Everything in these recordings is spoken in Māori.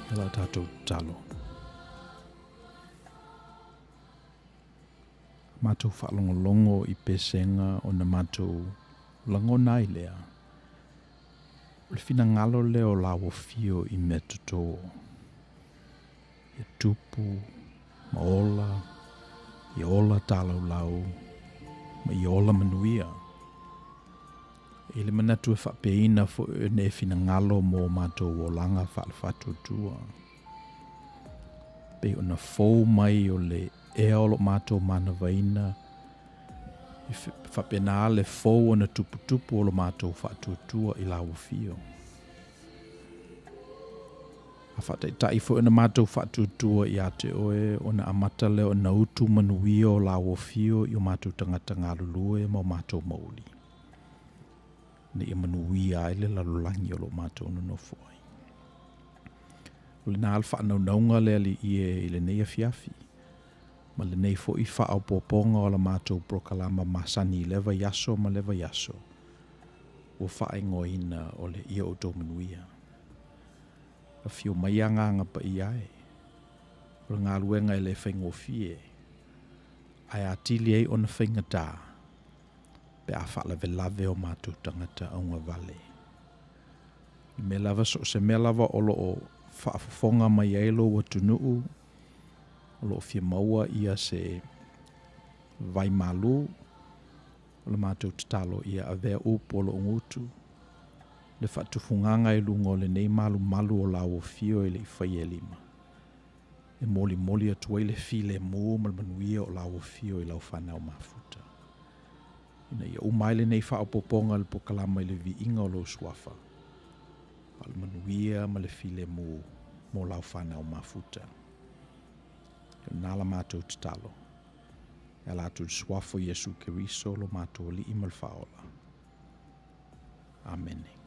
Hela tātou talo. Mātou whaalongolongo I pesenga o na mātou langonai lea. O le fina ngalo leo lawo fio I metoto. Ia tupu, maola, ia ola tālau lau, ma ia ola manuia. Ele manatu e whapeina fo ne fina ngalo mo mātou o langa whaalwhatutua. Pe ona fou mai o le ea o lo mātou mana vaina. I whapena le fou ona tupu o lo mātou whatutua I lau fio. A whataitai fo ona mātou whatutua I ate oe ona amata leo na Outou Manuia o lau fio I o mātou tangata ngalulue mo mātou mauli. Ne ia manuia ele lalolangi o lo mātou no foi. O le nā alfa naunga le ali I le nei afiafi. Ma le nei fo I whaau poponga o la mātou prokalama masani leva yaso ma leva yaso. O whaingoina o le ia Outou Manuia. A fio maianga ngapa I ai. O le ngā luenga I le whaingofie. Ai atili ei ona whaingatā. Pe a whaalave lave o mātou tangata aunga vale. I me lava so se me lava olo o whaafafonga mai eilo wa tunuu, olo o fia maua ia se vai malu, olo mātou tatalo ia a vea upo olo ngutu, le whaatufunganga I lungo le nei malu o lau o fio I le I whai e lima. e moli atua i le file mo ma le manuia o lau fio i lau whanau mafuta. Ina ia umai le nei whaopoponga le pokalama i le viinga o lo suafa. Al manuia ma le file mo lau whanau mafuta. Nala mātou te talo. E lātou suafo Iesu Keriso lo mātou li imal whaola. Amen.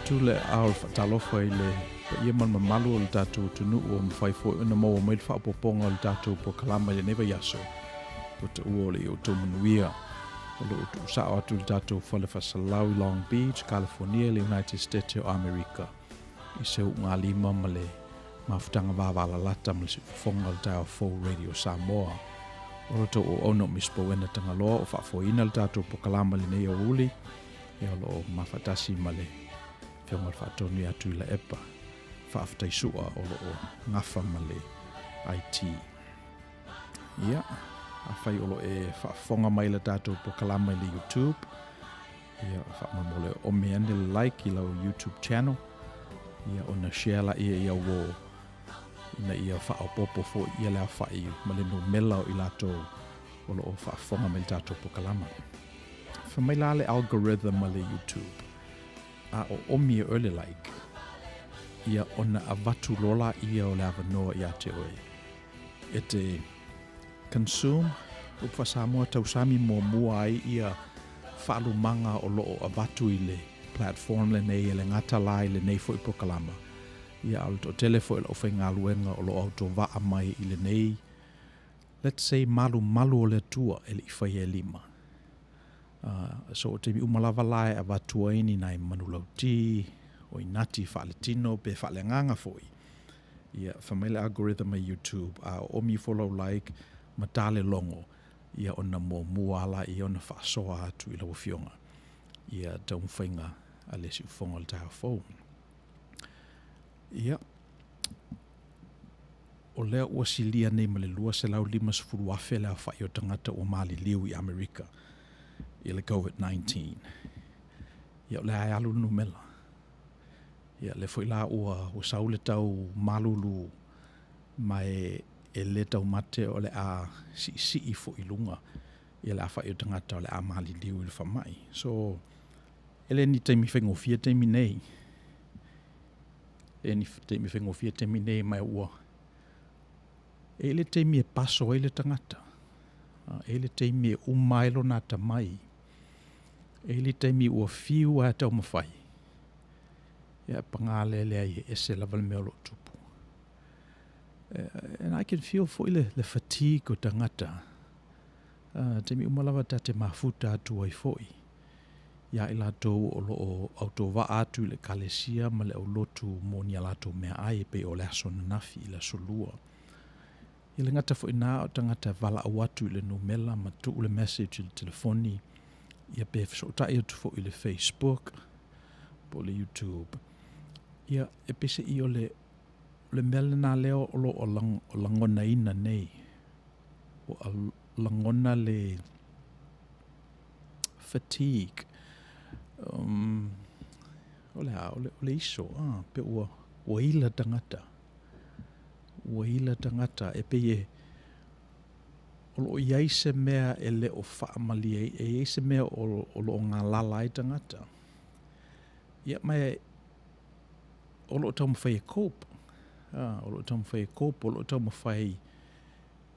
Tu le au talofa i le ia man mamalu o le tātou tunu o mwhaifo ina mau o mail whaapoponga o le tātou po kalama i le neva yaso o te ua o le Outou Manuia o le utu sao atu le tātou whale whasalau i Long Beach, California, le United States o America i se ngā lima ma le mawhutanga wāwala lata ma le si whafonga le tāo Full Radio Samoa o le tau o ono Misipouena Tagaloa o whaafoina le tātou po kalama le nei o uli e o lo mawhatasi ma le Fiona whaatonu atu i la epa, whaaftaisua o lo o ngafa ma le IT. Ia, a whai olo e whaafonga mai le tātou po kalama i le YouTube. Ia whaamamole o me ane like i lau YouTube channel. Ia o na share la ia wo ina ia whaapopo fo ia lea whai ma le no mela o i latou olo o whaafonga mai le tātou po kalama. Whamai la le algorithm ma le YouTube. A o omi e early like. Ia ona avatu lola ia o le avanoa ia te oe. E te consume, upa Samoa tausami mua ai ia whaalumanga o loo avatu i le platform le nei e le ngata lai le nei fo i pokalama. Ia al to telefo i la uwhai ngā luenga o loo auto waa mai i le nei. Let's say malu o le tua e le iwhai e lima. So o te mi umalava lai avatu aini nai manulauti, o inati whaaletino pe whaalenganga foi. Ia whamaile algorithm a YouTube a omi follow like matale longo. Ia ona mua ala i ona whaasoa atu i lau fionga. Ia taumwhainga a lesi ufonga le taha fau. Ia. O lea ua silia nei ma le lua se lau 5 afe lea whai o tangata o Mali liu i Amerika. I le COVID-19. Ia o lea ai alu numela. Ia le foi la ua saule tau malulu mai e le tau mate o le a si i fo i lunga. Ia le a whai o tangata o le a Mali liu i le whamai. So, ele ni teimi whengofia teimi nei. E ni teimi whengofia teimi nei mai ua. Ele teimi e paso e le tangata. Ele teimi e umailo nata mai. Ele teimi ua fiu a tau mawhai. Ia pangale le ai e se lava le mea lo tupu. And I can feel for le fatigue o tangata. Teimi umalawa ta te mafuta atu ai foi. Ia i latou o loo auto wa atu le kalesia ma le au lotu moni a latou mea ai pe o le aso nafi i la solua. I le ngata fo ina o tangata vala au atu i le numela ma tu le message i le telefoni. Ia pe fsota i atu fo i le Facebook po le YouTube. Ia e pese i o le mele nā leo o lo o langona ina nei. O langona le fatigue. O le iso. Pe ua ila tangata. Ua ila tangata e pe e o lo iai se mea e le o whaamali e iai se mea o lo ngā lalai tangata. Ia mai o lo tau mawhai e kōp. O lo tau mawhai e kōp, o lo tau mawhai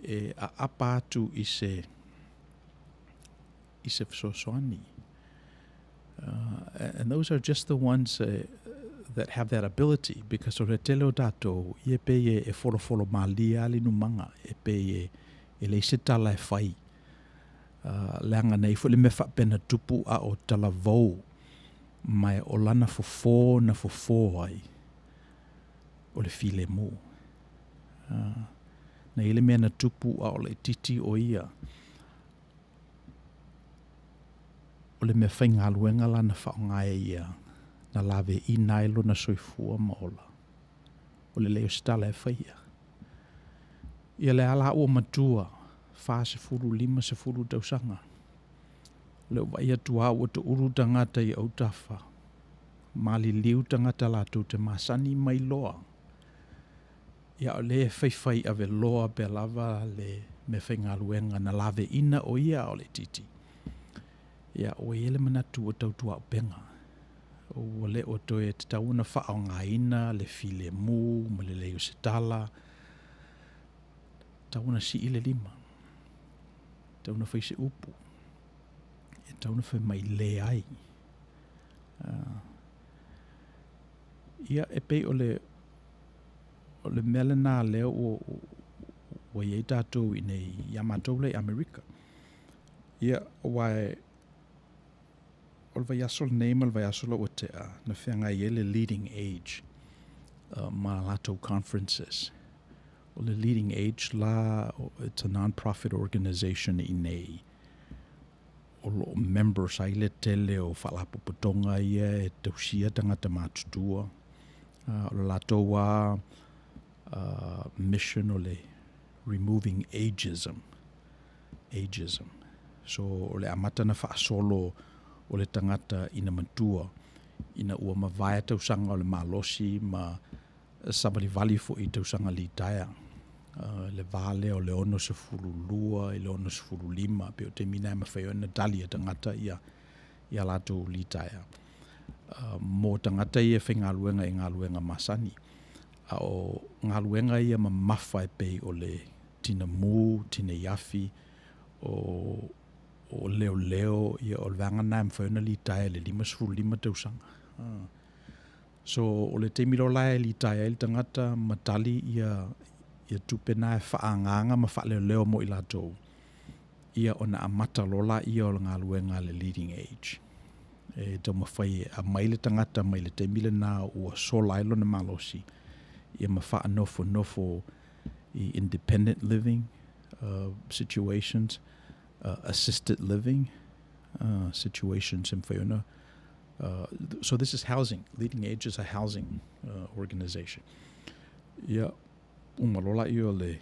e a apa atu i se whasosoani. And those are just the ones that have that ability, because o le tele o tātou, i e pe e wholo malia ali numanga, e pe e le se tala e whai. Leanga nei, fo le me whapena tupu a o tala vau, mai o lana fofo na fofo ai, o le file mo. Na ile mea na tupu a o le titi o ia. O le mea whainga aluenga lana whaonga e ia, na lawe i nailo na soifua maola. O le leo stala e whaia. Ia le ala ua matua, wha se furu 5 se furu tausanga. Le vai atu a ua te uru tangata i au tafa. Mali liu tangata latu te masani mai loa. Ia o le whaiwhai ave loa pe lava le me whainga luenga na lawe ina o ia o le titi. Ia o ele manatu o tautua o penga. O le o toe te tauna whao ngā ina, le file mu, ma le leo se tala. Tauna si ile 5. Tauna whai se upu. E tauna whai mai le ai. Ia e pei o le mele nā leo o iei tātou i nei Yamatou le Amerika. Ia o wai o le vai aso le nei ma le vai aso le o te na whianga i le leading age ma latou conferences. O le leading age la, it's a non-profit organization i nei. O lo members ai le tele o whalapopotonga ia e tausia tangata mātutua. O le latou mission o le removing ageism. ageism. So o le amata na whaasolo o le tangata ina mantua, ina ua mawai tausanga o le malosi ma sabali vali fo I tausanga li taia. Le vale o le ono se fulu lua, I le ono se fulu lima, pe o te mina ma whaio na dali a tangata ia lato li taia. Mo tangata ia whi ngaluenga I ngaluenga masani. A o ngaluenga ia ma mawhai pei o le tina mu, tina iafi, o leo ia o le vanga nai ma whaio na li taia le lima se fulu lima tausanga. So o le te milo lai li taia il tangata matali ia tupena whaanganga ma whaleo mo I lato. Ia ona amata lola ia o ngā luenga le leading age. E tau mawhai a maile tangata maile te mile nā ua solailo na malosi. Ia ma wha nofo I independent living situations, assisted living situations in whaiona. So this is housing. Leading Age is a housing organization. Ia umalola I o le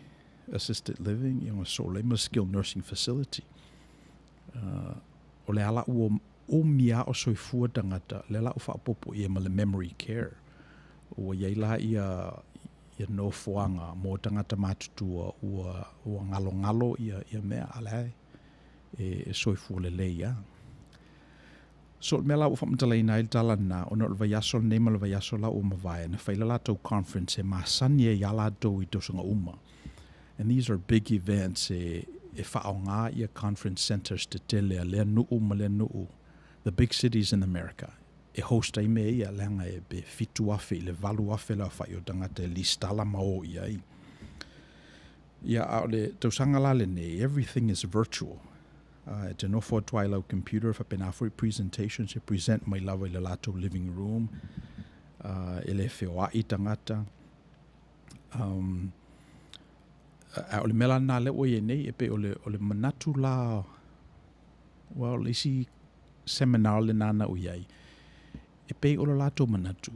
assisted living, ia ngā solema skilled nursing facility. O le ala o mia o soifua tangata, le ala o whaapopo ia ma le memory care. O iaila ia no fuanga mo tangata matutua ua ngalo ia mea alai e soifua le leia. So me la ufam tala ina il tala na ona le vaiaso le nema le vaiaso la uma vai na faila la tau conference e masani e yala do I tosanga uma. And these are big events e whaonga ia conference centers te tele a lea nuu ma lea nuu. The big cities in America. E hosta I me ia leanga e be fitu afe le valu afe la whai o tangata e listala mao ia I. Ia au le tausanga la le ne, everything is virtual. Te nofo twaila o computer fa penafo I presentations e present mai lava I le lato living room. E le wheoa I tangata. O le mela nā le oie nei e pe o le manatu la, well, isi seminar le nana o iai. E pe o le lato manatu.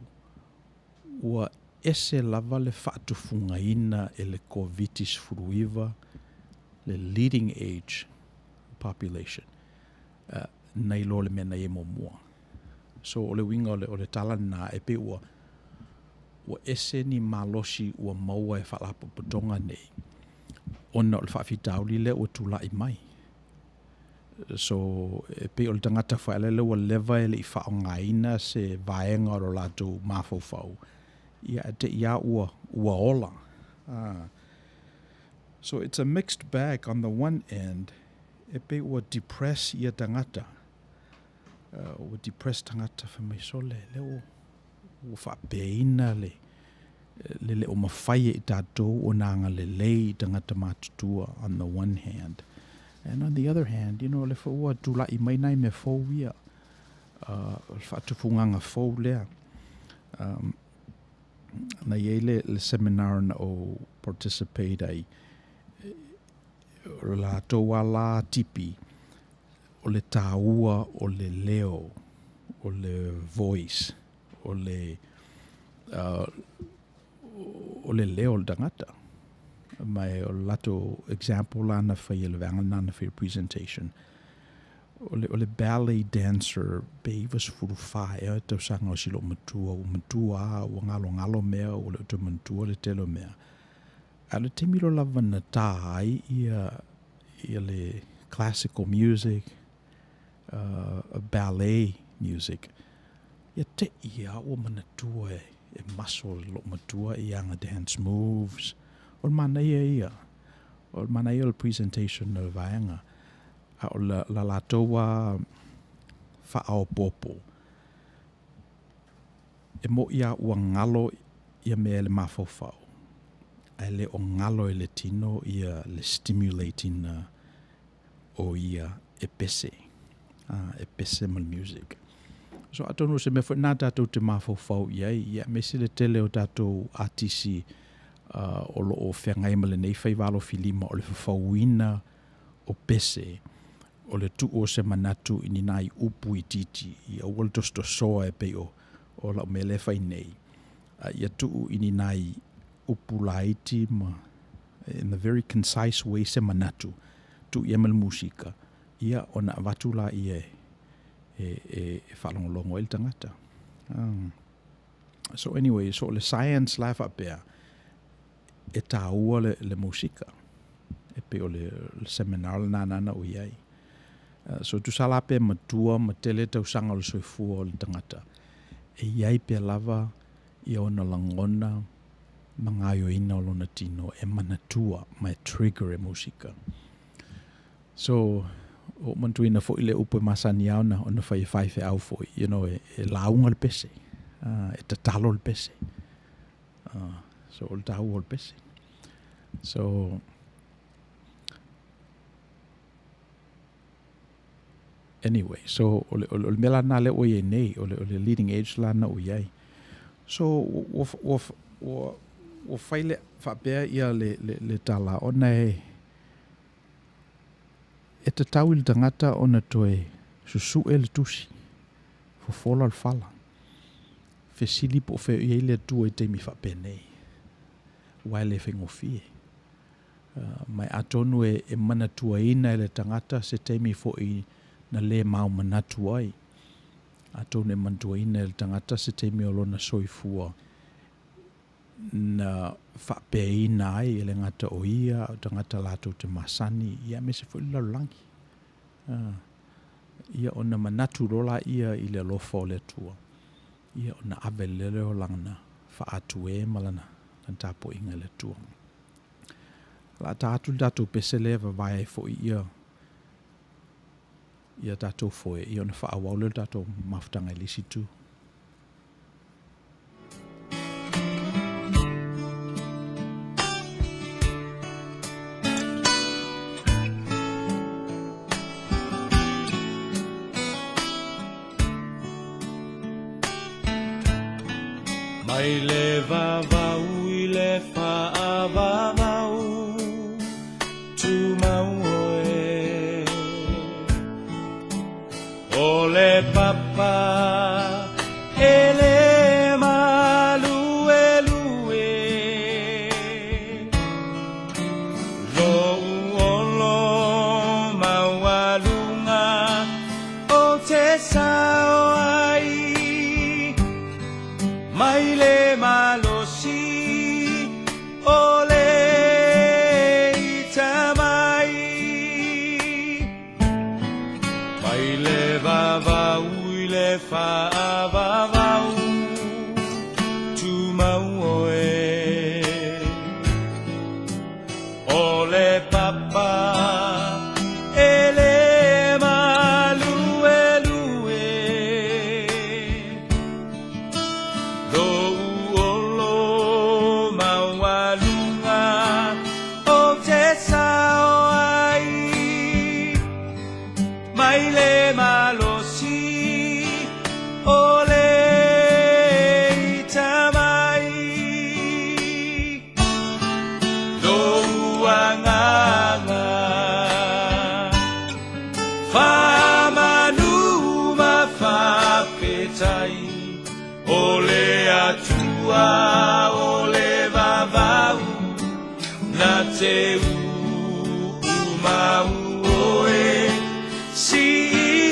Ua ese lava le whaatufunga ina e le COVID-19 furuiva, le leading age population. Nei lo le mena e mo mua. So o le winga o le tala na e pe ua ese ni malosi ua maua e whalapo putonga nei. Ona o le whaafitauli le ua tula I mai. So e pe o le tangata whaelele ua leva e le I whaongaina se vaenga o lato mafofau. Ia te ia ua ola. So it's a mixed bag. On the one end, e pe ua depress ia tangata. Ua depress tangata whamaisole le o whaapeina le o mawhai I tātou o nanga le lei tangata mātutua on the one hand. And on the other hand, le whaua tula I mai nai me fau ia. Whaatufunganga fau lea. Na iei le seminar na o participate ai o la toa la tipi o le tāua o le leo o le voice o le leo le tangata mai o lato example la na whai le vanga na whai presentation o le ballet dancer beivas furu whae tau sanga o silo matua o ngalo mea o le matua le telo mea a le temiro lava na tai ia le classical music ballet music ia te ia o manatua e maso lo matua ia nga dance moves o mana ia o mana ia le presentation o vaenga o la latoa whaao popo e mo ia ua ngalo ia mea le mafofau ai le o ngalo e le tino ia le stimulating o ia e pese mal music. So I don't know se me fo na tatou te mafofau ia me se le tele o tatou artisi o lo o whengai ma le nei whai walo filima o le whawauina o pese o le tu o se manatu ini nai upu I titi ia wal tosto soa e pe o la me le whai nei ia tu ini nai upu laiti ma in the very concise way se manatu tu ia mal musika ia ona vatula ia e whalongolongo il tangata. So anyway, so le science la whapea e tāua le musika e pe o le seminar na nana o iai. So tu sala pe matua ma tele tau sanga le soifua o le tangata e iai pe lava i ona langona mangayo ina o lona tino e manatua mai trigger e musika. So o mantuina fo ile upo masani au na ona fai fe au fo e launga le pese e tatalo le pese so o tau o le pese. So anyway, so o le mela na le o ye nei o le leading age la na o yai. So o faile fa bea ia le tala ona e te tau il tangata ona toe susu e le tusi fo fola al fala fe sili po fe ia le tua i teimi fa penei wai le fengo fie mai atonu e mana tua ina le tangata se teimi fo i na le mau manatu ai atonu e mantua ina le tangata se teimi o lona soifua na whapeina ai ele ngata o ia o tangata lato te masani ia me se fo ila langi ia ona manatu rola ia i le lofo le tua ia ona avelele o langana whaatu e malana nan tapo inga le tua la tatu dato pesele vai fo ia dato fo ia ona whaawau dato maftanga lisi tu. Mai le vavau I le whaavavau tu mau oe o le papa e le malue lue lo uolo maualunga o te sao ai mai le malosi o le itamai mai le vavau I le whaavavau tu mau oe o le papa e le malue lue do uolo maualunga o te sao ai mai le malosi o le itamai do uanganga whamanu mawhapetai o le atua o le vavau na te umau oe si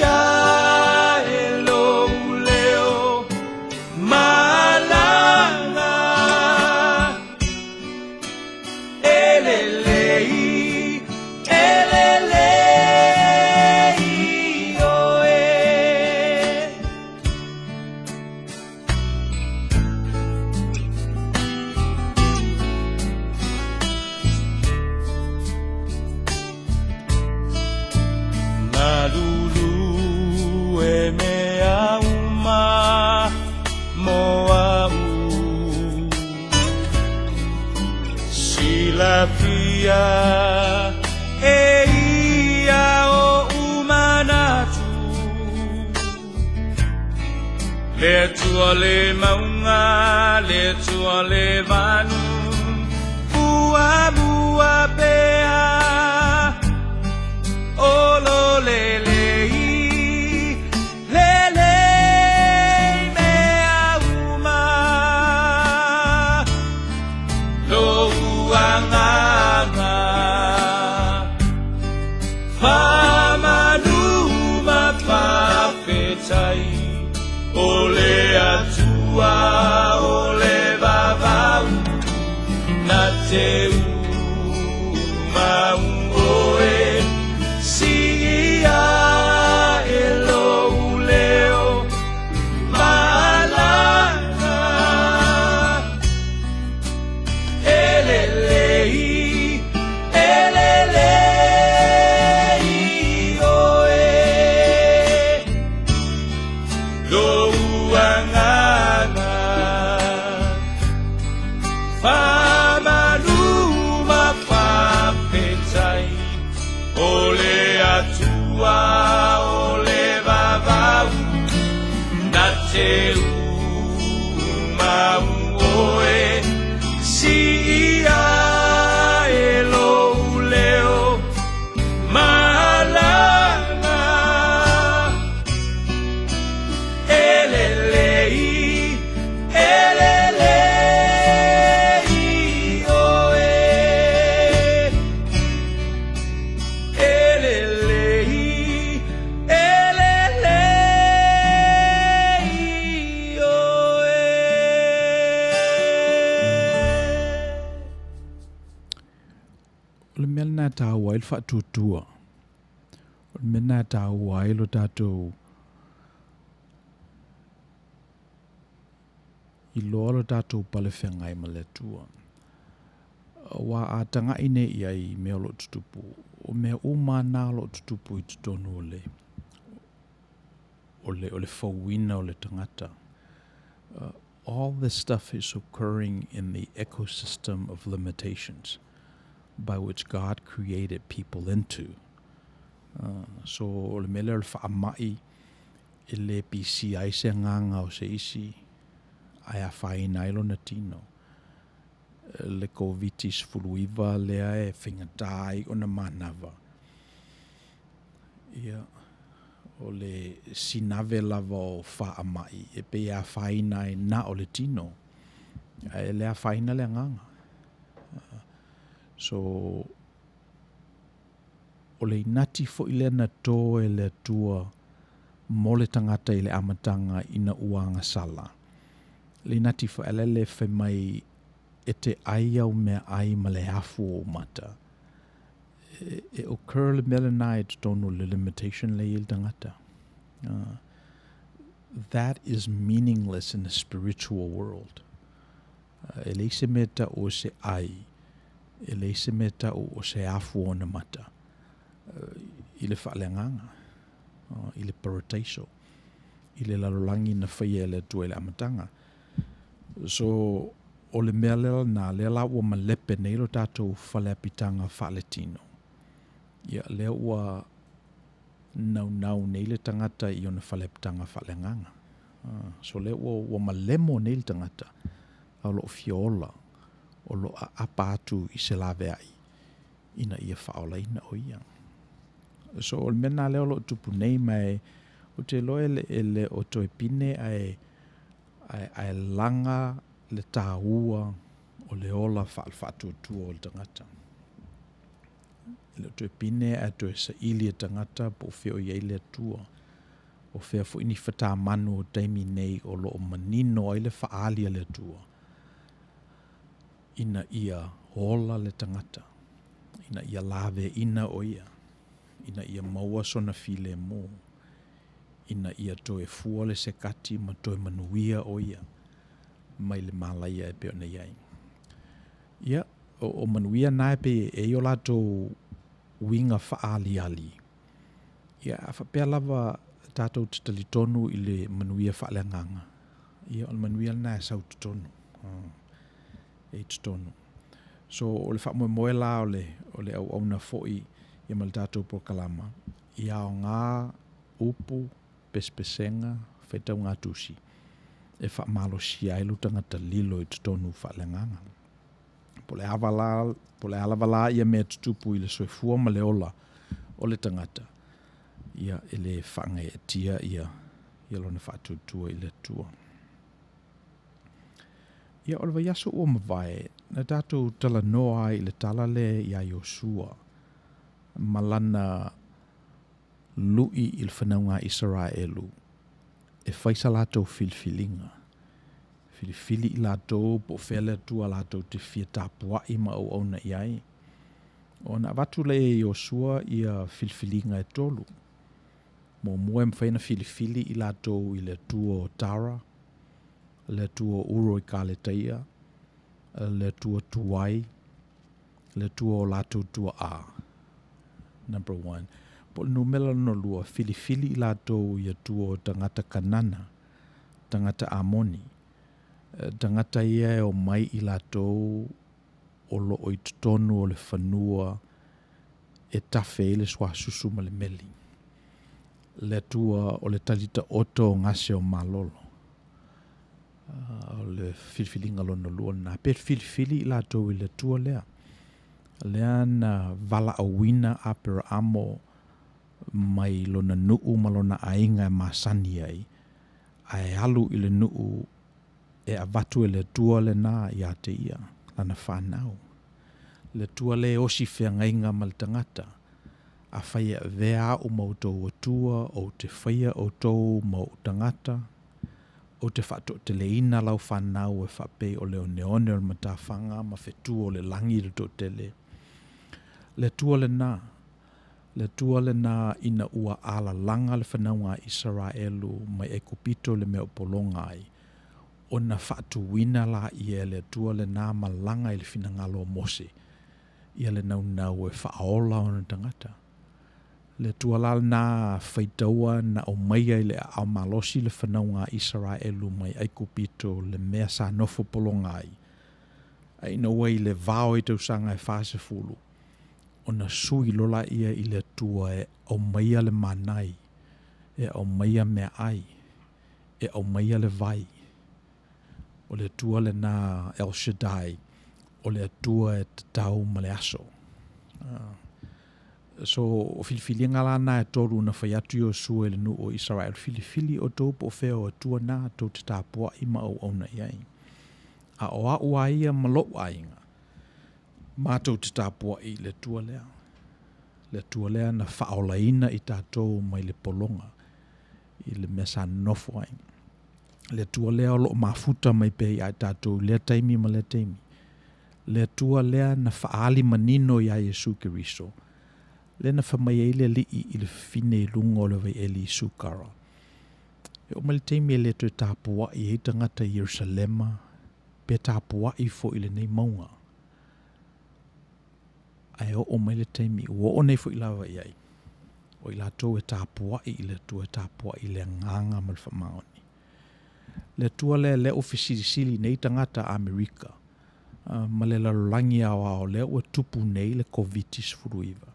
ia e lou leo malanga elelei oe Nalulu e mea uma moau Silapia e ia o umanatu Le tua le maunga le tua le vanu Bua bua pea Olo lele mea uma lo uanganga tua o le vavau na te mau oe si ia e lou leo malanga elelei oe lou anganga Pamaluma papetai ole atua ole vavau na te mau oe si ia e lou leo malanga elelei O le mea lana tāua i le whaatutua. O le mea lana tāua i lo tātou i loa lo tātou pale whengai ma le tua. Wa a tanga ine i ai mea lo tutupu. O mea umana lo tutupu i tutonu o le fawina o le tangata. All this stuff is occurring in the ecosystem of limitations by which God created people into. So o le mele o le whaamai i le pisi ai se nganga o se isi ai a whaina ilo na tino. Le kovitis fuluiva lea e whingatai o na manava. Ia o le sinave lava o whaamai e pe a whaina e na o le tino. E lea whaina le nganga. So o le inati fo i le na tō e le tua mo le tangata i le amatanga ina uanga sala. Le inati fo ele le whemai e te ai au mea ai ma le hafu o mata. E occur le mele nai te tonu le limitation le il tangata. That is meaningless in the spiritual world. E le se meta o se ai. E le se meta o se afu o na mata. I le whaalenganga. I le parataiso. I le lalolangi na whaia le tua le amatanga. So, o le mea lela nā lela ua malepe nei lo tātou whaleapitanga whaaletino. Ia lea ua nau nei le tangata i ona whalepitanga whalenganga. So lea ua malemo nei le tangata. Au lo fiola. O lo a apatu i se lawe ai. Ina ia whaola ina o ia. So o le mena leo lo tupu nei mai o te loe le o toe pine ai langa le tāua o le ola whaalwhatuatua o le tangata. Le toe pine a toe sa ili e tangata po feo iei le tua. O fea fo ini whata manu o taimi nei o lo o manino ai le whaalia le tua. Ina ia ola le tangata. Ina ia lawe ina o ia. Ina ia maua sona file mo. Ina ia toe fua le sekati ma toe manuia o ia. Mai le malaia e peo nei ai. Ia, o manuia nae pe e o lato winga whaali ali. Ia, a whapea lava tātou te talitonu i le manuia whaalenganga. Ia, o le manuia nae sau tutonu. E tutonu. So, o le whaamoe la o le au na foi ia ma le tātou pokalama. Ia o ngā upu, pespesenga, whaitau ngā tusi. E whaamalo si ai lutanga ta lilo i tutonu whaalenganga. Po le alavala ia mea tutupu i le soifua ma le ola o le tangata. Ia e le whaangai e tia ia lona whaatutua i le tua. Ia o le vaiaso ua mawai, na tātou tala noa i le tala le ia Iosua. Malana lui i le whanaunga Israelu. E whaisa lātou filfilinga. Filifili I lātou po whele tua lātou te whia tāpua I ma au na iai. O na watu le Yosua ia filifilinga e tolu. Mo mua mwhaina filifili I lātou I le tua o Tara, le tua uro I Kaleteia, le tua tuai, le tua o lātou tua a. Number 1. Po numela no lua filifili I lātou ia tua o tangata kanana, tangata amoni. Tangata ia o mai I lātou o lo o I tutonu o le whanua e tawhe le swa susu ma le meli. Le tua o le talita oto o ngase o malolo. O le filifilinga lono lua na pe filifili I lātou I le tua lea. Lea na vala awina apera amo mai lona nuu ma lona ainga e masani ai. Ai alu I le nuu e avatu e le tua le na ia te ia, lana whanau. Le tua le osi whea ngainga ma le tangata, a whaia vea o mautou o tua, o te whaia o tou mau tangata, o te whato te leina lau whanau e whape o leo neone o matawhanga ma whetua o le langi le to tele. Le tua le na ina ua ala langa le whanaunga Israelu mai e kupito le mea polonga ai. O na whatu wina la ia le tua le na malanga I le finangalo mose. Ia le nau e whaola o na tangata. Le tua la na whaitaua na o maia I le au malosi le whanaunga Israelu mai ai kupito le mea sa nofo polonga ai. Ai no wai le vao I tausanga e whase fulu. O na sui lola ia I le tua e au maia le manai. E au maia mea ai. E au maia le vai. O le tua le na El Shaddai, o le tua e tatau ma le aso. So, o filifilinga la na e toru na whaiatu o sua le nu o Israel. Filifili o tau po wheo o tua na tau te tāpua I ma au na iai. A o a ua ia malo ainga. Ma tau te tāpua I le tua lea. Le tua lea na whaolaina I tātou mai le polonga. I le mesa nofo ainga. Le tua lea o lo mafuta mai pe I tātou lea taimi ma lea taimi. Le tua lea na whaali manino I a Yesu Kiriso. Le na whamai eile li I le fine lungo le vai eli sukara. E o mali taimi e le tue tāpua I e tangata Yerusalema, pe tāpua I fo I le nei maunga. Ai o mai le taimi, o nei fo I lawa I ai. O I lātou e tāpua I le tua tāpua I le nganga ma le whamaoni. Le tua le ofisili nei tangata Amerika. Ma le lalangi au le ua tupu nei le COVID-19 furuiva.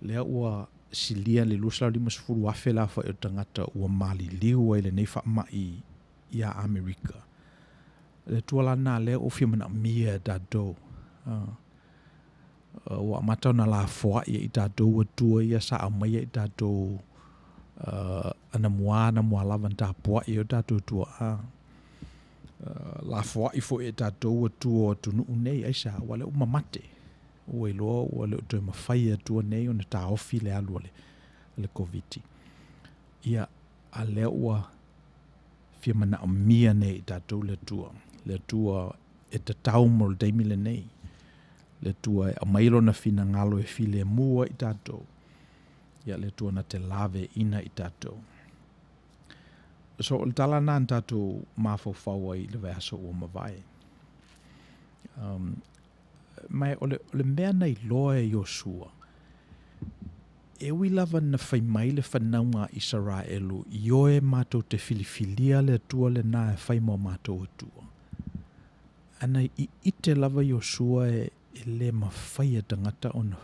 Le ua silia le lusala lima sfuru afe la fa e tangata ua mali liu ai le nei whamai I a Amerika. Le tua lana le ofia mana mia da do. Ua matau na la foa I da do ua tua ia sa amaya I da do ana mua lavan tāpua I o tātou tua a. La foa I fo e tātou tua tunu nei aisa wale umamate. Ua iloa wale utoi mawhaia tua nei o na tā ofi le alu le COVID. Ia a lea ua fia mana amia nei tātou le tua. Le tua e tatau mo le daimi le nei. Le tua e amailo na fina ngalo e file mua I tātou. Ia le tua na te lave ina I tātou. So, le tala nā tātou mawhauwhau ai le vaso o mawai. Mai, o le mea nei loa e Yosua. E ui lava na whaimai le whanaunga Israelu I oe mātou te filifilia le tua le nā e whaimo mātou tua. Ana I ite lava Yosua e le mawhaia tangata o na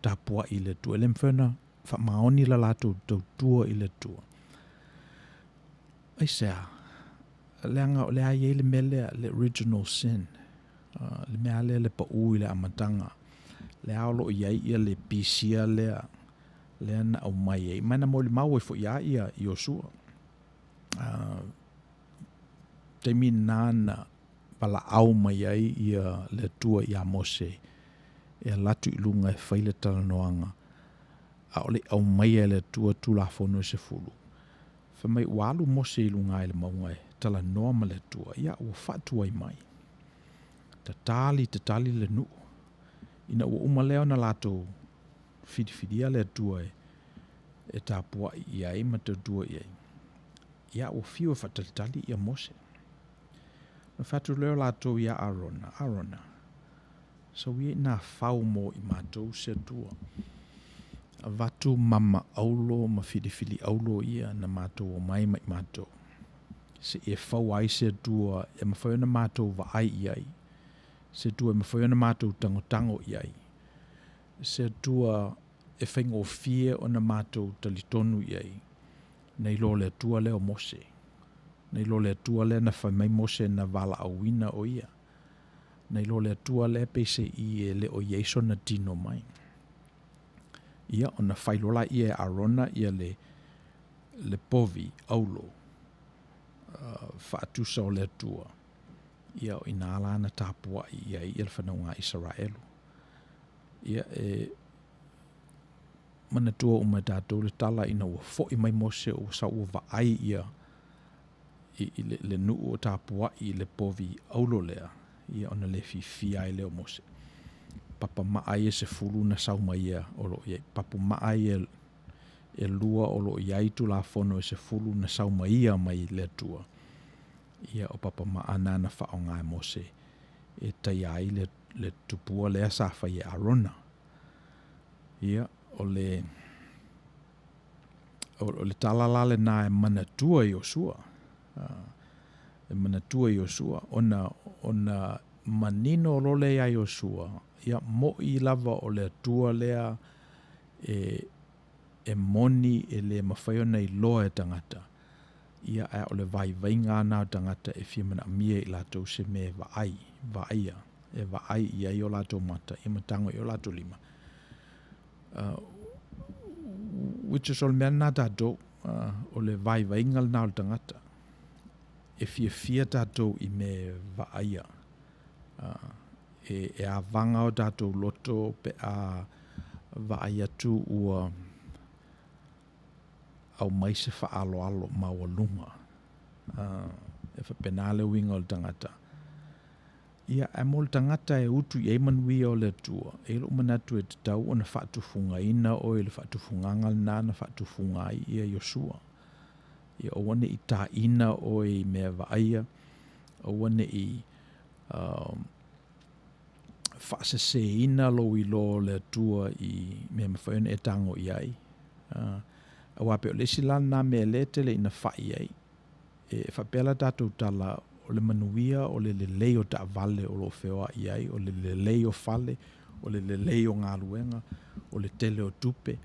tāpua I le tua. Le mwhena whamaoni la lātou tau tua I le tua. Ai sea, le ai le mele le original sin. Le mea le pa ui le amatanga. Le aolo iai ia le pisia le na au mai ei. Mai na mo le mau e fo ia Yosua. Teimi nana pala au mai ai ia le tua ia Mose. E latu I lunga e whaile talanoanga. A ole au mai e le tua tula fono se fulu. Whamai walu Mose I lunga e le maunga e tala noa ma le tua, ia ua whaatua i mai. Te tali le nuu. Ina ua umaleo na lato whidiwhidia le tua e tāpua i ai ma te tua i ai. Ia ua whiu whaatalitali i a Mose. Na whatu leo lato ia Arona. So ia nā whau mo i mātou se tua. A watu mama aulo ma whidiwhili aulo ia na mātou o mai mai mātou. Se e whau ai se tua e mawhaiona mātou wa ai i ai. Se tua e mawhaiona mātou tango i ai. Se tua e whaingo fie o na mātou talitonu i ai. Nei lo le tua leo Mose. Nei lo le tua le na whaimai Mose na wala awina o ia. Nei lo le tua le pese i e le o Yeso na tino mai. Ia o na whailola i e Arona ia le povi aulo. Whaatusa o le tua. Ia o ina ala na tāpua i ai i le whanaunga Israelu. Ia mana tua o mai tātou le tala ina ua fo'i mai Mose o sa ua vaai ia i le nuu o tāpua i le povi aulo lea. Ia ona le fifia i leo Mose. Papa maai e se fulu na sauma ia o lo iai. Papa maai e lua o lo iai tu la fono e se fulu na sauma ia mai le tua. Ia o papa maana na whaonga e Mose e taiai le tupua lea safa i Arona. Ia o le talalale na e manatua i Osua. E manatua i Osua. Ona manino lo lea i Osua. Ia mo i lava o le tua lea e moni e le mawhaiona i loa e tangata. Ia o le vai ngā nā tangata e fia mana mia i lato se me vaia. E vaai i ai o lato mata. E matango i o lato lima. Which is all mea nā tātou o le vai ngal nā o tangata. E fia tātou i me vaia. E a vanga o tātou loto pe a vaia tu ua au mai se whaalo maua lunga. E whapenale winga o le tangata. Ia e mo le tangata e utu i Manuia o le tua. E lo manatu e te tau o na whaatufunga ina o e le whaatufunganga na whaatufunga i a Yosua. Ia o wane i tā ina o e mea vaia. O wane i whaasese ina lo i lo le tua i mea mawhaiona e tango i ai. A wape o lesi lana mea le tele ina whai ai. E whapela tātou tala o le manuia, o le leo ta vale o lo whewa i ai, o le leo fale, o le leo ngā luenga, o le tele o tupe,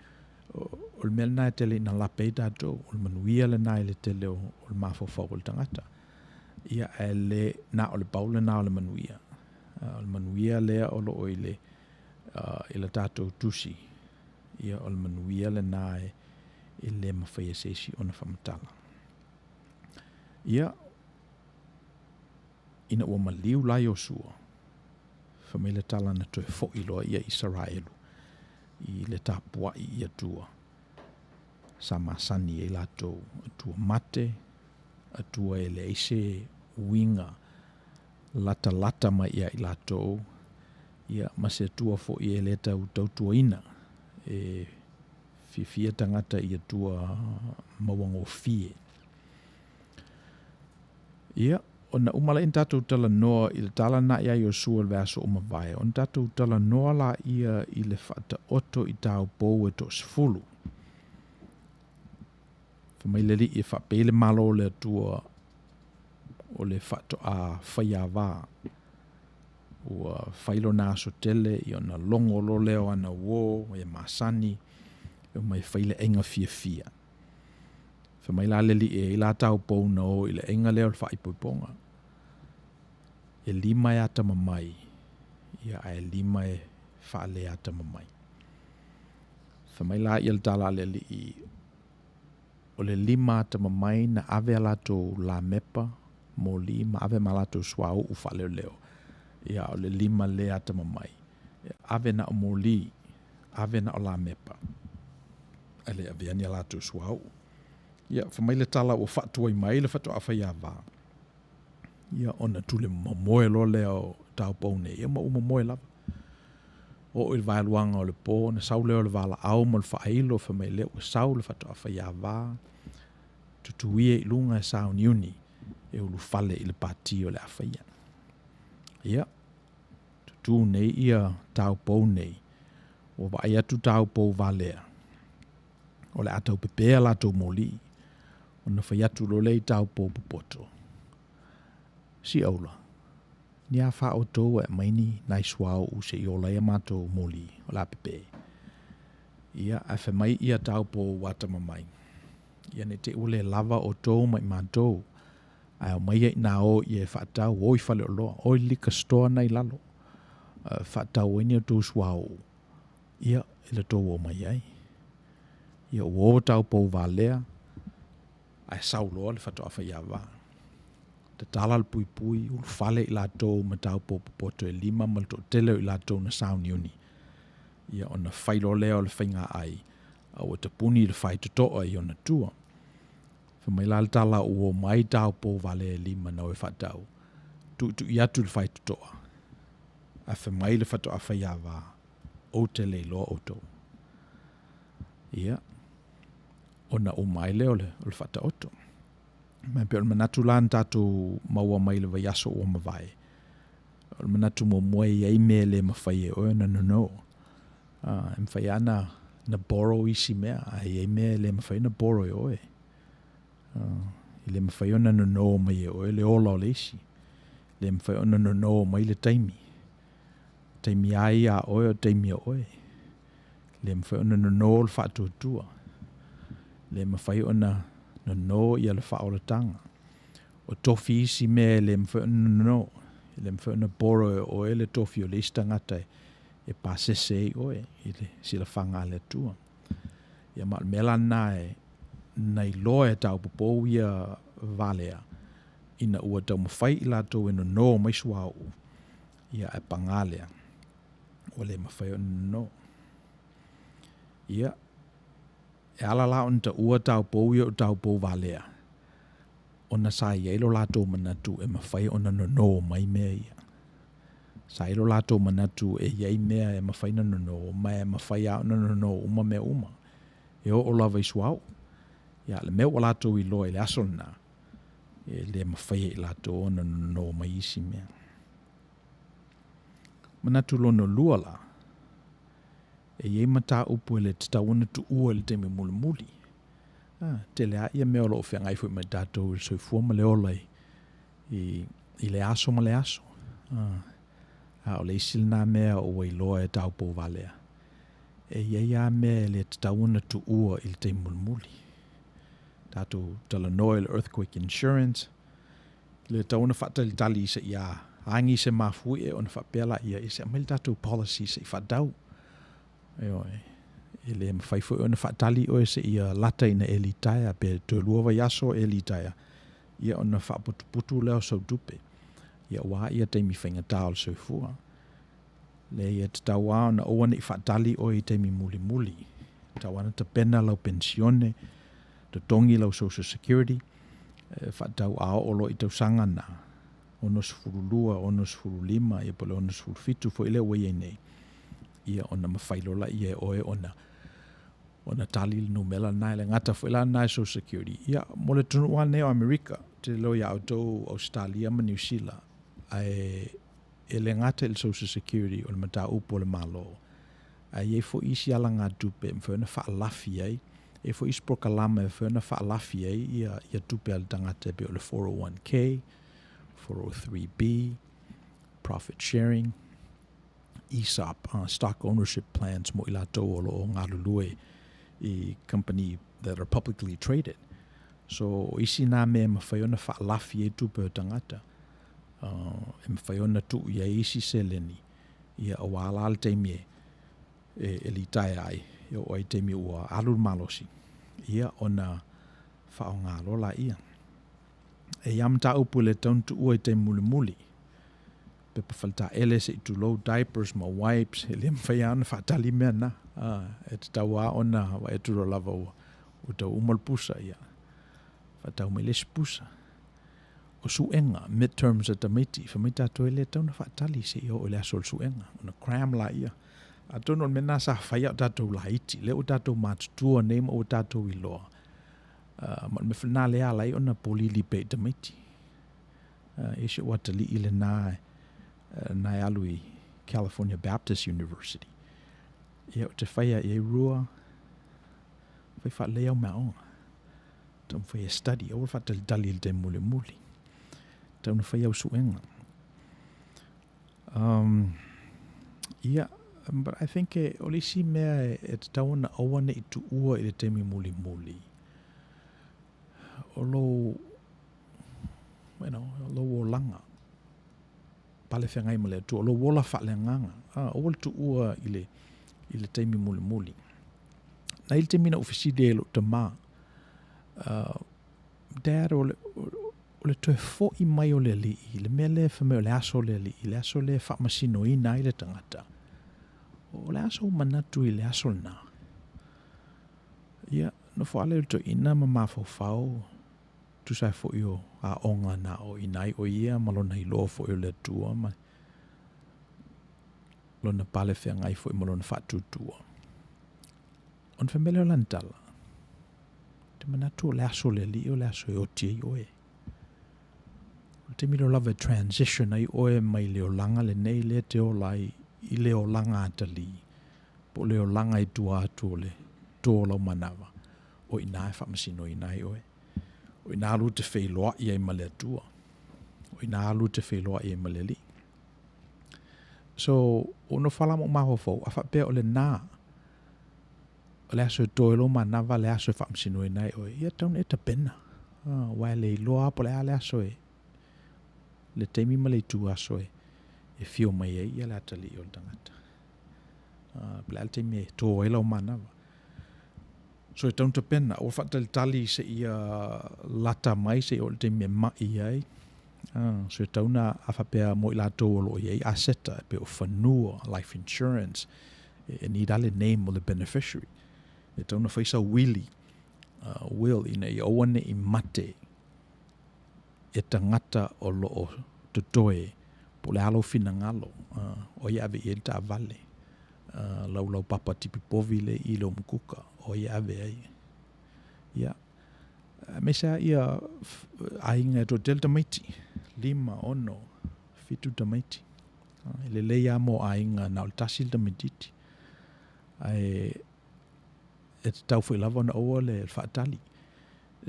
o le mea nai tele ina lapei tātou, o le manuia le nai le tele o le mawhawhau o le tangata. Ia e le na o le paule na o le manuia. O le manuia lea o lo o i le tātou tusi. Ia o le manuia le nai i le mawhaia sesi o na whamatala. Ia ina ua maliu la Yosua. Whamele tala na toe fo'iloa ia Israelu. I le tāpua i ia tua. Sa masani e lato atua mate, atua e le eise winga lata mai ia i lato. Ia mase atua fo'i e le tautua ina. E fifia tangata i atua mawango fie. Ia ona umala in tātou tala noa i le tala na ia Yosua le vaso o mawai. On tātou tala noa la ia i le whata oto i tāu pou e tos fulu. Whamaileli i whapele malo le atua o le whato a whaiawa. Ua whailo nā so tele i ona longo lo leo ana wo e masani e mai whaile enga fia. Whamaila leli e ila tau pou na o i le enga leo le whaipoiponga. E lima e ata mamai. Ia e lima e whaale ata mamai. Whamaila i le tala leli i o le lima ata mamai na ave alato la mepa mo li ma ave malato swau u whale leo. Ia o le lima le ata mamai. Ave na o mo li, ave na o la mepa. Ele ave ani alato swau. Ia, whamaile tala o whatua i mai, le whatua a whaiawa. Ia ona tule moe lo leo tau pone. Ia ma uma moe lava. O il vailuanga o le po, na sau leo le vala au mo le whaeilo fa mai leo sau le fatoa whaiawa. Tutuie I lunga e sao niuni e ulu fale I le pati o le awhaia. Ia, tutu nei ia tau pou nei. O vai atu tau pou valea. O le atau pepea la tau moli. O na whai atu lo lei tau pou pupoto. Si aula. Ni a wha o tō e maini nai swao u se I o lai amato moli o la pepe. Ia a wha mai ia tau pou watama mai. Ia ne te ule lava o tō mai mātou. Ai o mai na o I e whaatau o I whale o loa. O I lika stoa nei lalo. Whaatau eni o tō swao. Ia ele tō o mai ai. Ia o tau pou valea. Ai sau loa le whatoa whaiawa. Te tala le pui pui, ulu fale I lātou ma tau pou poto e lima ma to tele I lātou na sauni uni. Ia ona whailo leo le whainga ai. Au te puni le whai totoa I ona tua. Whamai la le tala ua mai tau pou vale e lima na o e whatau. Tu I atu le whai totoa. A whamai le whatoa whaiawa o te leilo o tō. Ia. Ona o mai leo le whata oto. Mai pe o manatu lan tātou maua mai le vaiaso o mawai. O manatu mo moe I me le mawhai e oe na no. E mwhai ana na boro isi mea. Ai me le mawhai na boro e oe. I le mawhai o na no mai e oe le ola o le isi. Le mawhai o na no mai le taimi. Taimi ai a oe o taimi o oe. Le mawhai o na no le whatuatua. Le mawhai o na no ia le whaolatanga. O tofi isi me le mwhai no. Le mwhai na boro e oe le tofi o le istangata e pasese e oe. I le sila whanga le tua. Ia ma mela nae nei loa e tau popo ia valea. Ina ua tau mawhai I lato e no mai suau. Ia e pangalea. O le mawhai o no. Ia e ala la on ta ua tau pou ia o tau pou valea. Ona sa ielo lato manatu e mawhai ona no mai mea ia. Sa ielo lato manatu e iei mea e mawhai na no mai e mawhai a no uma mea uma. E o lava I suau. Ia le mea o lato I loa I le asona. E le mawhai I lato ona no mai isi mea. Manatu lono lua la. E iei mata upu ele te tawana tu ua le teme muli muli. Te lea ia mea o loo whiangai fui mai tātou I soifua ma le olai I le aso ma le aso. O le isi na mea o I loa e tau pou valea. E iei a mea le te tawana tu ua I le teme muli muli. Tātou talanoa le earthquake insurance. Le tawana whatali tali isa ia angi se mafui e ona whapela ia isa mai tātou policy se I whatau. Ele mawhai fo ona whatali o se ia lata ina elitaia pe te luova yaso elitaia. Ia ona whaputu leo sau dupe. Ia waa ia teimi whainga tāo sau fua. Le ia te taua ona oana I whatali o I teimi muli muli. Tawana te pena lau pensione, te tongi lau social security, whatau ao olo I tau sangana. Ono sifuru lua, ono sifuru lima, ia pole ono sifuru fitu fo ile wei nei. Ia ona mawhailola ia oe ona tali no mela nai le ngata whaila nai social security. Ia mole tunu wane o Amerika, te lo ia Outou, Australia ma New Zealand. Ai ele ngata il social security o le mata upo le malo. Ai e fo isi ala ngā tupe mwhena whaalafi ai. E fo isi prokalama e mwhena whaalafi ai ia tupe al tangata pe o le 401k, 403b, profit sharing, ESOP, stock ownership plans mo ilato o lo ngā lulue I company that are publicly traded. So isi nā mea mawhaiona whaalafi e tupe o tangata. E mawhaiona tu ia isi seleni. Ia o wala al teimi e li tai ai. Ia o ai teimi ua alul malosi. Ia ona whao ngā lola ia. E iam ta upu le tauntu ua I te muli muli. Pepa whalta ele se I tu low diapers ma wipes. E le mwhaiana whaatali mea na. E te taua ona wa e turo lava ua. O tau umal pusa ia. Whatau me les pusa. o suenga midterms at tamiti fa mita to le tona fa tali se o le asol suenga ona cram la ia a tono mena sa faia tato la iti le o tato mat tua name o tato i loa ma me fna le ala i ona polili pe tamiti e se wata li ile na alui California Baptist University ia o te faia e rua fai fa leo mao tam fai study o fa tali te mule tau fai au suenga. Yeah, but I think olisi mea e te tauna awane i tu ua i le temi muli. Olo o langa. Pale whengai male tu, olo wola wha le nganga. O tu ua i le temi muli. Na il te mina ufiside lo te maa. Dad o le toe fo i mai o le li i le mele whame o le aso le li i le aso le whamasino i nai le tangata o le aso manatu i le aso na ia no fo ale to ina ma mafau tu sai fo i o a onga na o i nai o ia malona i lo fo i le tua ma lona pale whengai fo i malona whatu tua on whamele o lantala te manatu o le aso le li o le aso e o tia i oe te miro lava transition ai oe mai leo langa le nei le te o lai i leo langa atali po leo langa i tua atu o le tō lau manawa o ina e whamasino ina i oe o ina alu te whailoa i ai male atua o ina alu te whailoa i ai male li so ono whalamo maho fau a whapea o le nā o le aso e tō ilo manawa le aso e whamasino ina i oe ia taun e ta pena wai le iloa po le ale aso e le teimi male tu aso e fio mai e ia le atali o le tangata. Pela le teimi e tō e lau manawa. So e taunta pena, o whata le tali se ia lata mai se o le teimi e mai ai. So e tauna a whapea mo i la tō o lo i aseta pe o whanua, life insurance, e ni dale name o le beneficiary. E tauna whaisa will ina i oane i mate e tangata o loo tutoe po le alo fina ngalo o ia ave i ta vale lau papa tipi povile i lo mkuka o ia ave ai ia mesa ia ainga to delta maiti 5 fitu tamaiti le leia mo ainga na o tasil tamititi ai e tau foi lava na o le fatali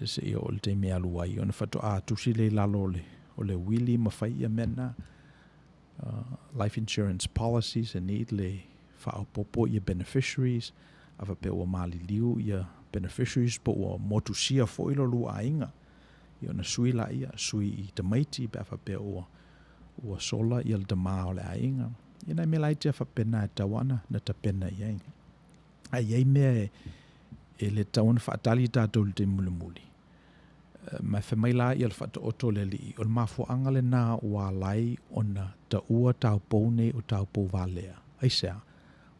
se o le te mea luai ona fato tusi le lalo o le wili mawhai ia mena life insurance policies and need le whaopopo ia beneficiaries a whape ua mali liu ia beneficiaries po ua motusia fo ilo lua ainga ia ona sui la ia sui i tamaiti pe a whape ua sola ia le tamaa o le ainga ia nai mea laiti a whape na e tawana na tapena iai ai iai mea e le tawana whaatali tātou le te muli ma whamai la i al whata oto le li o le mafuanga le nā ua lai ona ta ua tau pou nei o tau pou valea ai sea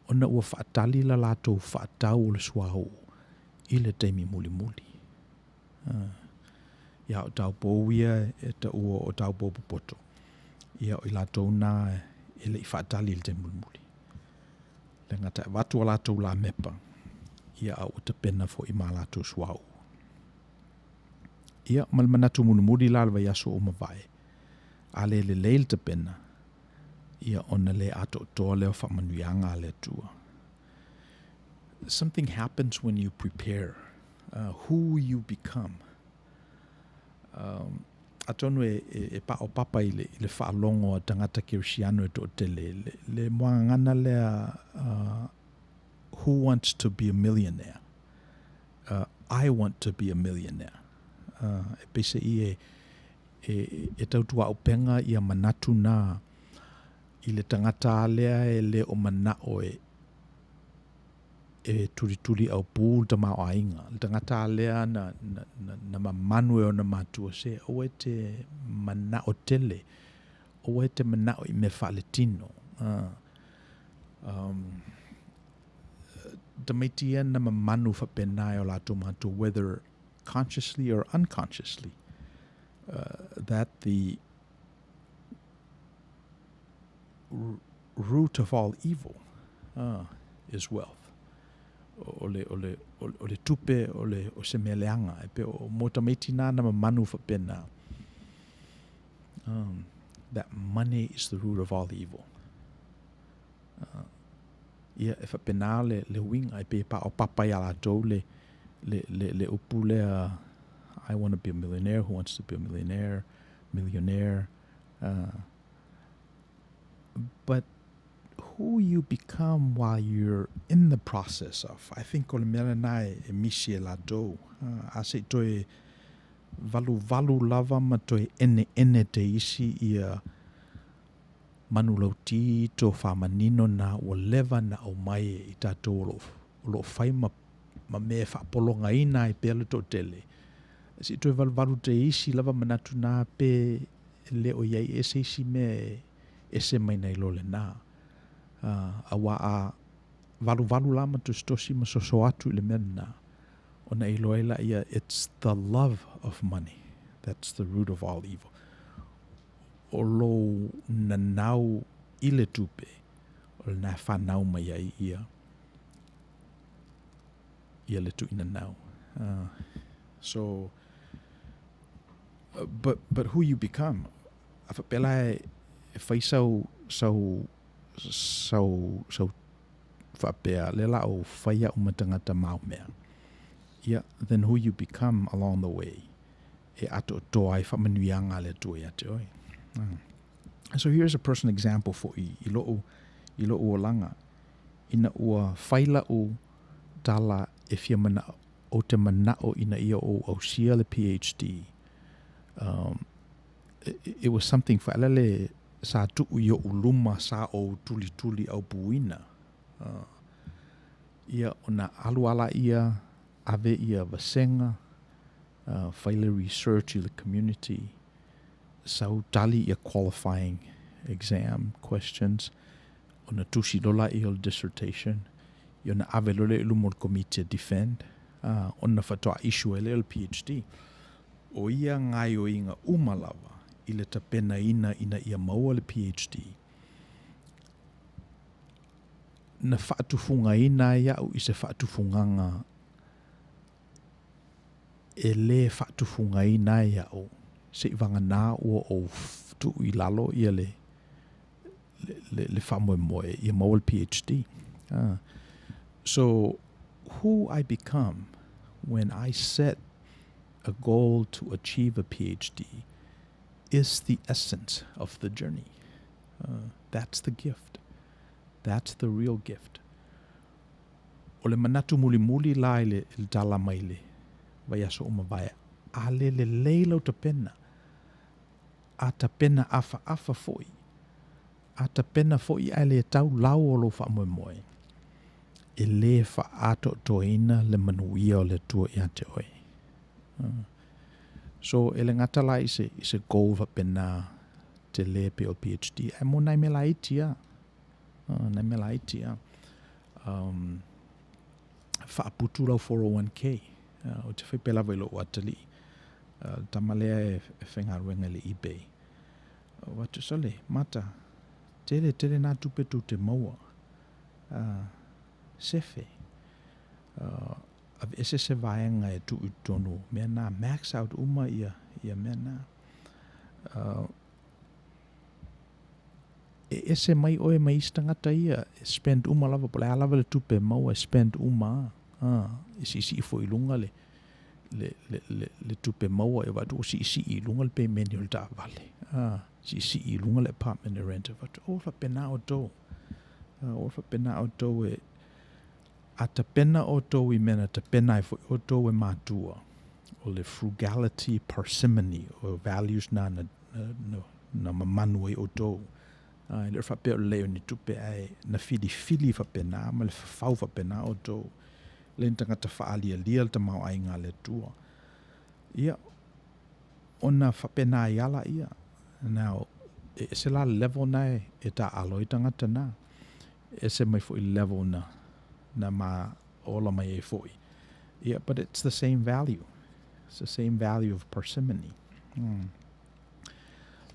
ona ua whaatali la lātou whaatau o le suahu i le teimi muli ia o tau pou ia e ta ua o tau pou pupoto ia o i lātou nā e le i whaatali le teimi muli le ngata watu o lātou la mepa ia au te pena fo i mā lātou suahu ia malmanatu munumuri lalva yaso o mawai ale le leil te pena ia ona le ato toa leo whamanuianga le tua something happens when you prepare who you become atonu e pa o papa i le whaalongo a tangata kirisiano e to te le moangana lea who wants to be a millionaire I want to be a millionaire e pese i e tautua o penga i a manatu na i le tangata lea e le o mana o e turi au pūl ta mao ainga le tangata lea na mamanu e o na matua se o e te mana o tele o e te mana o i me whale tino tamaitia na mamanu whapenai o lato matu whether consciously or unconsciously that the root of all evil is wealth. O le tupe o se meleanga e pe o motamaitina na manu whapena. That money is the root of all evil. Ia e whapena le winga e pe pa o papai ala tau le upule I want to be a millionaire, who wants to be a millionaire. But who you become while you're in the process of, I think o le mea nai e misi e la tau. A se toi valu lava ma toi ene te isi ia manu lauti to whamanino na o leva na o mai i tātou lo whai ma me whapolonga ina i pēle tō tele. Si toi valu te isi lava manatu nā pē le o iai ese isi me ese mai nei lo le nā. Awa a valu lama tu stosi ma soso atu le mena. Ona i loela ia, it's the love of money. That's the root of all evil. O lo nanau i le tupe, o le nā whanau mai ai ia le tu ina nau. So, but who you become, a whapela e whaisau whapea, lela o whaia umatangata mau mea. Yeah, then who you become along the way, e ato toai whamanuianga le tue ate oi. So here's a personal example for I lo o langa. Ina ua whaila o tala e fia mana o te manao ina ia o sia le Ph.D. It was something whaelele sa tuku i o uluma sa o tuli au buina. Ia ona aluala ia ave ia vasenga, whaile research i the community, sau tali ia qualifying exam questions, ona tusi lola i o dissertation, i ona ave lole i lumor committee defend, ona whatoa issue ele o Ph.D. O ia ngai o inga umalawa i le tapena ina ia maua le Ph.D. Na whaatufunga ina ia o i se whaatufunganga e le whaatufunga ina ia o se iwanga nā o tu i lalo ia le whamoe ia maua le Ph.D. So who I become when I set a goal to achieve a Ph.D. is the essence of the journey. That's the gift. That's the real gift. O le manatu muli la le tala mai le vai aso uma vai a le leilo ta pena. A ta pena afa foi. A ta pena foi a le tau lau o lo wha moe. E le wha ato toina le manuia o le tua i ate oi. So ele ngata la i se goal va pena te le pe o Ph.D. E mo nai me la itia. Nai me la itia. Whaaputu lau 401k. O te whaipela vai lo o atali. Tamalea e whengaruenga le eBay. Watu sole, mata. Tele nā tupe tu te maua. Sefe. Ave ese se vaenga e tu utonu. Mea nā max out uma ia mea nā. E ese mai oe mai istangata ia. Spend uma lava, pole alava le tupe maua, spend uma. Isi i fo ilunga le tupe maua e watu. Si ilunga le payment o le ta vale. Si ilunga le apartment e rent. Watu, fa pena o tō. Fa pena o tō e a ta pena o tō I mena ta pena I fo o tō e mātua. O le frugality, parsimony, o values na mamanu e o tō. Le fa pe o leo ni tupe ai na fili fa pena, ma le fau fa pena o tō. Le ntangata fa alia lia le tamau ai ngā le tua. Ia, ona fa pena I ala ia. Now, e se la level nai e ta alo I tangata na. E se mai fo I level na ma ola mai e foi. Yeah, but it's the same value. It's the same value of parsimony.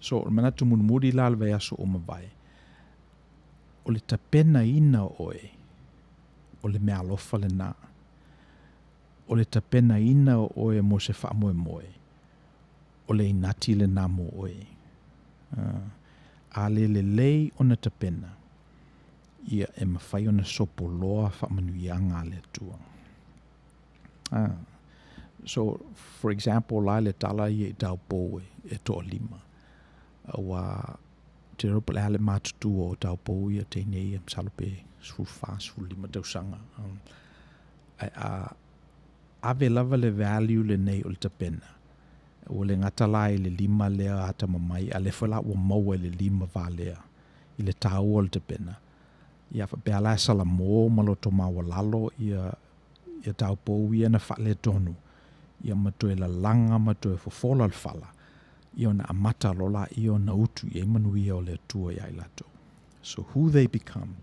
So o manatu munumuri la le aso o mawai. O le tapena ina oe, o le mea alofa le nā. O le tapena ina oe mo se wha moe moe. O le inati le nā mo oe. A le lei o na tapena. Ia e mawhai o na sopo loa wha manuianga le tua. So, for example, la le tala i e tau poe e toa lima. Wa te ropa le ale matutu o tau poe i a te nei am salope sful lima tau sanga. Ave lava le value le nei o le tapena. O le ngata la i le lima lea ata mamai, a le whala ua maua le lima va lea. I le tau o le tapena. Ia fa pea la sala mo maloto maua lalo ia tau poe ia na wha le tonu. Ia matoe la langa, matoe fofola le whala. Ia na amata lola, ia na utu, ia manuia o le tua ia ilato. So who they become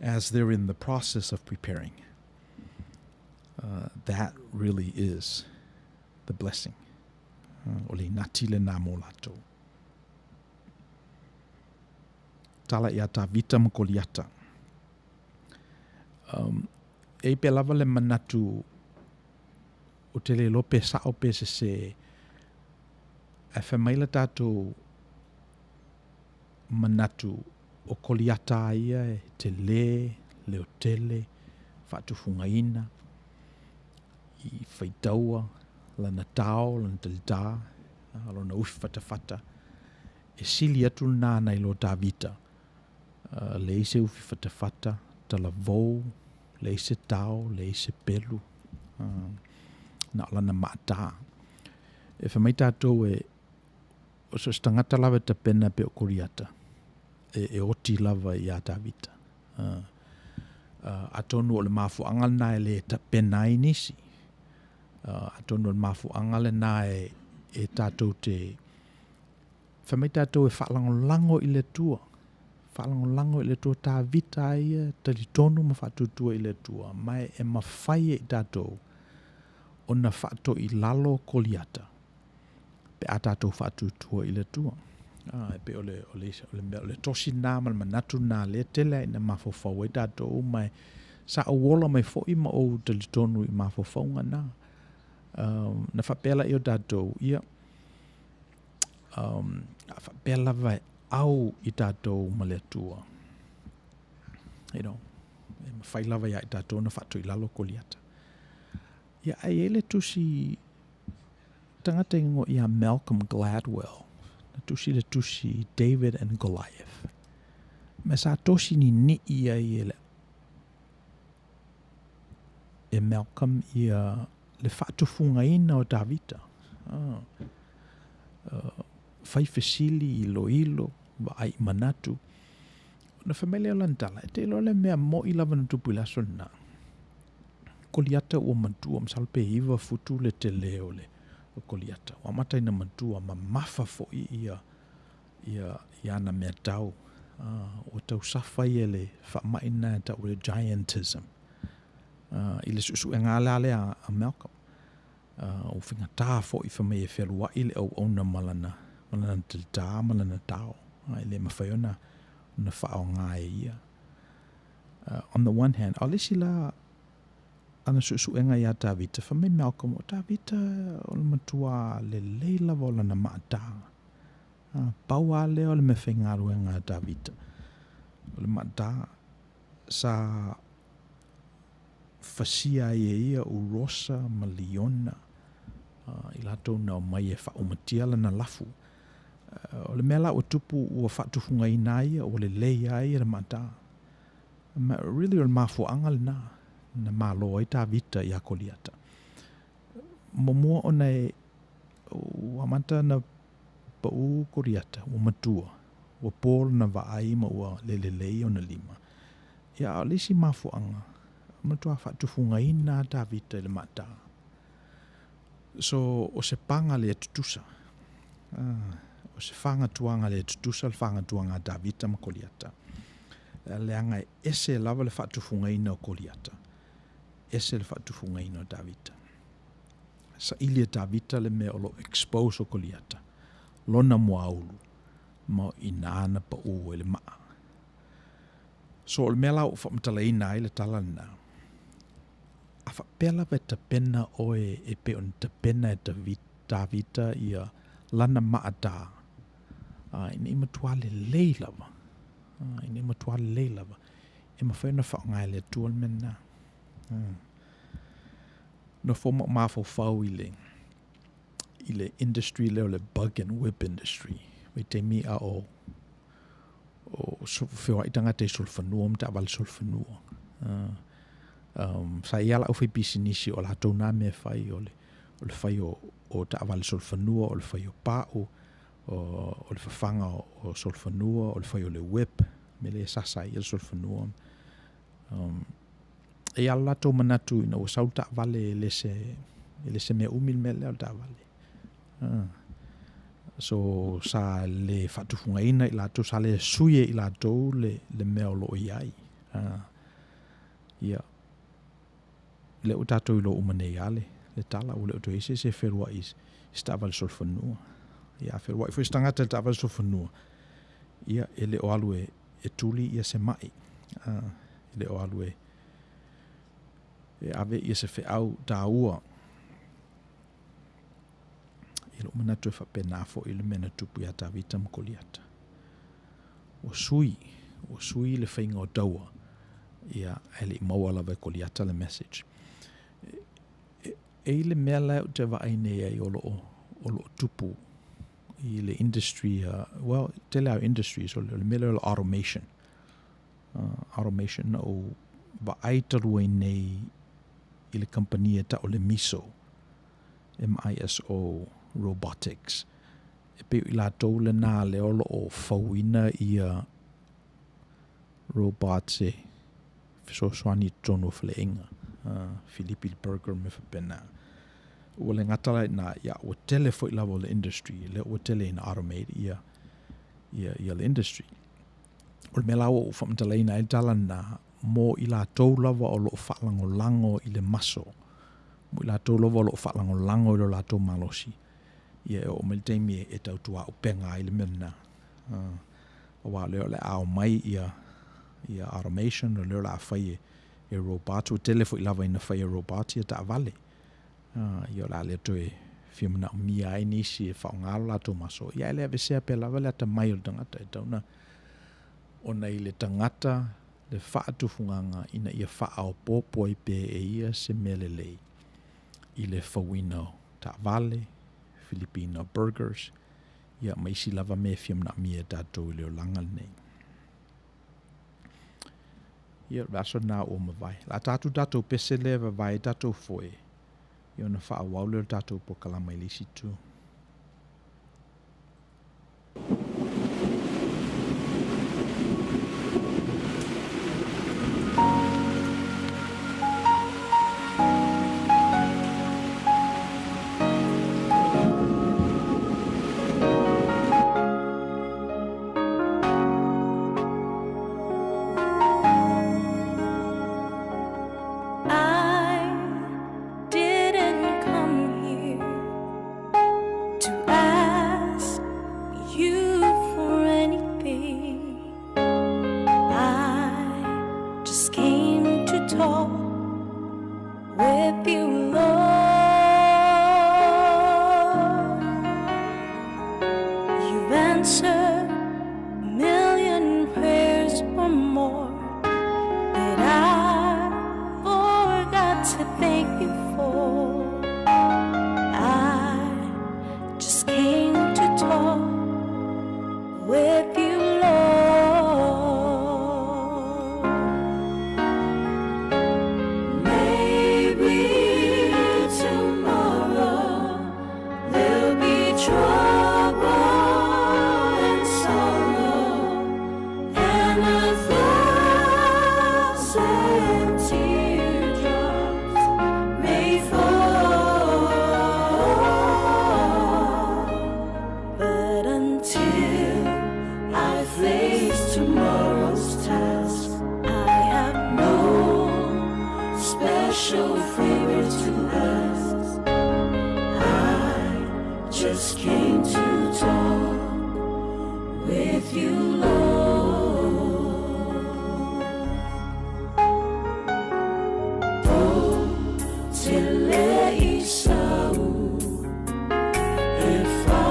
as they're in the process of preparing, that really is the blessing. O le nati le nā mō lato. Tala ia tā vita makoliata. E pe lava le manatu o te le lope sa o pe se e whamaila tātou manatu o koliata ia e te leo tele, whatufungaina, i whaitaua, lana tau, lana talita, lana ufi whatawhata. E sili atu nā nei lo tā vita. Le ise ufi whatawhata, tala vou, le ise tau, le ise pelu, na lana maata. E whamai tātou o so stangata lava ta pena pe o koriata. E oti lava i a tā vita. Atonu o le mafu angal na e le ta pena i nisi. Atonu o le mafu angal na e tātou te whamai tātou e whaalangolango i le tua. Whaalangolango i le tua tā vita ia, tali tonu ma whatutua i le tua. Mai e mawhai i tātou o na whato i lalo koliata. Pe a tātou whatutua i le tua. Pe o le tosi nā ma le manatu nā le tele i na mawhawhau e tātou mai sa o wola mai fo i ma o tali tonu i mawhawhaunga nā. Na whapela i o tātou ia whapela vai au i tātou ma le tua. E mawhai lava ia i tātou na whato i lalo koliata. Ia ai ele tusi tangata ingo ia Malcolm Gladwell. Na tusi le tusi David and Goliath. Me sa tosi ni ia i ele. E Malcolm ia le whatufunga ina o Davita. Whai fesili i ilo, wa ai manatu. Na whamele o lantala, e te ilo le mea mo i lava na tupu laso na. Koliata ua mantua, msalpe iwa futu le te leo le o koliata. Wa matai na mantua, ma mafa fo ia na mea tau. O tau safai e le whamaina tau le giantism. I le susu e ngālale a Malcolm. O whinga tā fo i whamei e whelua i le au ona malana tilita, malana tau. I le mawhaiona na whao ngā e ia. On the one hand, o lesi la ana susu e ngai a tā vita, whamei Malcolm o tā vita o le matua le leila o lana maata. Pau a leo le me whengaru e ngā tā vita. O le maata sa fasia ia urosa ma liona i lato na mai e whaumatia lana lafu. O le mea la o tupu ua whatufunga i nai o le leia i le mata. Really o le mafuanga le na malo i tā vita i a koliata. Momua o nei ua mata na pau koriata, ua matua, ua pōl na vaai ma ua lelelei o na lima. Ia o lesi mafuanga. Matua whatufunga ina tā vita le mata. So, o se panga le tutusa. O se whanga tuanga le tutusa, le whanga tuanga tā vita ma koliata. Le anga ese lava le whatufunga ina o koliata. Ese le whatufunga ina o tā vita. Sa ilia tā vita le mea o lo expose o koliata. lona moaulu ma ina ana pa u ele maa. So o le mea lau whamatalaina ai le talana. A whapela ve ta pena oe e pe on ta pena e ta vita ia lana maa ta. Ina ima tuale leilava. Ina ima tuale leilava. E ma whaina whaongai le tual mena. No foma mafo fau i le industry leo le bug and whip industry. Wai te mi a o whiwa i tangata i solfanua, mta awale solfanua. Sa iala au whai bisinisi o la hatou nā mea whai o le whai o ta awale solfanua, o le whai o pāu, o le whawhanga o solfanua, o le whai o le whip, me le sasa i le solfanua. E ala latou manatu ina o sau ta awale le se mea umil me leo ta awale. So sa le whatufunga ina i latou, sa le suye i latou le mea o lo iai. Ia. Le o tatou i lo umane ale, le tala o le o to ise se wherua is ta awale solfanua. Ia wherua i whistangata ta awale solfanua. Ia ele o alu e tuli ia se mai. Ele o alu e ave ia se wheau ta ua. Ilo manatu e whapena fo ili mena tupu ia ta vita mkoliata. O sui le whainga o taua. Ia ele i maua lawa e koliata le message. E ile mea leo te waaine ai o lo tupu i le industry, well, tele au industry, so le mele o automation. Automation o waaitaru ai nei i le company ta o le MISO. MISO Robotics. E pe i la tau le nā leo lo o fawina i robots e so swani tono fle inga. Philippi Burger me whapena. Ua le ngatala na ia o tele fo i lawa le industry, le o tele in automate ia le industry. O le me lawa o whamtalaina e tala na mo i la tau lawa o lo whalango lango i le maso. Mo i la tau lawa o lo whalango lango i lo la tau malosi. Ia o me teimi e tau tua o penga i le mena. O wa leo le ao mai ia automation o leo la whai e robot o telefo i lava ina whai e robot ia ta avale. Ia la leo to e whiamana o mia ai nisi e whaongalo la tau maso. Ia ele ave sea pe lava le ata mai o tangata e tauna. Ona i le tangata le whaatufunganga ina ia whaao popo i pe e ia se melelei. I le whawina ta avale, Filipino burgers, ia maisi lava me whiamana mia tātou leo langa nei. Ia raso nā o mawai. La tātou pese lewa vai tātou foe. Ia na wha awau leo tātou po kalama i lisi tū. Just came to talk. with you, Lord. Oh, tele isau, efa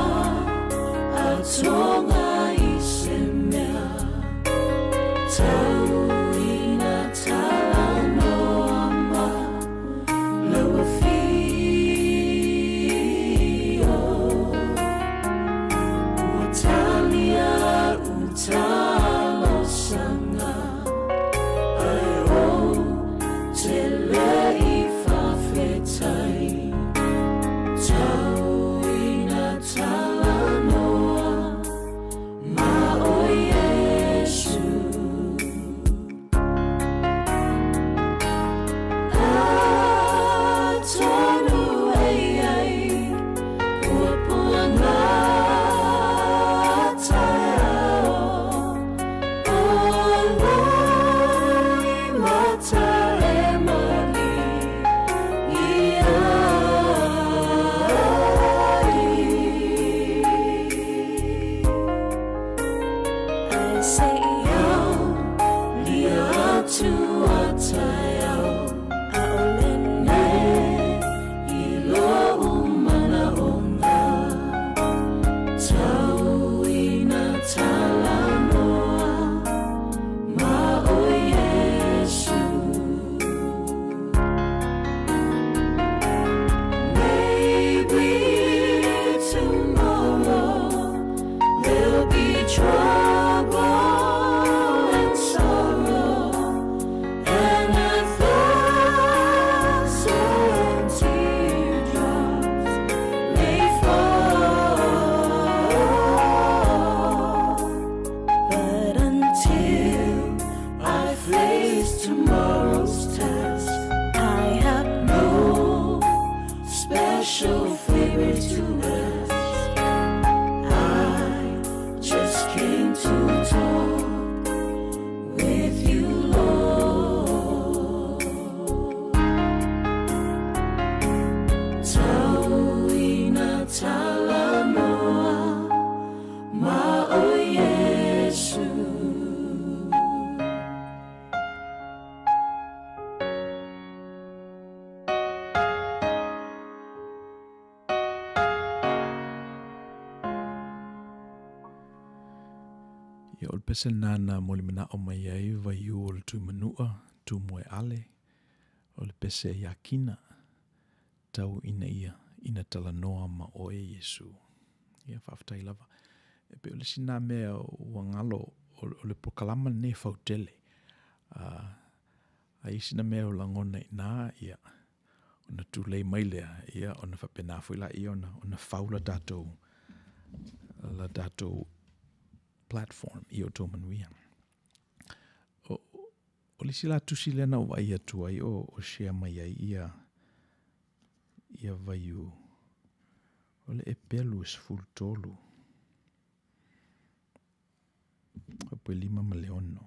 atonga isemea, tau ina talano ama, lawa fio, utalia utalo sanga, ai o tele ifa fetai, tau ina talanoa, ma o Yesu. Atonu ai ai, ua puanga tao, oloi mata e mali, I say yao, lia tu atayao, aolene, ilo umana onga, tau ina talanoa, ma o Yesu. Maybe tomorrow there'll be trouble and sorrow, and 1,000 teardrops may fall. But until I face tomorrow's test, I have no special favor to rest. I just came to talk with you, Lord. Tau ina talanoa, ma o Yesu. Ia o le pese nana mo le mana o mai ai vai o le tu manua, tu moe ale, o le pese ia kina, tau ina ia, ina talanoa ma o e Yesu. Ia whaftai lava. E pe o le sina mea ua ngalo o le pokalama ne fautele. A isina mea o langona ina ia, ona tu lei mailea ia, ona whapena fuila ia, ona faula tātou, la tātou platform i Outou Manuia. O le sila tusi lena o ai atu ai o share mai ai ia vaiu. O le e pelu is full tolu. O pue 5 maleono.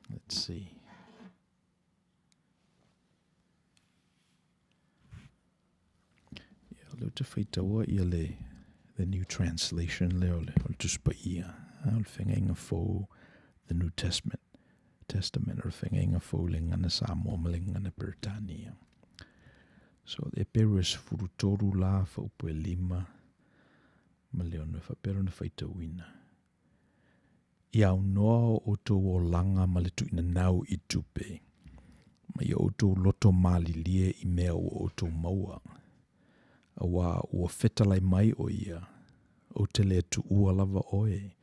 Let's see. Ia leo te whaitaua ia the New Translation leo le o le tuspa ia. O le whengainga fōu the New Testament o le whengainga fōu le ngana Samoa ma le ngana Britania. So e peru is furutoru la whaupue 5 maleono whapero na whaitauina. Ia au noa o tō o langa ma le tuina nau I tupe. Ma ia o tō loto mali lie I mea o tō maua. Awa ua fetalai mai o ia. O te le tu ua lava oe.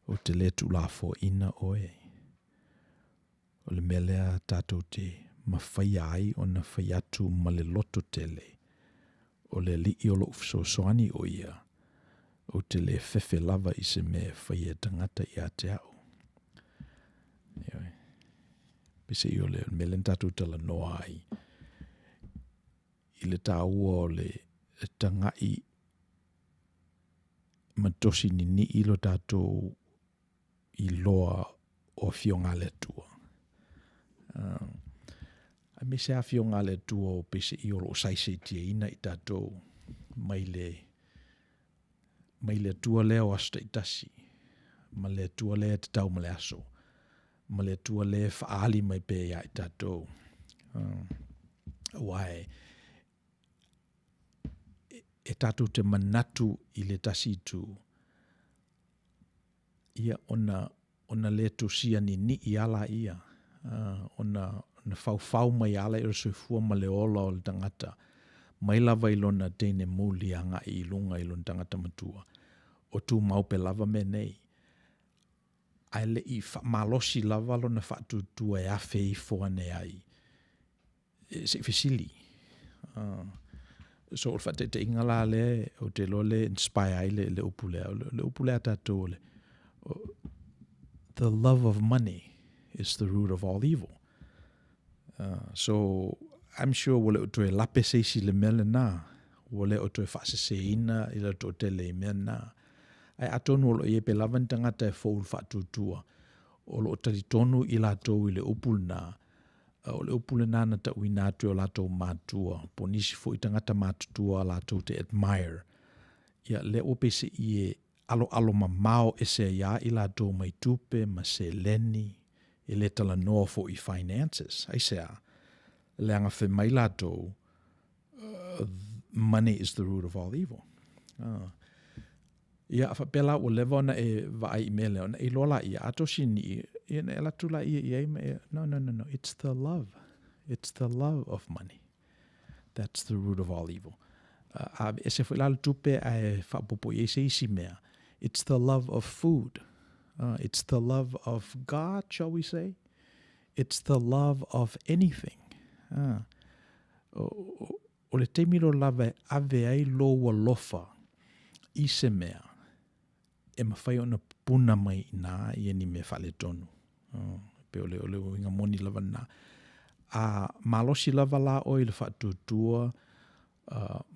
O te le tu la fo ina oe. O le melea tātou te mawhai ai o na whai atu ma le loto tele. O le li I o lo ufsosoani o ia. O te le fefe lava I se me whai e tangata I a te au. Pese I o le melen tātou tala noa ai. I le tāua o le tangai matosi ni ilo tātou I loa o fionga le tua. A me se a fionga le tua o pese I o lo saise tia ina I tātou mai le mai le tua leo asta itasi, ma le tua le te tau ma le aso, ma le tua le whaali mai pe ia i tātou. Wai, e tātou te manatu i le tasi tu, ia ona le tusia ni i ala ia, ona whau mai ala i soifua ma le ola o le tangata, mai lava ilona tene muli anga i lunga ilona tangata matua, o tu mau pe lava me nei. Ai le i malosi lava lona whaatutua e awhi i fōane ai. Se fisili. So o whate te ingala le, o te lo le inspire ai le upulea. Le upulea tātou le. The love of money is the root of all evil. So I'm sure wale o toe lape seisi le mele na, wale o toe whaseseina ila to te le mea na. Ai atonu olo i e pe lavan tangata e fōul whaatutua, olo o tari tonu i latou i le upul na, o le upule nana ta uina atu o latou mātua, po nisi fo i tangata mātutua latou te admire. Ia le ope se i e alo mamao e se ia i latou mai tupe, ma se leni, e le tala noa fo i finances. Ai sea, le anga whi mai latou, money is the root of all evil. Ia whapela o lewa na e vai i mele, ona i lola i ato sini, i na e latula i no, it's the love. It's the love of money. That's the root of all evil. E se whailala tupe e whapopo i se isi mea. It's the love of food. It's the love of God, shall we say? It's the love of anything. O le teimiro lava ave ai loa lofa i se mea. E mawhai ona puna mai nā i eni me whale tonu. Pe ole o inga moni lava nā. Malosi lava la oi le whaatutua,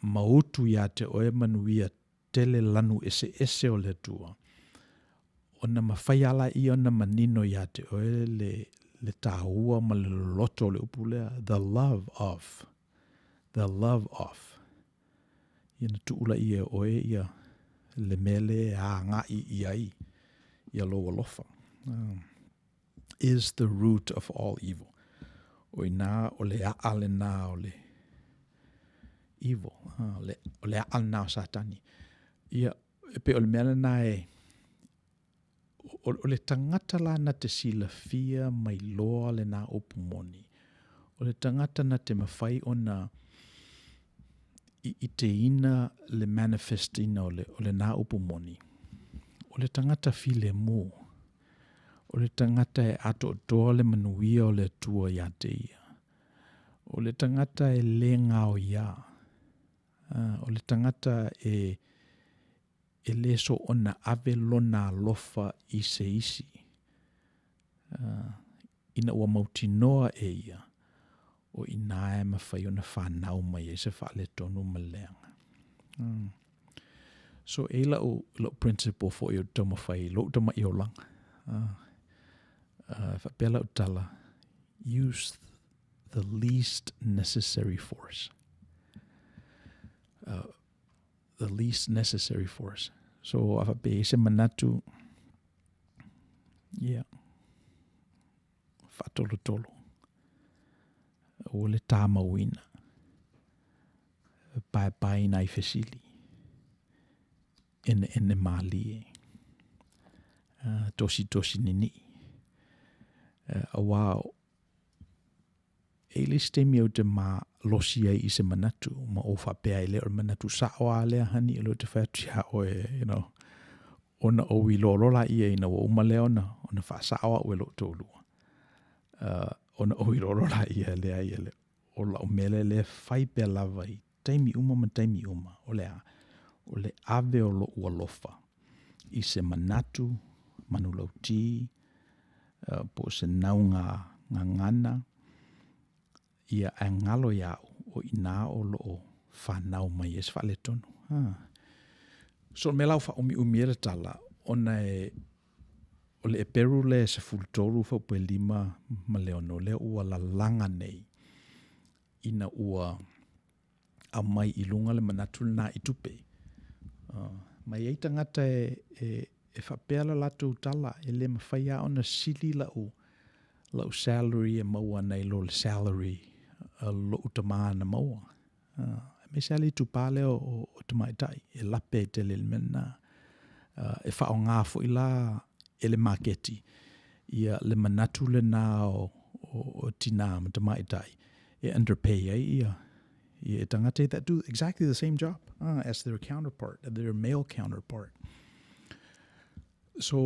mautu ia te oe manuia tele lanu ese o le tua. Ona mawhai ala i ona manino ia te oe le tāhua ma le loto le upulea. The love of. Ia na tuula i e oe ia le mele a ngai i ai, ia loa lofa. Is the root of all evil. O i nā o le aale nā o le evil, o le aale nā o satani. Ia, pe o le mele nā e, o le tangata la na te sila fia mai loa le nā opumoni. O le tangata na te mawhai o na i te ina le manifestina o le nā upumoni. O le tangata file mō. O le tangata e ato o toa le manuia o le tua ia te ia. O le tangata e le ngao ia. O le tangata e le so ona ave lona lofa i se isi. Ina ua mautinoa e ia. O ina e mawhai ona whanau mai e se whaale tonu maleanga. So e la o principle fo i o tamawhai, lo tama i o langa. Whapela o tala, use the least necessary force. The least necessary force. So whape se manatu, yeah, whatolo tolo. O le tāmawina, pai nai fesili, ene mali tosi nini. Awao, e le stemi o te ma losi ai i se manatu, ma o whapea i le o manatu saoa lea hani ilo te whatia o e, ona o i lolola ia ina o umale ona wha saoa o e lo tōlua. Ona o i lolola ia lea ia le, o la o mele le whaipea lava i taimi uma ma taimi uma, o le ave o lo ua lofa, i se manatu, manulauti, po se naunga ngana, ia a ngalo iau o ina o lo whanau mai es whale tonu. So me lau wha umi tala, ona o le e peru le se fultoru wha ue 5 ma leono le ua la langa nei, ina ua a mai i lunga le manatu na i tupe. Mai ei tangata e whapela latu tala e le mawhaia o na sili lau salary e maua nei lo le salary lo utama na maua. Me sali tu pale o tamaitai e lape te le mena e whao ngā fo ila e le marketi ia le manatu le nā o tina ma tamaitai e underpay ia e tangata that do exactly the same job as their counterpart, their male counterpart. So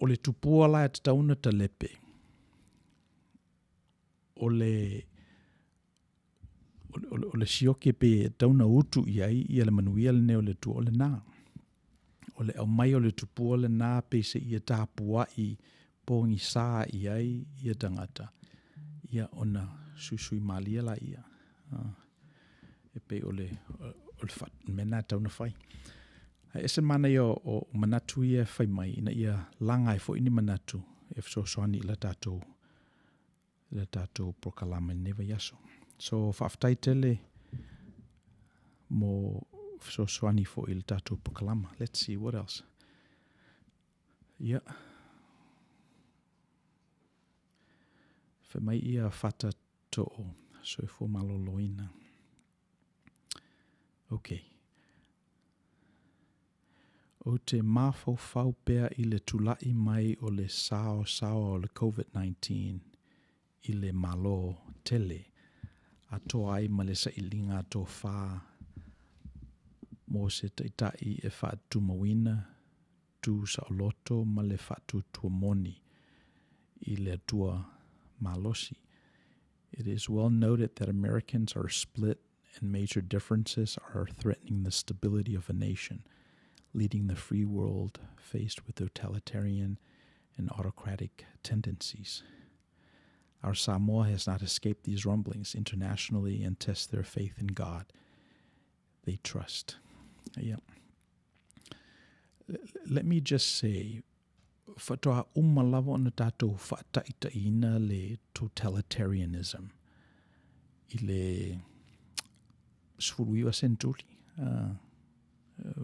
o le tupua la e tauna ta lepe o le sioke pe tauna utu ia le manuia le neo le tu o le nā. O le au mai o le tupua le nā pe se ia tāpua i pōngi sā ia tangata. Ia ona susui malia la ia. E pe o le fat mena tauna whai. Ese mana ia o manatu ia whai mai ina ia langai fo ini manatu e fsoswani la tātou prokalama neva yaso. So whaftai tele mo fsoswani fo il tātou prokalama. Let's see, what else? Yeah. Whai mai ia whata to'o. So fo maloloina. Okay. O te mafo fau pea i le tulai mai o le sao o le COVID-19 i le malo tele. Ato ai ma le sa ilinga ato wha mo se taitai e wha tumawina tu sa o loto ma le wha tu tuamoni i le tua malosi. It is well noted that Americans are split and major differences are threatening the stability of a nation, leading the free world faced with totalitarian and autocratic tendencies. Our Samoa has not escaped these rumblings internationally and tests their faith in God. They trust. Yeah. Let me just say, whatoa umalawa o na tātou whaataitaina le totalitarianism i le sfuruiwa senturi.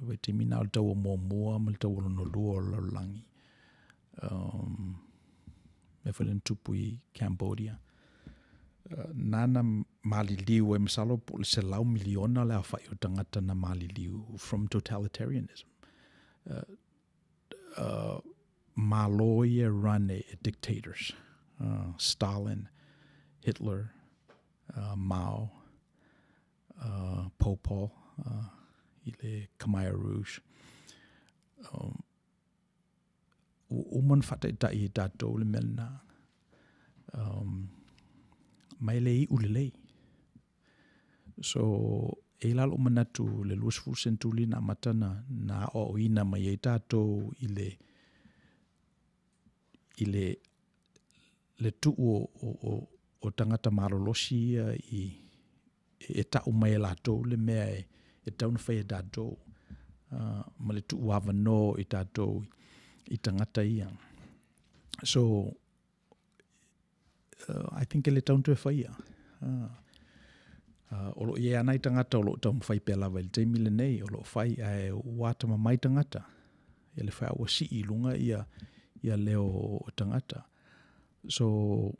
Wai te mina o tau o mua ma le tau o no lua o laulangi. Me whalen tupu i Cambodia. Nana maliliu e masalo po le se lau miliona le a whai o tangata na maliliu from totalitarianism. Maloia run dictators. Stalin, Hitler, Mao, Pol Pot, i le Khmer Rouge. Uman whataitai e tātou le mena. Mai lei ulelei. So, e lalo manatu le luasfu sentuli na matana na o ina mai e tātou i le tu o tangata marolosi e tau mai latou le mea e tauna whai e tātou. Ma le tu wawano i tātou i tangata ia. So, I think ele tauntu e whaia. Olo ia anai tangata olo tau mwhai pia lawa ili teimi le nei, olo whai ai wātama mai tangata. Ele whai awa si i lunga ia leo tangata. So,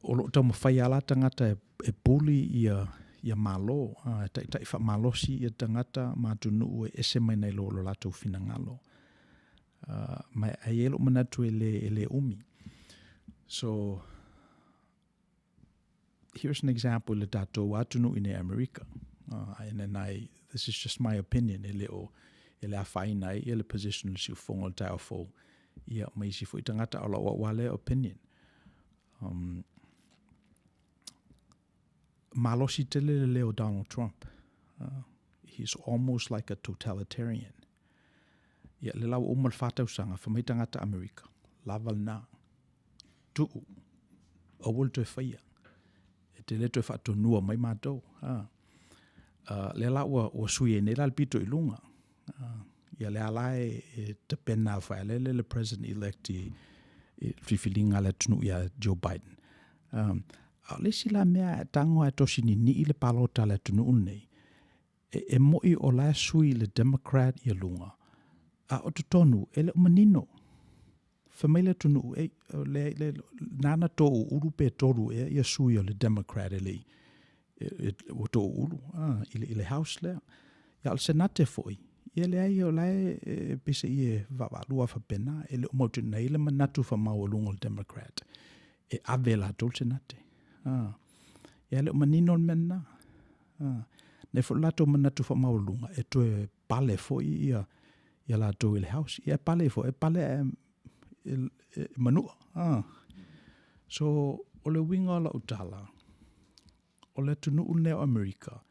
olo tau mwhai ala tangata e puli ia malo. Tai wha malosi ia tangata mātunu e ese mai nei lo latou finangalo. Mai ai elo manatu ele umi. So, here's an example le tātou atunu in America. And then this is just my opinion. Ele a whaina ele position si ufongo tau fo. Ia mai si fo i tangata ala wale opinion. Malosi tele leo Donald Trump. He's almost like a totalitarian. Ia le lau umal whātau sanga whamai tangata America. Laval nā. Tu'u. Awal to whaia. E te le to whātou nua mai mātou. Le lau o sui e nera pito i lunga. Ia le alae e te pena whaia le president-elect i whiwhilinga le tunu ia Joe Biden. Le sila mea tango a tosi ni i le palota le tunu unei. e moi o la sui le Democrat I lunga. A o tonu, ele o manino. Famile tunu, le nana to urupe toru ia sui o le Democrat ele. O to uru, ile house le. Ia al senate foi. Ia le ai o lai pise ie vavalua fa pena, ele o mautu na ile manatu fa mau lunga o Democrat. E avela tol senate. Ia le o manino mena. Ne fo lato manatu fa mau lunga, e to e pale foi ia la to ile house. Ia pale foi, e pale manua. So, o le winga la utala, o le tunu uneo Amerika,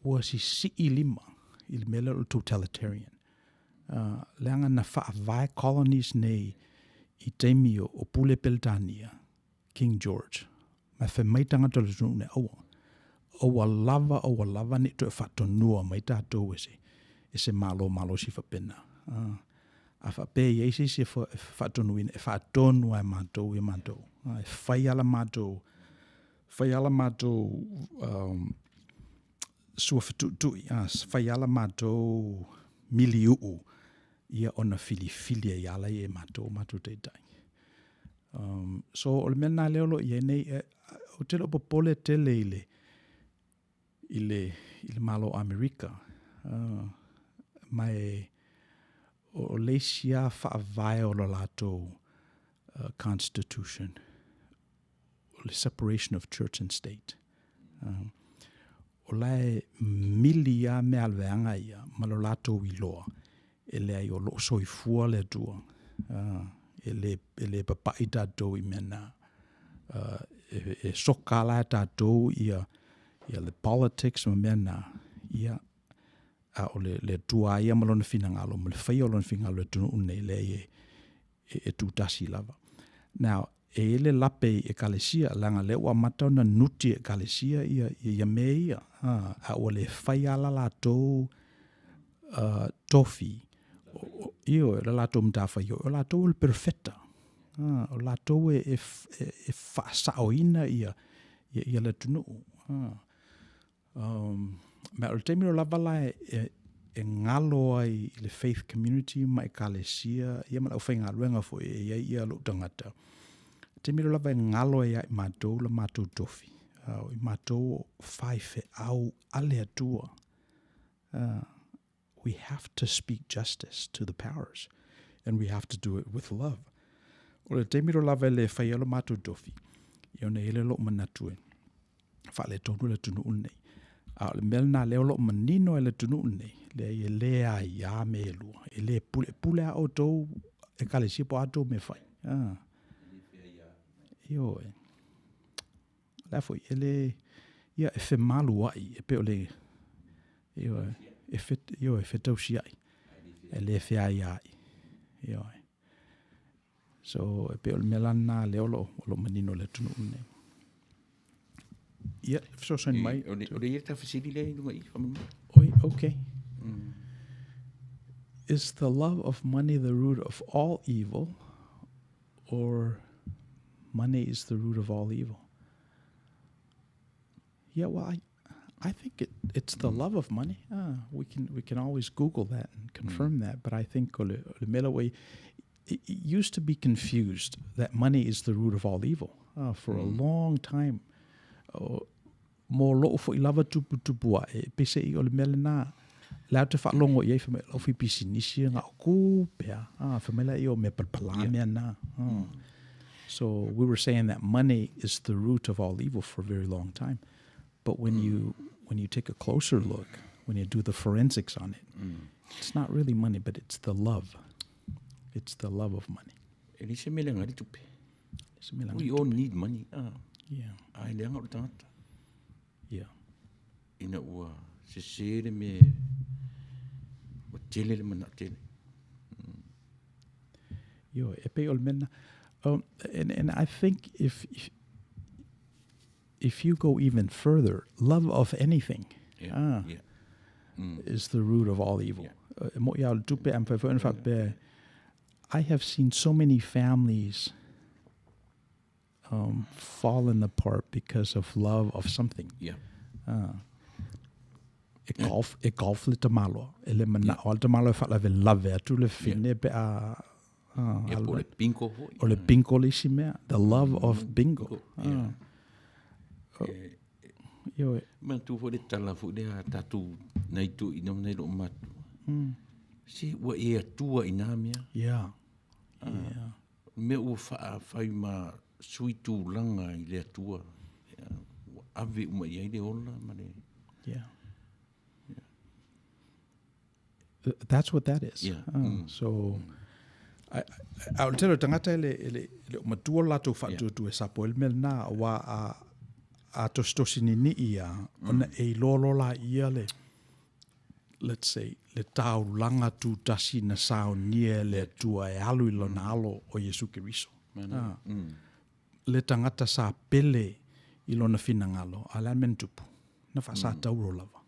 ua si lima, il mele o totalitarian. Leanga na whaavai colonies nei I teimi o Pule Peltania, King George, ma whemaitanga to le tunu une aua. Oua lava ni to e whatonua mai tātou ese malo si whapena. A whape eisi se whatonu ina, e whatonu ai mātou I mātou. E whai ala mātou sua whatutui, whai ala mātou mili uu, ia ona fili e ala e mātou teitai. So, o le mena leolo I nei, o te lo popole tele ile malo Amerika, mai o leisia whaavai o lato constitution, o le separation of church and state. O lai milia me alveanga ia, ma lo lato iloa, e le ai o lo soifua le tua, e le papai tātou I mena, e sokala tātou ia le politics ma mena, ia o le tua ia malona finangalo, ma le whai o lona finangalo le tunu unei le e tūtasi lava. Now, e ele lape e kalesia, langa le ua matau na nuti e kalesia ia me ia, a o le whai ala latou tofi, io e latou mtafa io, o latou le perfetta, o latou e whaasaoina ia le tunu. Ma o le teimiro lava la e ngalo ai le faith community ma e kalesia, ia ma lau whainga luenga fo ia lo tangata. Teimiro lava e ngalo ai mātou la mātou tofi. I mātou whaife au ale atua. We have to speak justice to the powers, and we have to do it with love. O le teimiro lava le whaialo mātou tofi. Ia ne ele lo manatue. Whale tonu le tunu unei. Le melna leo lo manino e le tunu nei, le lea ia me lua, e le pule a otou e kalesi po atou me fai. Io e. La foi, ele ia e fe malu ai, e pe o le, io e fe tausi ai, e le fe ai ai. Io e. So, e pe o le melana leo lo manino le tunu nei. Yeah, so sen mai. O le ierta fasili le lunga I whamu. Oi, okay. Is the love of money the root of all evil, or money is the root of all evil? Yeah, well, I think it's the love of money. We can always Google that and confirm that, but I think it used to be confused that money is the root of all evil for a long time. Mo lo fo I lava tupu e pese I o le mele nā lau te whaalongo I whamela o fi pisinisi ngā o kūpea whamela I o me palpala mea nā. So we were saying that money is the root of all evil for a very long time, but when you take a closer look, when you do the forensics on it, it's not really money, but it's the love. It's the love of money. E se mele ngari tupe. We all need money. Yeah. Ai le ngau tangata. Yeah. Ina ua se sere me o tele le mana tele. Yo, e pe ol mena. And I think if you go even further, love of anything is the root of all evil. I have seen so many families fallen apart because of love of something. Yeah. e golf le tamalo. Ele mana o le tamalo e whala ve lave atu le fine pe a... Ia po le pinko hoi. O le bingo le isi mea. The love of bingo. Ia. Io e... Man tu fo le tala fo le a tatu nei tu i nom nei lo matu. Si ua e atua i nā mea. Yeah. Yeah. Me ua whai ma sui tū langa i le atua. Ave uma i aile ola ma le. Yeah. That's what that is. Yeah. So, I'll tell you, tangata le matua lato whatu tu e sapo el mel na wa a tostosini ni ia ona e lolola ia le, let's say, le tau langa tu tasi na sao nia le tua e alu ilo na alo o Yesu Kiriso. Le tangata sa pele ilo na finangalo, ala mentupu, na whasa tauro lava.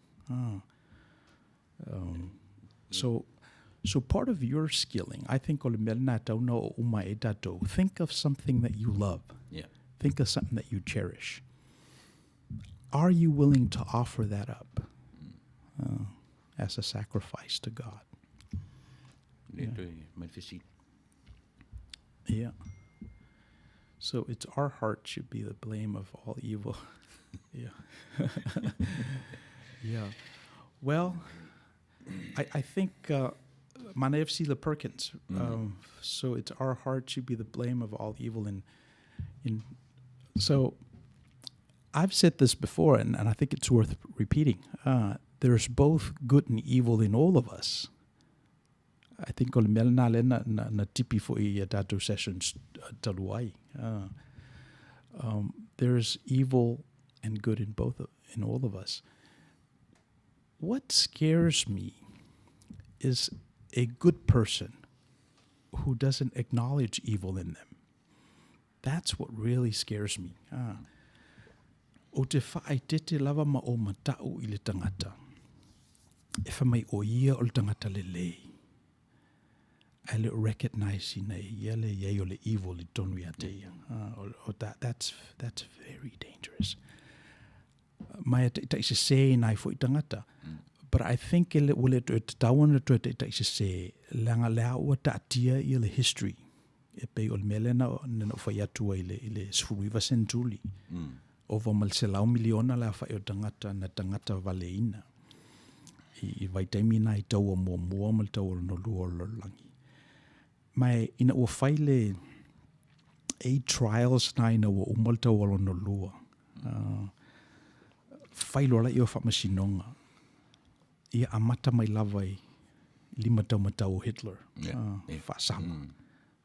So part of your skilling, I think, think of something that you love. Yeah. Think of something that you cherish. Are you willing to offer that up as a sacrifice to God? Yeah. So it's our heart should be the blame of all evil. Yeah. Yeah. Well, I think Manev Sila Perkins. So it's our heart should be the blame of all evil. So I've said this before, and I think it's worth repeating. There's both good and evil in all of us. I think o le mea na lena na tipi fo I tatou sessions taluai. There's evil and good in in all of us. What scares me is a good person who doesn't acknowledge evil in them. That's what really scares me. O te whaitete lava ma o matau I le tangata. E whamai o ia o le tangata le lei. I le recognize I nei ia le iei o le evil I tonu ia te ia. That's very dangerous. Mai te se se nai fo I tangata. But I think ele ule te tawana te se langa lea ua ta tia I le history. E pe o le mele na no fa ia tua I le sfuruiva sentuli. Over mal se lau miliona la fa o tangata na tangata valeina. I vaitaimi na I tau o mua mal tau o no lua o langi. Mai ina ua faile 8 trials na ina ua umal tau o no lua. Failo la I o whamasinonga. Ia amata mai lava I 5 tau Hitler.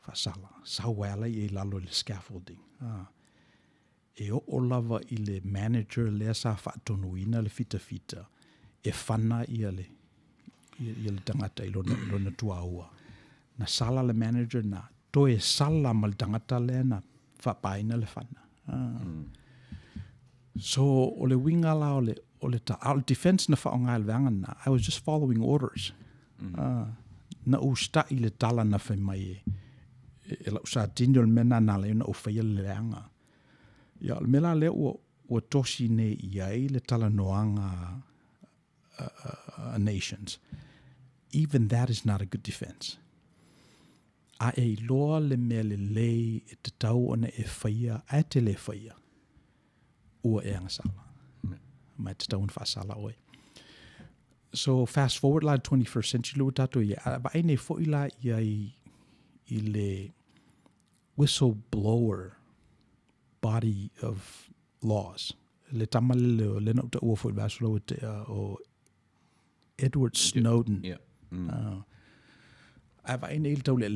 Fasala. Sawala I lalo le scaffolding. E o lava I le manager lea sa whaatonuina le fita. E whana ia le tangata I lona tuaua. Na sala le manager na toe sala mal tangata lea na whapaina le whana. So o le winga la o le defense na whaonga leanga na, I was just following orders. Na usta I le tala na whai mai e la usa tini o le mena na le na ufaya le leanga. Ia le mela le ua tosi ne iai le tala noanga nations. Even that is not a good defense. A e loa le mea le lei e te tau ona e whaia, a te le whaia. Ua e angasala. Mai te tau whaasala oe. So fast forward la 21st century lua tato ia. Ba e ne fo ila ia I le whistleblower body of laws. Le tamale le no ta ua fo vaslo o Edward Snowden. Yeah. Ava ina il tau le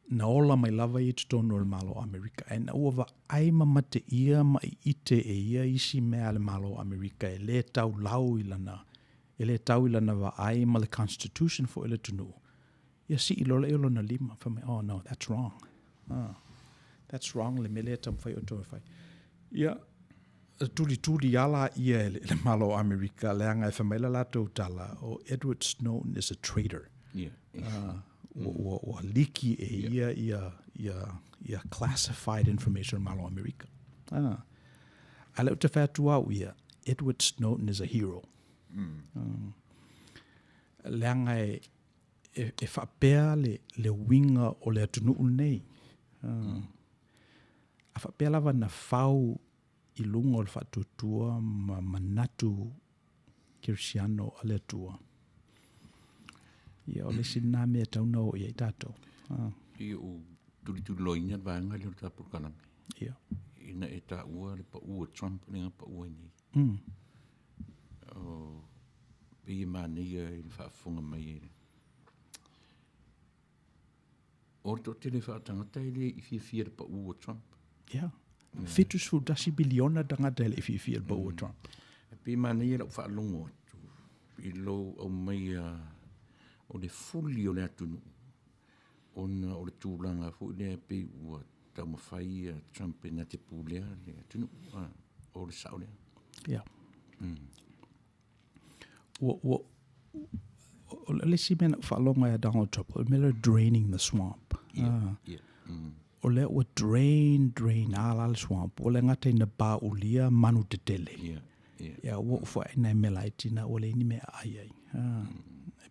na ola mai lava I tono le malo Amerika. E na ua ai mamate ia mai ite e ia isi mea le malo Amerika. E le tau lau ilana va ai ma le Constitution fo ele tunu. Ia si ilola ilo na 5. Fame, oh no, that's wrong. That's wrong le mele tam fai o to fai. Ia tuli ala ia le malo Amerika leanga e famela la to tala o Edward Snowden is a traitor. Yeah. O liki e ia classified information malo Amerika. Ale te fatua ia Edward Snowden is a hero. Leanga e whapea le winga o le atunu nei. A whapea lava na whau I lunga o le whatutua ma manatu Kirsiano a le atua. Ia o le sina mea tauna o ia I tātou. Ia o turi loina vanga le ta pukalame. Ia. Ina e ta ua le pa ua Trump le pa ua ni. O pe mane ia I whaafunga mai e. O to te le whaatangata le I fia le pa ua Trump. Ia. Fitus fu dasi biliona tangata le I pa ua Trump. Pe mane ia la whaalongo atu. I lo au mai o le fuli o le atunu. Ona o le tūlanga fu le pe ua tau mawhai Trump na te pūlea le atunu o le sao lea. Ia. O le si mena whaalonga e Donald Trump, o mele draining the swamp. O le ua drain ala le swamp, o le ngata ina ba ulia manu te tele. Ia ua ufa ina e mela itina, o le ini mea ai.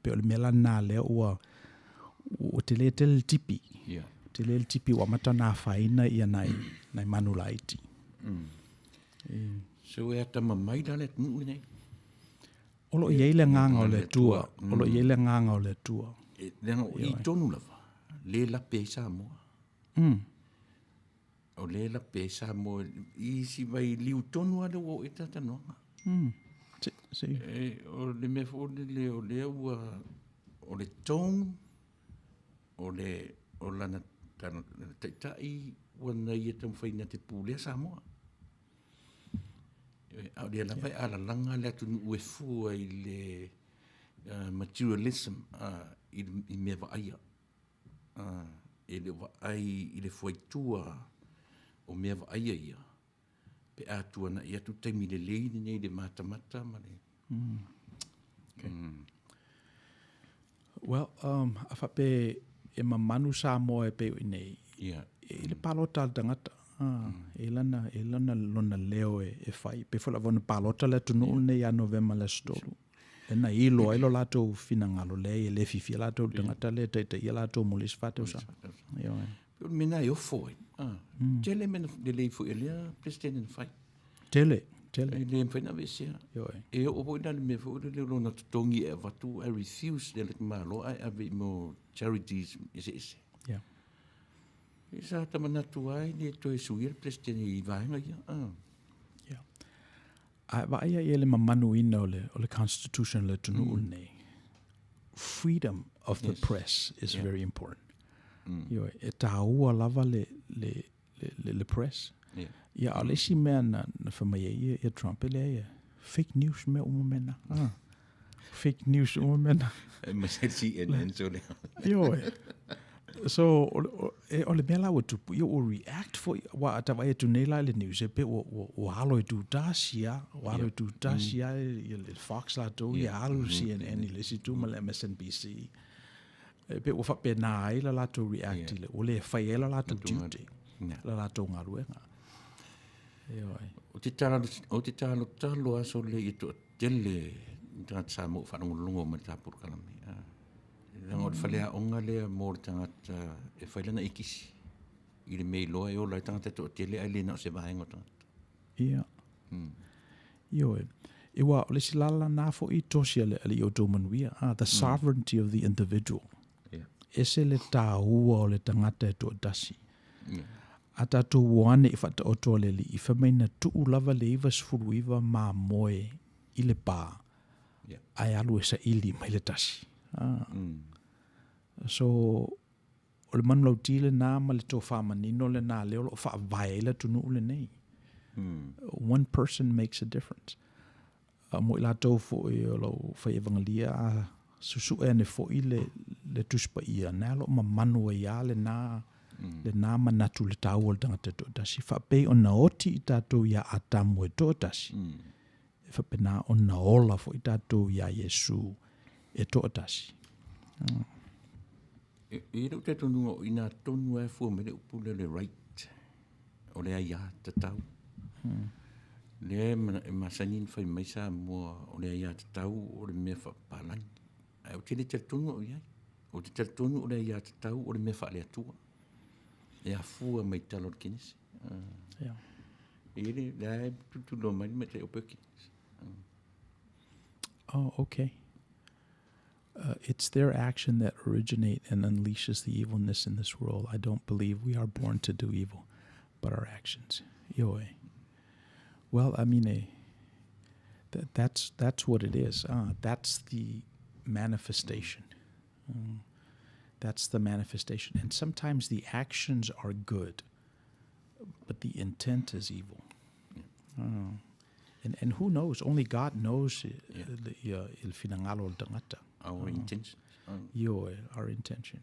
Pe o le mela nā le ua o te le tipi. Te le tipi wa mata nā whaina ia nai manu laiti. So e ata mamai la le tunu nei. Olo iei le nganga o le tua. Olo iei le nganga o le tua. Lenga o I tonu lava. Le la pe sa moa. O le la pe sa moa. I si vai liu tonu ale o e tata noa. O le me fo le o le ua o le tong o lana tai wana ia tam faina te pule sa moa. Au le la vai ala langa le tu ue fu I le materialism I me va ia. E le va ai I le foi tua o me va ia ia. Pe atua na ia tu taimi le leini nei le mata ma le. Well, a whape e mamanu sa moa e peo I nei. E le palota tangata. E lana lona leo e whai. Pe whala vana palota le tunu nei a November le stolu. E na ilo lato fina ngalo le e le fifi lato tangata le te ia lato mulis fateu sa. Pero mina yo foi. Tele men de le foi ele president fai. Tele. Le foi na vesia. E o foi na me foi le lona tongi e vatu I refuse de le malo I ave mo charities is. Yeah. Isa tamana tuai le to suir president I vai nga ia. Yeah. Ai vai ia le mamanu ina o le constitution le tunu nei. Freedom of the press is very important. E taua lava le press. Ia ale si mea na whamai ia Trump ele fake news mea umamena. Fake news umamena. Masesi en so le. So o le mea lawa tupu ia o react for wa atawa e tunela le news e pe o halo tu tasia ia le Fox la to ia halo CNN le si tu ma le MSNBC. Pe o fa pe na ai la to react le o le fai ela la to duty. La to ngaruenga. O te talo aso le I to tele tangata sa mo whanongolongo ma ta purkalame. Lango le whalea onga le mo le tangata e whailana ikisi. I le mei loa e o lai tangata to tele ai le na o se vahengo tangata. Ia. Iwa o le silala na fo I tosia le Outou Manuia. The sovereignty of the individual. Ese le tāua o le tangata e to dasi. Ata to wane I whata oto le li I whamaina tuu lava le iwa sfuru iwa mā moe I le pā. Ai alu e sa ili mai le tasi. So o le manu lau tile nā ma le tō whamanino le nā leo lo wha vaela tunu le nei. One person makes a difference. Mo I la tō fo I o lau whai evangelia susu e ne fo I le tuspa ia nā lo ma manu e ia le nā manatu le tau o le tangata tō tasi. Whapei o na oti I tātou ia atamu e tō tasi. Whapei nā o na ola fo I tātou ia Yesu e tō tasi. E rau te tonu o ina tonu e fua mele upule le right o le aia te tau. Le masanin fai mai sa mo o le ia te tau o le mea whapalangi. O te le tonu o iai. O te tonu o le ia te tau o le mea wha le atua. E a fua mai talo le kinesi. Yeah. Ele, le tutulo mai me te opeki. Oh, okay. It's their action that originate and unleashes the evilness in this world. I don't believe we are born to do evil, but our actions. Yoe. Well, I mean, that's what it is. That's the manifestation. That's the manifestation. And sometimes the actions are good, but the intent is evil. And who knows? Only God knows il finangalo o tangata. Our intention. Our intention.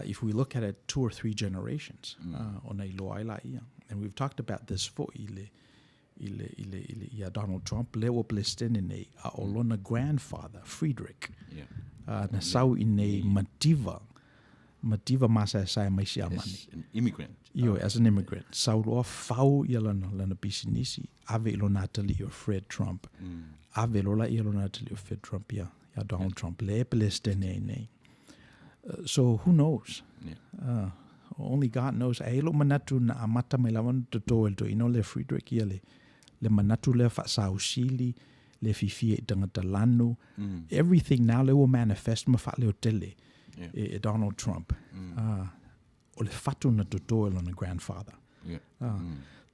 If we look at it 2 or 3 generations, and we've talked about this for Donald Trump, Leo Palestinian, Olona grandfather, Friedrich, Nasau in a Mativa Masa Sai Maisiamani. An immigrant. As an immigrant. Saulua Fau Yalana Bisinisi, Ave Lonatali or Fred Trump. Ave Lola Yalonatali or Fred Trump, Donald Trump, Le Palestinian. So who knows? Only God knows. Aelo manatu na amata mai lawan to toelto ino le Friedrich le manatu le fa sausili le fifi tangata lanu. Everything now le will manifest ma fa le tele. Donald Trump. O le fatu na to toel on a grandfather.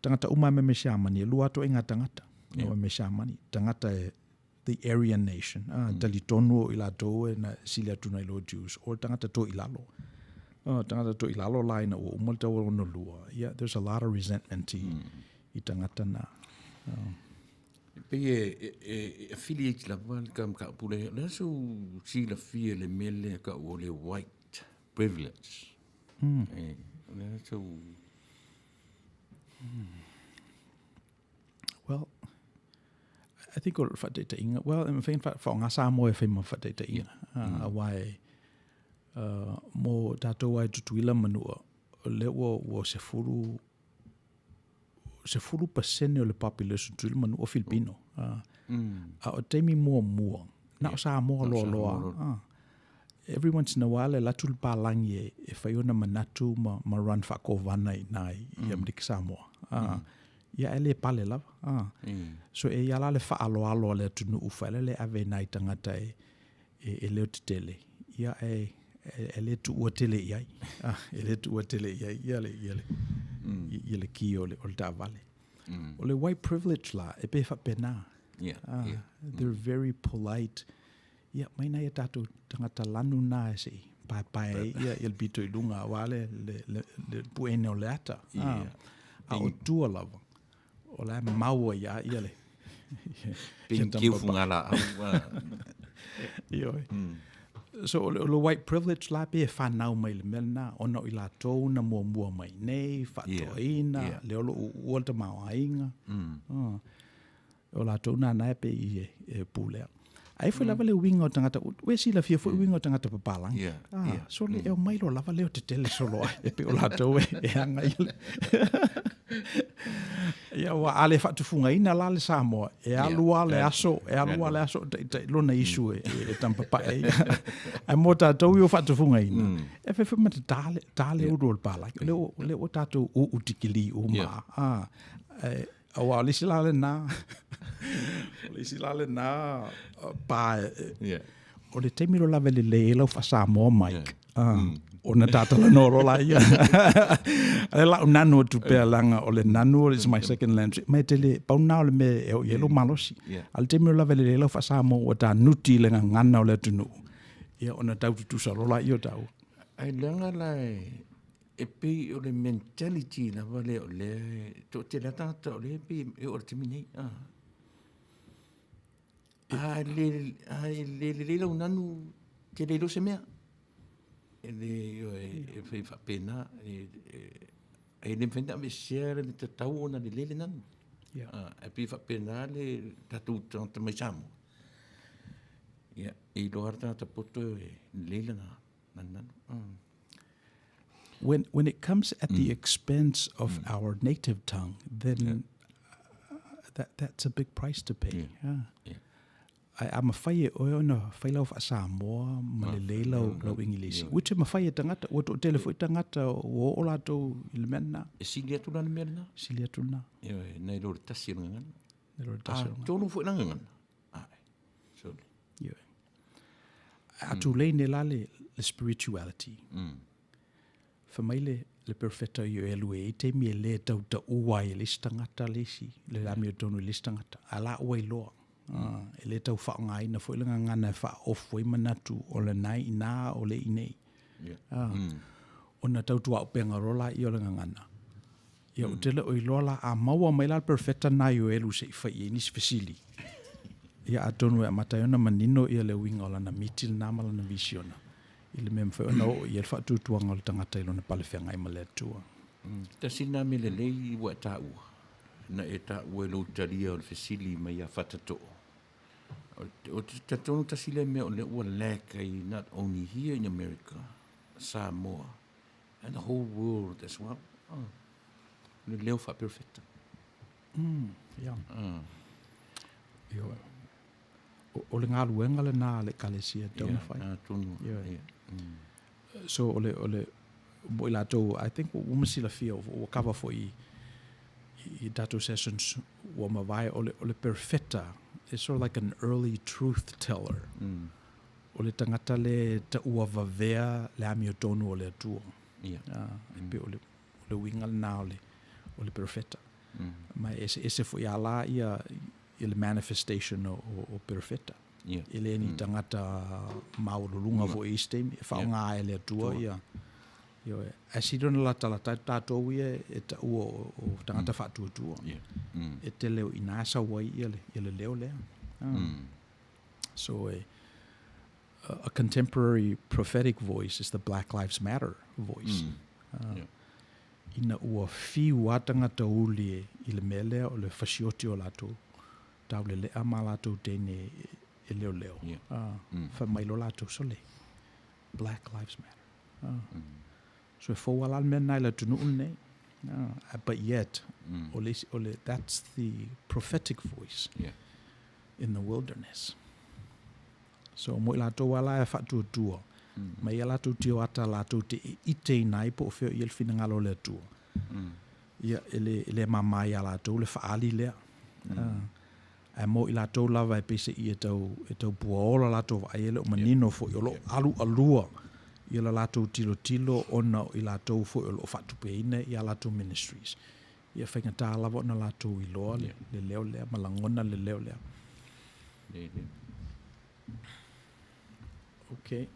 Tangata uma me meshamani lua to inga tangata. No meshamani tangata the Aryan nation. Dalitonu ilato na silia tuna ilo Jews or tangata to ilalo. Tangata to ilalo line o umalta o no lua. Yeah, there's a lot of resentment I tangata na. Pe affiliate la val kam ka pule la so si la fie le mele ka o le white privilege. La so Well, I think or fa data inga. Well, in fact fa nga sa mo e fa mo fa data inga. Why mo tato wai tutuila manua le wo se furu percent o le population tutuila manua o Filipino. O temi mua. Na sa mo lo. Every once in a while la tul palangi e fa yona manatu ma run fa ko vanai nai yam dik Samoa. Ya ele pale lava. So e yala le fa alo le tunu ufale le ave nai tangata e le tele. Ya ele tu otele yai. Ele tu otele yai yale ki ole ta vale. Ole white privilege la e pe fa pena. They're very polite. Ya mai na tatu tangata lanu na se pai ya il bito ilunga wale le puene olata. O tua lava. Ola maua ya le. ping kiu fungala. So the white privilege la be fa nau mai le melna ono ila to na mo mai nei fa toina le o ta mawainga. Ola to na na pe e pule. Ai foi lava le wingo tangata we si la fia foi wingo tangata papalang. So le e mai lo lava le te tele solo e pe ola to e anga ile. Ya wa ale fa tu funga ina la le Samoa e alua le aso lo na isu e tampa pa e ai mota to yo fa tu funga ina e fe ma tale o rol pala le o tato o utikili o ma wa le silale na pa o le temiro la vele le lo fa Samoa Mike ona tatala noro la ia. La nanu tu pe langa o le nanu is my second language. Me tele pau na le me e yelo malosi. Al temi la vele le fa sa mo o ta nuti le ngana o le tunu. Ia ona tau tu sa rola io tau. Ai langa la e pe o le mentality la vale o le to te la tata o le pe e o temi nei. Le lo nanu te le lo se mea. E fai fa pena e le fenda me share le tau na le lele nan e pi fa pena le tatu tanta mai samo e lo harta ta poto e lele na nan when it comes at the expense of our native tongue, then that's a big price to pay. Yeah. I'm a whai o ona whai lau wha Samoa, malelei lau Ingilisi. Which am a whai tangata, o to telefo tangata o o lato i le mena. E sili atu na mena? Sili atu na. Nei lor tasi ngana. Nei lor tasi ngana. Tonu fo ngana. So. Yeah. Atu lei ne lale le spirituality. Whamaile le perfetta i o elue e te mie le tau ta ua e listangata lesi, le rami o tonu listangata. Ala ua i loa. E le tau whaonga ina fo ilanga ngana wha ofo i manatu o le nai ina o le inei. O na tau tua upenga rola i o le ngana. Ia o tele o i lola a maua mai la perfetta na i o elu se i whai e nisi fesili. Ia a tonu e mataiona manino i le winga o lana mitil namala na visiona. I le mem whaona o i el whaatutuanga o le tangata ilo na palewhenga i male atua. Ta sina me le lei wa ta ua. Na e ta ua lo taria o le fesili mai a whatato. O te tonu ta sile me o le ua leka i not only here in America, Samoa, and the whole world as well. Le leo wha perfecta. Ia. O le ngā luenga le nā le kalesia tauna whai. Tonu. So o le boi lato, I think o umasila fia o kawa fo i dato sessions o mawai o le perfetta is sort of like an early truth teller. O le tangata le ta ua vavea le ami o tonu o le atua. Pe o le winga le nā o le perfetta. Mai ese fo i ala ia le manifestation o perfetta. Ele ni tangata maululunga fo istemi e whaonga e le atua ia. Asidona la tala tātou ia e ta ua o tangata whaatuatua. E te leo inasa wai ia le leo lea. So a contemporary prophetic voice is the Black Lives Matter voice. Ina ua fiu a tangata uli i le mele o le fasioti o lato. Tau le lea ma lato tene e leo leo. Whamailo lato sole. Black Lives Matter. So if wala mena ila tunu une, but yet, that's the prophetic voice in the wilderness. So mo ila to wala e fatu tua, mai ila to tio ata la to te ite nai po feo il finangalo le tua. Ia ele mamai ala to le faali le. A mo ila to lava e pese i e tau puaola la to ai ele o manino fo yolo alu alua. I la lato tilo ona i lato fo o whatupeina i a lato ministries. Ia whaingata alawa na lato i loa le leo lea, malangona le leo lea. Okay.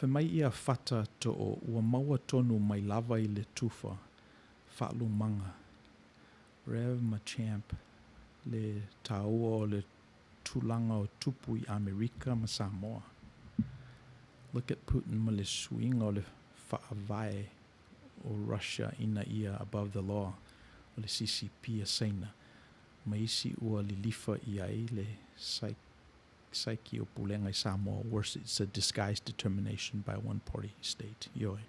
Whamai ia whata to o ua maua tonu mai lava i le tufa whaalu manga. Rev Machamp le taua o le tulanga o tupu i Amerika ma Samoa. Look at Putin ma le swing o le whaavai o Russia ina ia above the law o le CCP a saina. Ma isi ua li lifa i ai le saiki o pulenga i Samoa. Worse, it's a disguised determination by a one-party state. Ioi.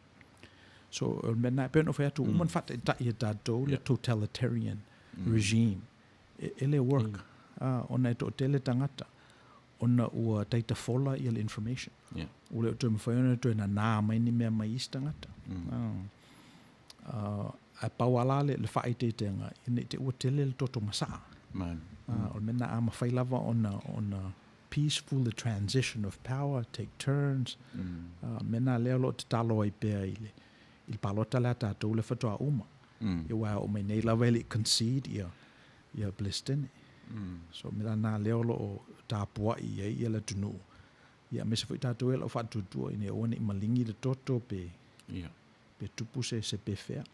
So, mena pēno whai atu uman whata i tai e tātou le totalitarian regime. Ele work. Ona e to tele tangata. Ona ua taita fola i le information. Ule o tui mawhaiona tui na nā mai ni mea mai istangata. A pawala le whaiteitenga, ine te ua tele le toto masaa. O mena a mawhailava on a peaceful the transition of power, take turns. Mena leo lo te talo ai pēa i palota la tātou le whatoa uma. I wā o mai nei lawa ele concede ia blistene. So mena nā leo lo o tāpua i ei la tunu. Ia mesa fo i tātou e lau whatutua i ne oane i malingi le toto pe tupu se pe whea.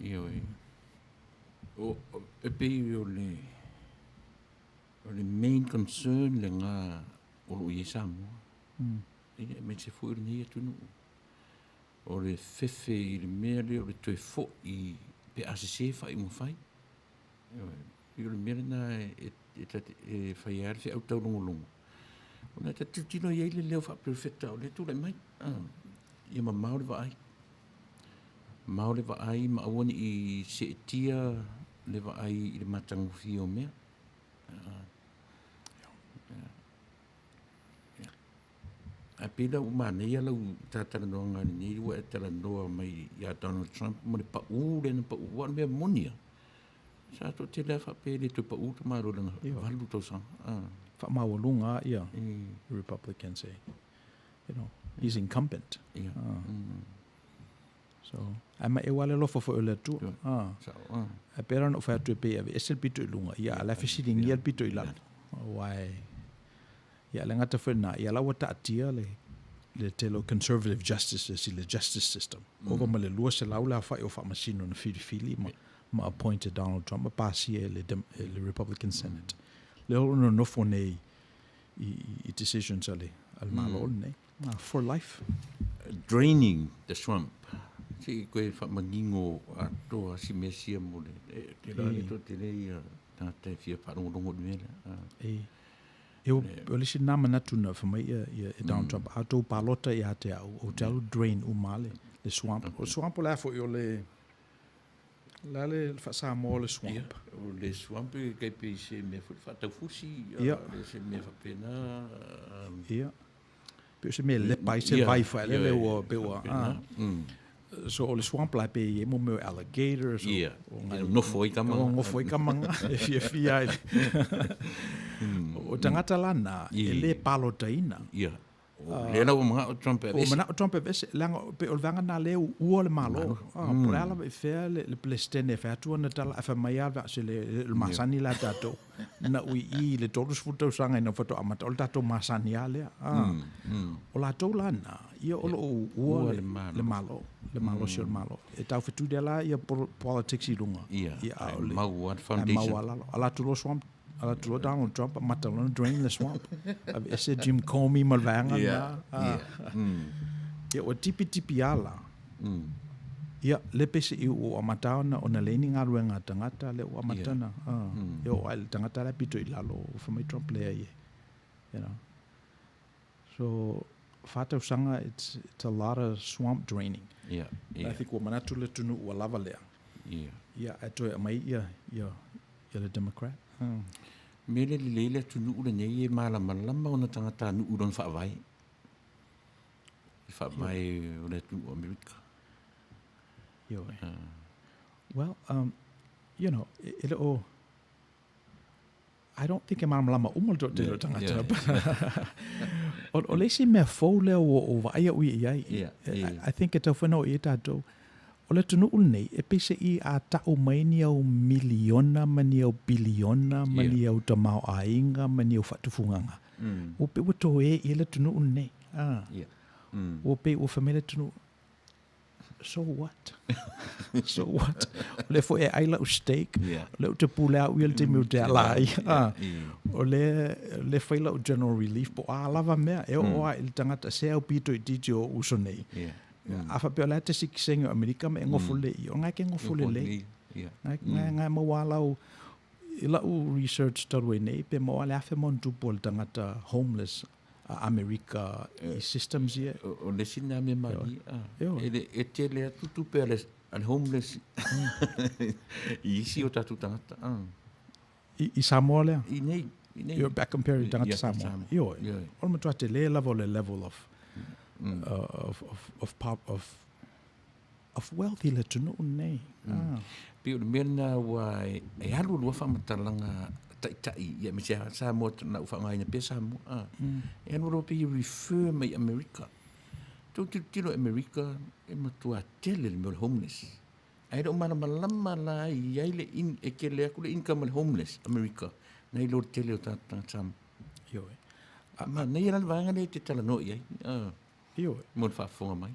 Ioi. O e pei o le main concern le ngā o lo i Samoa. Ine me se fo i nei atunu. O le fefe i le mea le o le toe fo i pe asese whai mo whai. I o le mea na e whai are au tau longo longo. Ona ta tutino i eile leo wha perfecta o le tūlai mai. Ia ma Māori wa ai. Māori wa ai ma awani I se tia le wa ai I le matangufi o mea. A pila umana ia lau tātara noa ngani ni ua e tala noa mai ia Donald Trump mo le pa ure na pa ua mea monia. Sa to te lea whape le tu pa ure maro langa walu tau sang. Whamawalunga, yeah, the Republicans say. You know, he's incumbent. Ia. So, ama e wale lofo fo ele tu. A pera no fa tu pe ave esel pito ilunga. Ia la fisiri ngia pito ilalo. Why? Ia la ngata fena, ia la wata atia le telo conservative justice si le justice system. Ova ma le lua se laula fa o fa masino na fili ma appointed Donald Trump ma pasi le Republican Senate. Le ono no fo nei I decisions ale al malo ne. For life. Draining the swamp. Si koe whamangingo atoa si mesia mo le. Te rani to te rei tā te fia wharongo mele. Eu lisi nama natuna whamai ia Donald Trump. Ato palota ia te au. O te alu drain umale. Le swamp. O swamp o lafo i o le whasa mo le swamp. O le swamp kai pe se me whatau fusi. Le se me whapena. Ia. Pe se me le pai se vai whae le o bewa. So o le swamp lai pe e mo me alligators. Ia. Nofo I kamanga. Nofo I kamanga. E fia. O tangata lana, e le palotaina. Ia. Le la o mga o Trump e vese. O mana o Trump e vese, langa pe o vanga na le ua le malo. Por ala e fea le plestene, fea tua na tala, e fa mai ava se le masani la tato. Na ui I le tolus futau sanga ina fato amata, o le tato masani a lea. O la tau lana, ia o lo ua le malo. Le malo se o le malo. E tau fitu de la, ia politics I lunga. Ia. Mau foundation. Mau alalo. Ala tulo swamp. Ala tulo Donald Trump matalona drain the swamp. Ese Jim Comey malvanga na. Ia o tipi ala. Ia le pese I o amataona ona leni ngaru nga tangata le o amatana. Ia o al tangata la pito ilalo for my Trump le ye. You know. So fata usanga it's a lot of swamp draining. Yeah. I think o manatu le tunu o lava le. Ia ato mai ia le Democrat. Mele lele tu nu ule nei e malama lama ona tangata nu uron whaavai. Whaavai ole tu Amerika. Well, you know, I don't think e malama lama umal do te tangata. O lesi mea fau leo o vaia ui iai. I think e tau whanau I tātou. O le tunu ulnei, e pese I a tau maini au miliona, mani au biliona, mani au tamau ainga, mani au whatufunganga. O pe ua tō I le tunu ulnei. O pe ua whamele tunu. So what? So what? O le fo e aila u steak, le u te pule au il te miu te alai. O le whaila u general relief, po a lava mea, e o a il tangata se au pito I titi o usonei. Afa pe ola te sikisengi o Amerika me ngofule I. O ngai ke ngofule le. Ngai mawalau ila u research tarue nei pe mawale afe mon tupo le tangata homeless Amerika I systems ia. O le sina me mani. E te lea tutu pe al homeless. I isi o tatu tangata. I Samoa lea? I nei. You're back comparing tangata Samoa. Io. Olma tua te le level of wealthy le tunu nei. Pe o mena wa e alu lua whamatalanga tai ia me sa mo na whangai na pesa mo. E anu ro pe refer mai America. Tilo America e matua tele le homeless. Ai do mana malama la ia le in e ke le aku le income le homeless America. Nei lo tele o ta sam. Yo. Ma nei ran vanga le te tala no ia. Mo fa fonga mai.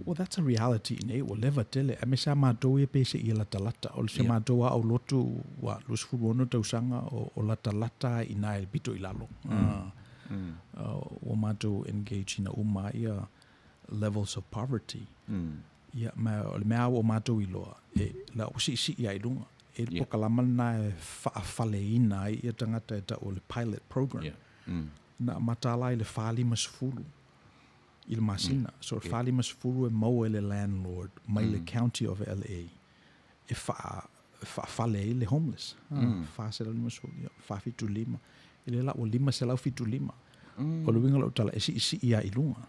Well, that's a reality nei o leva tele. A me sa mātou e pese I la talata. O se mātou au lotu wa lus furuono tausanga o la talata I nai bito I lalo. O mātou engage ina uma ia levels of poverty. Ia o le mea o mātou I loa. E la usi ia I lunga. E pokalama na e whaafale ina ia tangata e ta o le pilot program. Na matala I le whali masfulu. I le masina. So le whali masifuru e mau e le landlord, mai le county of LA. E whale i le homeless. Whasera lima soli, whafitu lima. I le la o lima se lau fitu lima. O le winga lau tala e si ia i lunga.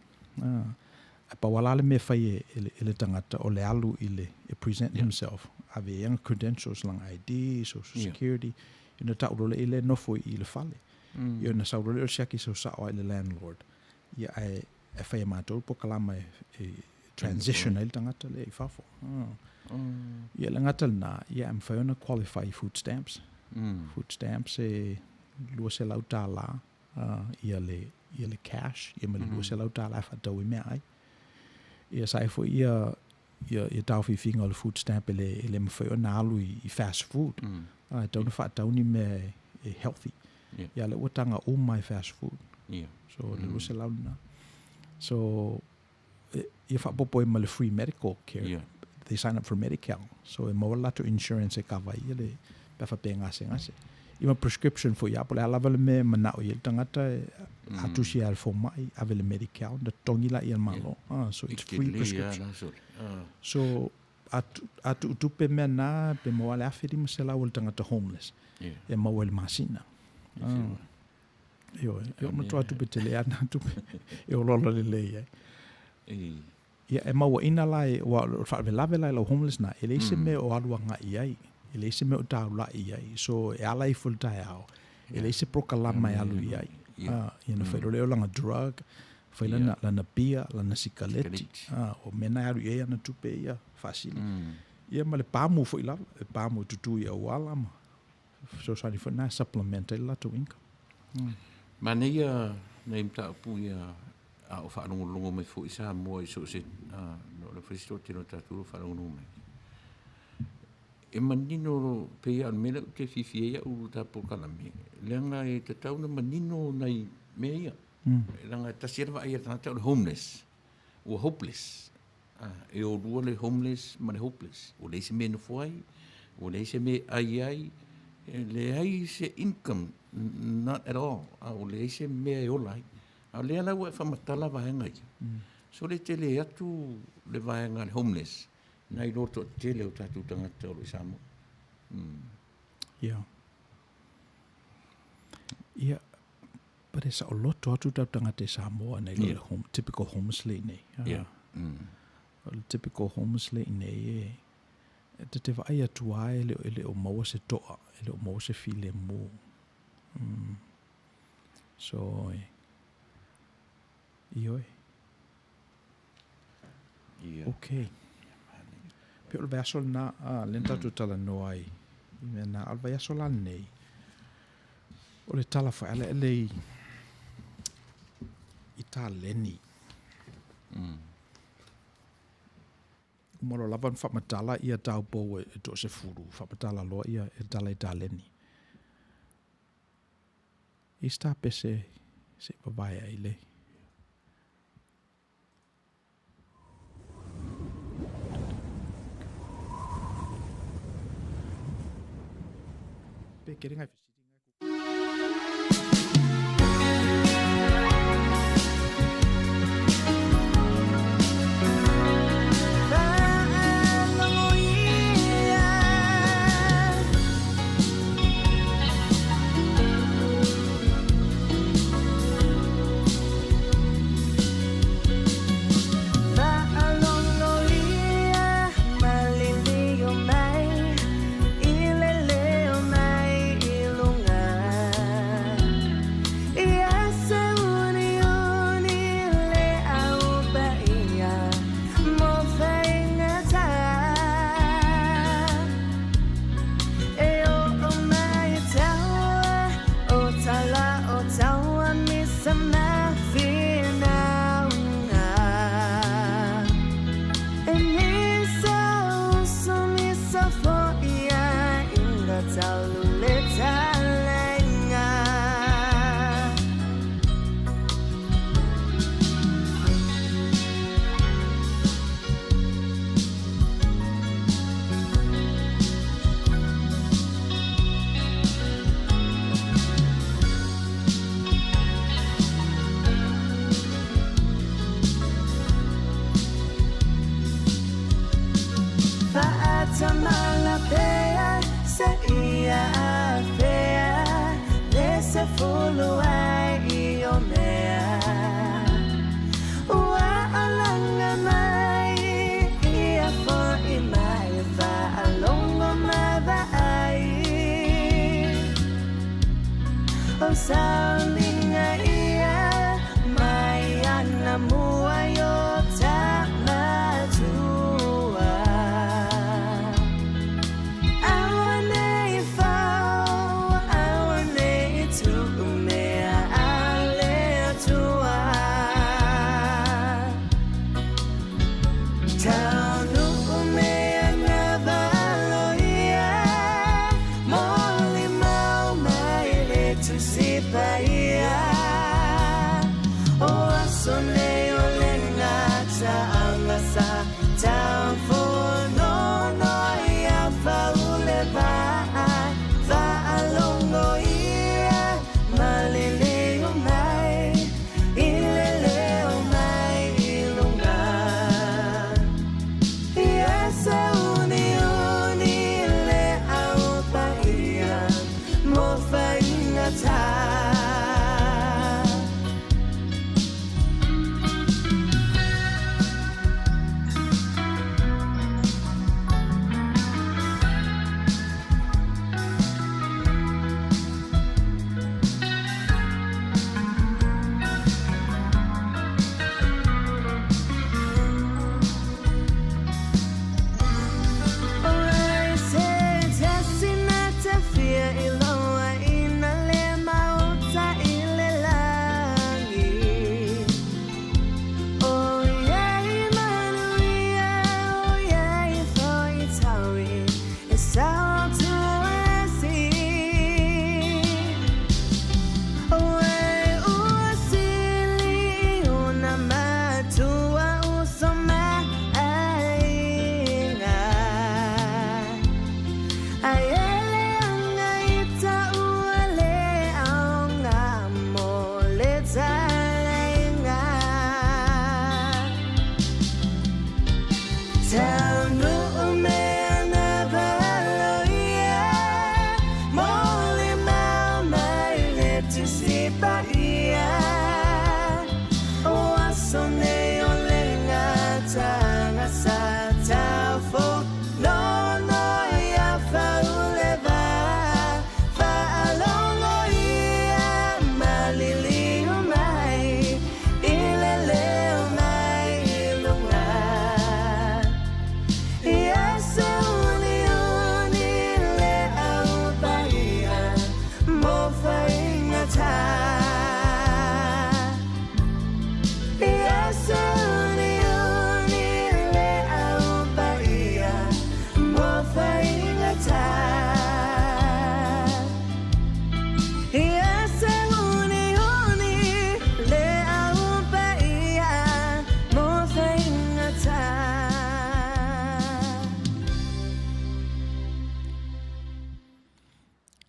E pa wala le me whai e le tangata o le alu i le present himself. Ave young credentials lang ID, social security. Ina taurole i le nofo i le whale. Ina saurole o siaki so sao i le landlord. Ia e whai mātou po kalama e transition i le tangata le i whafo. Ia le ngata na, ia am whai ona qualify food stamps. Food stamps e lua se lau tā la. Ia le cash. Ia me le lua se lau tā la whatau i mea ai. Ia sai fo ia tau whiwhinga o le food stamp e le mawhai o nā alu i fast food. Tau na whaatau ni me healthy. Ia le utanga o mai fast food. So le lua se lau na. So ia whaapopo e ma le free medical care. They sign up for Medi-Cal. So e maua lato insurance e kawa ia le pefa pe ngase. Ima prescription for ia, pole alawa le me manao ia le tangata atu si al fo mai, ave le Medi-Cal, na tongi la ia malo. So it's free prescription. So atu utupe mea na, pe maua le awhiri ma se lau le tangata homeless. E maua le masina. Io matua atu pe tele ana tupe. E o lola le lei. Ia e maua ina lai, whaave lave lai lau homeless na, e leise me o alua nga iai. E leise me o tau la iai. So e ala i fultai au. E leise proka lama e alu iai. Ia whairo leo langa drug, whaila lana pia, lana sikaleti. O mena aru iai ana tupe ia, fasili. Ia ma le pāmu fo ilala, e pāmu tutu ia wala ma. So sani fo na supplementa ila to income. Mana ia, na imta apu ia, o whaanongolongo me fo isa mua i so se, no le whaisto tino taturo whaanongolongo me. E manino pe ia mele ke fifie ia uru tapo kalame. Leanga e te tau na manino nei mea ia. Leanga tasira wa ia tana tau le homeless. O hopeless. E o rua le homeless ma le hopeless. O leise me nufuai. O leise me ai. Le ai se income. Not at all. O leise me ai olai. A lea lau e whamatala vahenga ia. So le tele atu le vahenga le homeless. Nai roto tele o tatu tangata o le Samoa. Ia, pare sa o loto atu tau tangata Samoa nei le typical homeless le nei. Le typical homeless le nei e te vai atu ai ele o maua se toa, ele o maua se file mo. So, ioi. Okay. Pe o le asol na lenta tu tala noai. Me na alva asol nei. O le tala fa ele i taleni. Umalo lavan fa matala ia tau po e to se furu fa matala lo ia e tala i taleni. Ista pese se babaya ile. Getting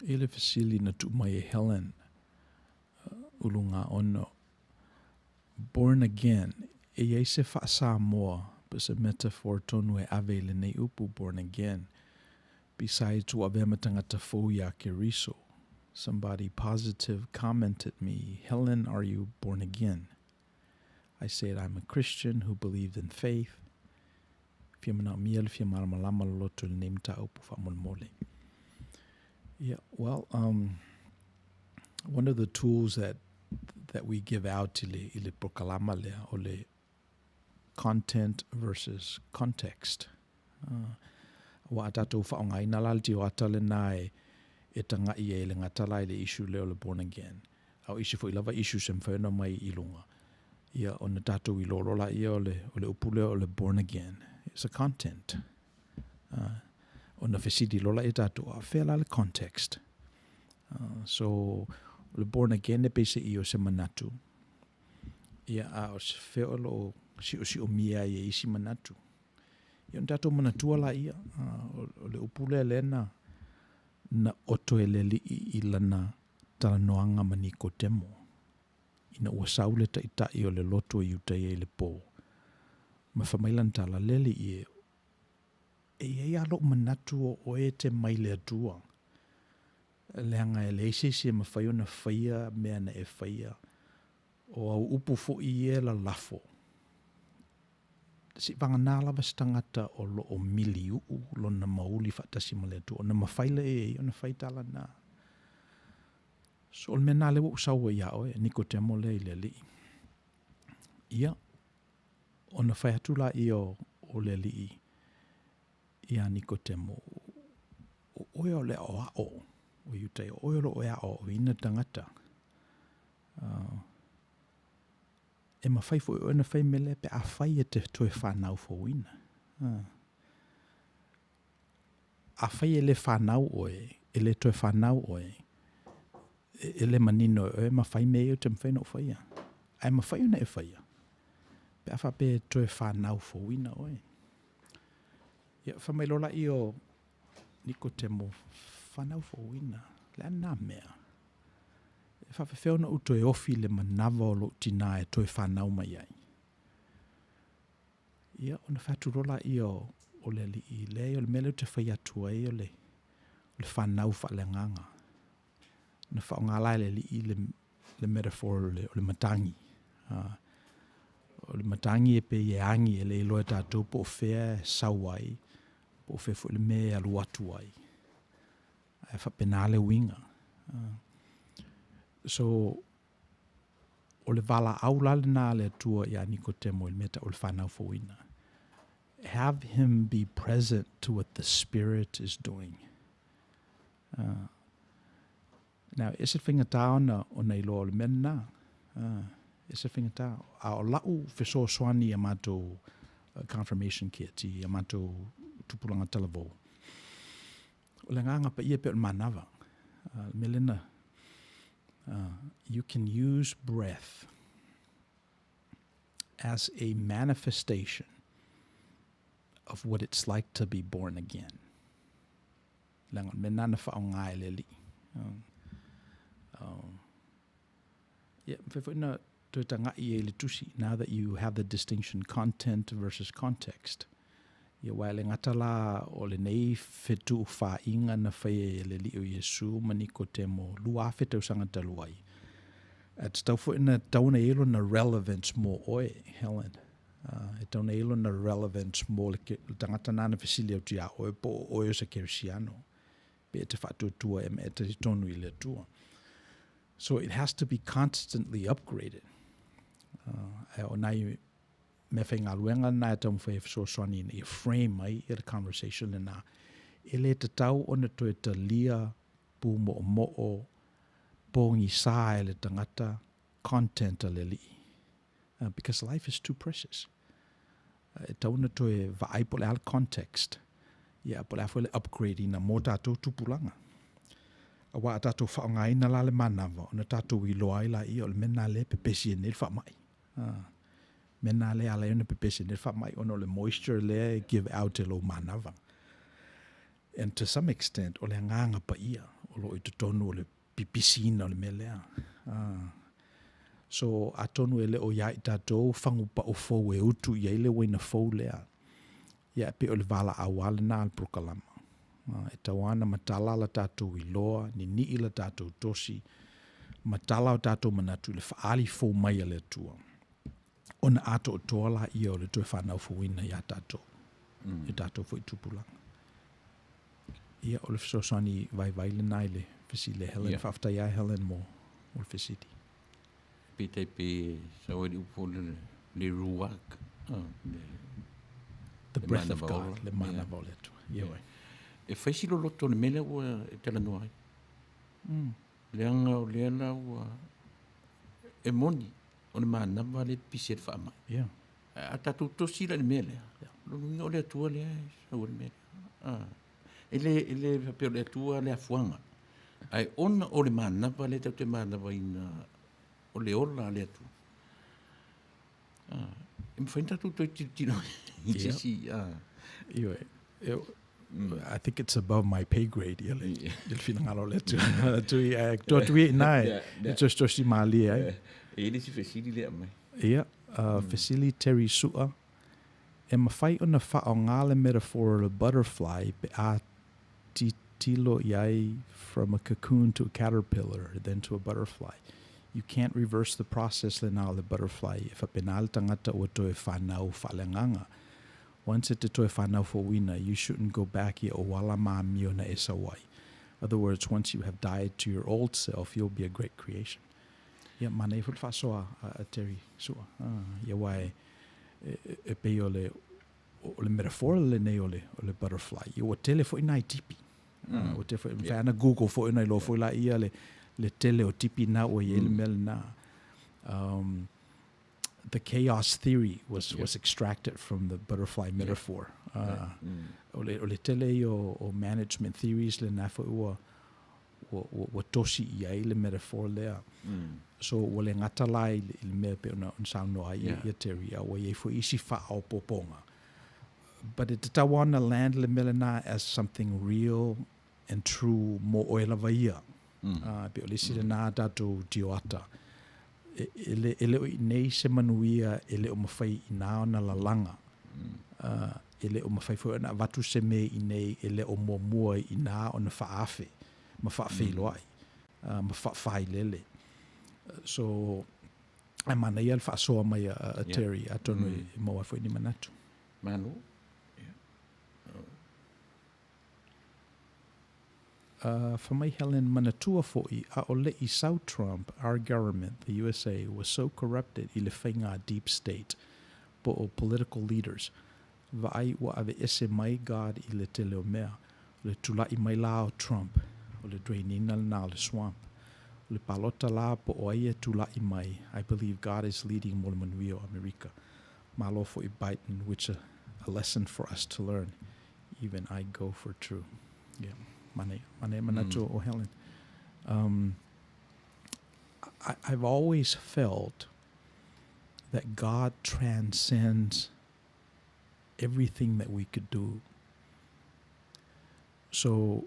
Ile fasili na tu mai Helen ulunga ono born again e se fa sa mo but a metaphor tonu e avele nei upu born again besides what vematanga tafo ya kiriso. Somebody positive commented me, Helen, are you born again? I said, I'm a Christian who believed in faith. Yeah, well, one of the tools that we give out ile proclama le ole content versus context. Wa tato fa ngai na lalti wa tale nai etanga ie le ngatala ile issue le born again. Au issue fo ilava issue sem fa no mai ilunga. Ia on tato I lolo la ia ole upule ole born again. It's a content. On the fesidi lola etato a fela le context. So le born again e pese io se manatu. Ia a o se feolo si o mia ia isi manatu. Ia tato manatu la ia o le upule lena na oto eleli ilana talanoanga maniko temo. Ina ua saule ta ita I o le loto I uta ia le po. Ma famailan tala lele ie e alo manatu o e te mai le atua. leanga e leise se ma whai ona whaia mea na e whaia o au upu fo i e la lafo. Si vanga nālawa stangata o lo o mili lo na mauli whatasi ma le tu o na mawhaile e o na whaitala nā. So o me nā lewa usaua ia oe, niko te mo le i le li. Ia, o na whaiatula i o le li ia niko te mo. Oe o le o a o iutai, oe o le o ina tangata. E ma whai fo o na whai mele pe a whai e te toe whanau fo wina. A whai e le whanau oe, e le toe whanau oe, e le manino oe ma whai me o te mwhai no whaia. Ai ma whai ona e whaia. Pe a wha pe toe whanau fo wina oe. Ia whamailola i o niko te mo whanau fo wina. Le anā mea. E whawhewheo na uto e ofi le manawa o lo tina e toe whanau mai ai. Ia ona whaturola i o le li i le o le mele te whai atua e o le whanau wha le nganga. Na wha ngala le li i le metaphor o le matangi. O le matangi e pe e angi e le iloa tātou po whea e sawai, po whea fu le me alu atu ai. E whapenale winga. So, o le vala au lale nā le atua i a niko temo il meta o le whanau fōina. Have him be present to what the Spirit is doing. Now, is it whingatā ona iloa o le mena nā? Is it whingatā? A o lau wheso swani a mātou confirmation kit i a mātou tupulanga talavo. O le nganga pa ia pe o manawa. Melina, you can use breath as a manifestation of what it's like to be born again. Langon me nana wha o ngai le li. Yeah, whewhina tui tanga i e le tusi, now that you have the distinction content versus context. Ia wai le ngata la o le nei whetu wha inga na whae e le li o Yesu maniko te mo lua whetau sanga taluai. At stau whewhina tauna elo na relevance mo oe, Helen. E tauna elo na relevance mo le tangata nana whesili au tia oe po oe o sa kerisiano. Pe e te whatuatua e me e te tonu i le tua. So it has to be constantly upgraded. O nai me whainga luenga nai tau mwhai so swani i a frame mai i a conversation na ele te tau ona toe ta lia pu mo o pōngi sā e le tangata content a le li. Because life is too precious. E tau na toe vaai po le ala context. Ia po le afo le upgrade ina mō tātou tupulanga. A wā tātou whaonga ina la le manawa, ona tātou i loa ila i o le mena le pepesi e nil wha mai. Mena le ala ona pepesi e nil wha mai, ona le moisture le give out e lo manawa. And to some extent, o le nganga pa ia, o lo i te tonu o le pipisina o le melea. So, a tonu e le o iai tātou, whangu pa o fau e utu, iai le waina fau lea. Ia pe o le vala awala nā al prokalama. E tawana matala la tātou i loa, ni la tātou tosi, matala o tātou manatu le whaali fō mai a le tua. Ona ato o toala i o le toi whanau fōwina i a tātou. E tātou fō i tupulanga. Ia o le whesosani vai le nai le whisi le Helen, whaftai ai Helen mo le whisiti. Pētai pē, sa oi upo le ruak. The breath of God, le mana vau le tua. Ia oi. E whaisilo loto le mele ua e tala noai. Leanga o leana ua e moni o le manama le pisi e whaama. Yeah. A tātou tosi la le mele. Lunga o le atua lea sa ua le mele. Ele peo le atua le afuanga. Ai ona o le manama le tau te manama ina o le ola le atua. E mwhain tātou toi tino i te si. Ia oi. I think it's above my pay grade. You'll feel ngalo le tu i nai. It's just si mali ai. E ele si fesili le mai. Ia, fesili Terry Sua. E mawhai ona wha o ngale metaphor le butterfly pe a tilo iai from a cocoon to a caterpillar, then to a butterfly. You can't reverse the process lena the butterfly. If a penal tangata o toe whanau whalenganga. Once it toe whanau for wina, you shouldn't go back o wala ma miona e sawai. In other words, once you have died to your old self, you'll be a great creation. Yeah, mana e fulfa soa a Terry soa. Ya wai e pe o le metaphor le nei o le butterfly. Ia o tele fo ina I tipi. O te fo whana Google fo ina I lo fo la ia le tele o tipi na o ye le mel na. The chaos theory was extracted from the butterfly metaphor. O le tele o management theories le na fo ua tosi ia le metaphor lea. So o le ngata lai le mea pe ona sauno ai ia teri a o ye fo isi fa o poponga. But it tawana land le melena as something real and true mo oela vaia. Pe o le sira na tatou tioata. Ele o nei se manuia ele o mawhai I nao na lalanga. Ele o mawhai fo na vatu se me I nei ele o mua I nao o na whaafe. Ma whaafe loai. Ma whaafai lele. So, ai mana ia le whaasoa mai a Terry atono I maua fo ni manatu. Manu. For my Helen Manatua fo'i, a ole I South Trump, our government, the USA, was so corrupted I le whainga deep state, po o political leaders. Vai wa ave ese mai God I le te leo mea, le tula I mai lao Trump, o le drainina na le swamp, le palota la po o aia tula I mai. I believe God is leading Outou Manuia America. Malo fo'i Biden, which a lesson for us to learn. Even I go for true. Yeah. Mane Manato o Helen. I've always felt that God transcends everything that we could do. So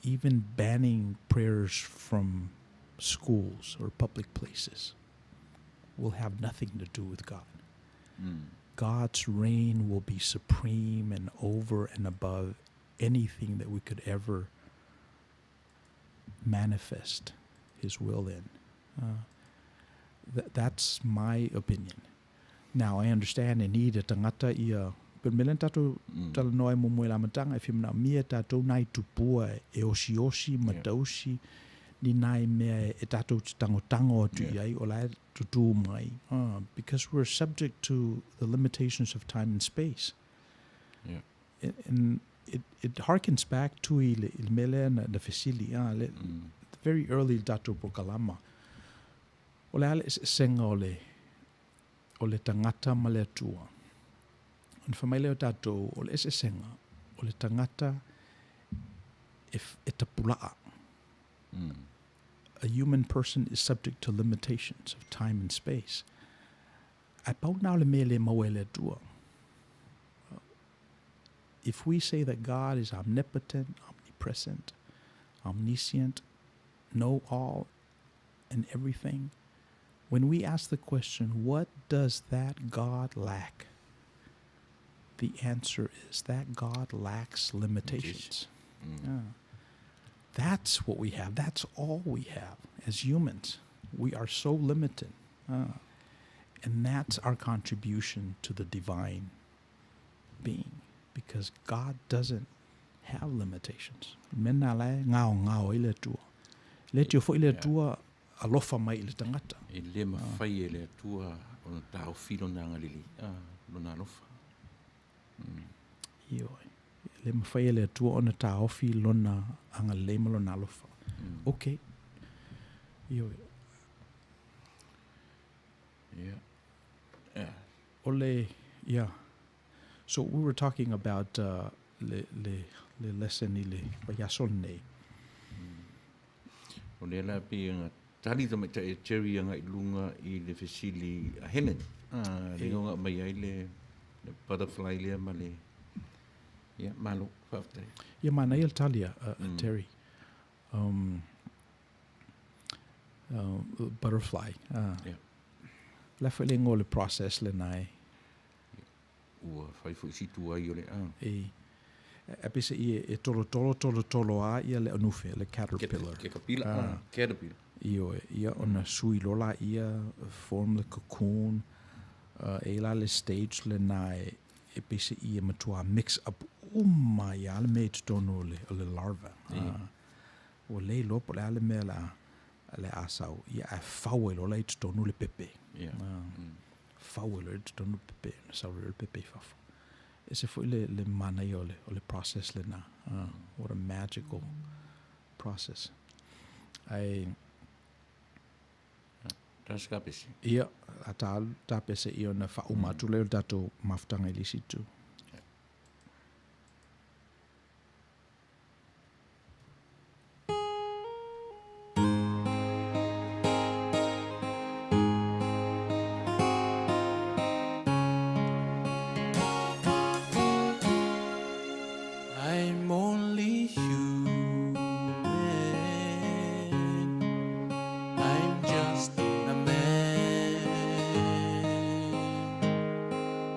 even banning prayers from schools or public places will have nothing to do with God. God's reign will be supreme and over and above anything that we could ever manifest His will in. That's my opinion. Now, I understand the need of tangata ia, but milen tato talanoa mo mo lamatanga if na mia tato nai tupua e oshi mataushi ni nai mea e tato tango tu iai o lai tutu mai. Because we're subject to the limitations of time and space. And it harkens back to il mele na fasili very early dato prokalama. Ole ale senga ole tangata male tua. And famile dato ole senga ole tangata if etapulaa. A human person is subject to limitations of time and space. Ai pau na ole mele mawele tua. If we say that God is omnipotent, omnipresent, omniscient, know all and everything, when we ask the question, what does that God lack? The answer is that God lacks limitations. That's what we have. That's all we have as humans. We are so limited. And that's our contribution to the divine being. Because God doesn't have limitations. Mena lai ngao ile tua. Le tio fo ile tua alofa mai ile tangata. E le mawhai e le tua o na tau filo na ngalili. Lona alofa. Ioi. Le mawhai e le tua o na tau filo na angalema lona alofa. Okay. Ioi. Yeah. Ole, yeah. So we were talking about le lesson I le bayasone. O le la pe nga tali to meta e cherry nga ilunga I le fasili a Helen. Le nga mai ai le butterfly le male. Ya malo fafte. Ya mana il talia Terry. Butterfly. La foi le ngole process le nai. Ua fai fu si tu ai ole e pese i tolo a ia le anufe, le caterpillar. Ke kapila, caterpillar. Ia ona sui lola ia form the cocoon, e la le stage le na e pese ia matua mix up ia le me tonu le larva. O le lopo le ale me le asau ia e faue lola i tonu le pepe. Faue lola i tonu pepe, na sau le pepe fafo. E se foi le mana i o le process le na. What a magical process. Taska pesi. Ia, a tā pese i ona whaumatu leo tato mafutanga i lisi tu. I'm only human. I'm just a man.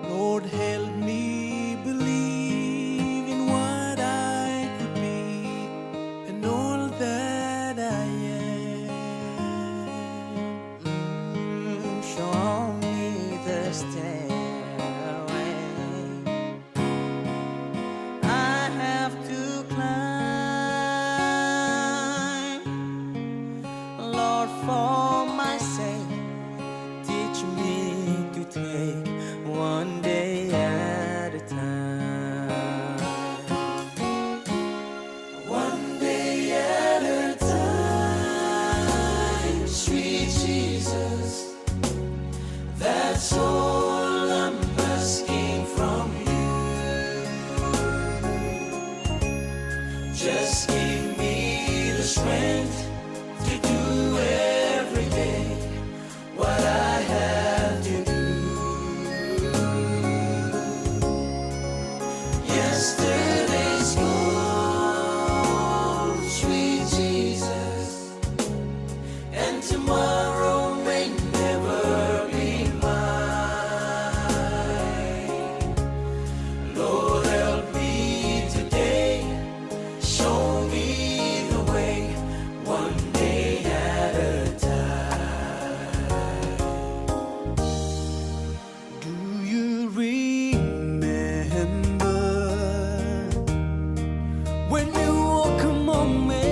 Lord, help me believe in what I could be and all that I am. Show me the stairway I have to climb. Lord, for my sake, teach me to take one day at a time. One day at a time, sweet Jesus. That's all I'm asking from you. Just give me the strength to do every day what I have to do. Yesterday's gone, sweet Jesus, and tomorrow may never be mine. Lord, help me today, show me the way, one day at a time. Do you remember when you walk among men?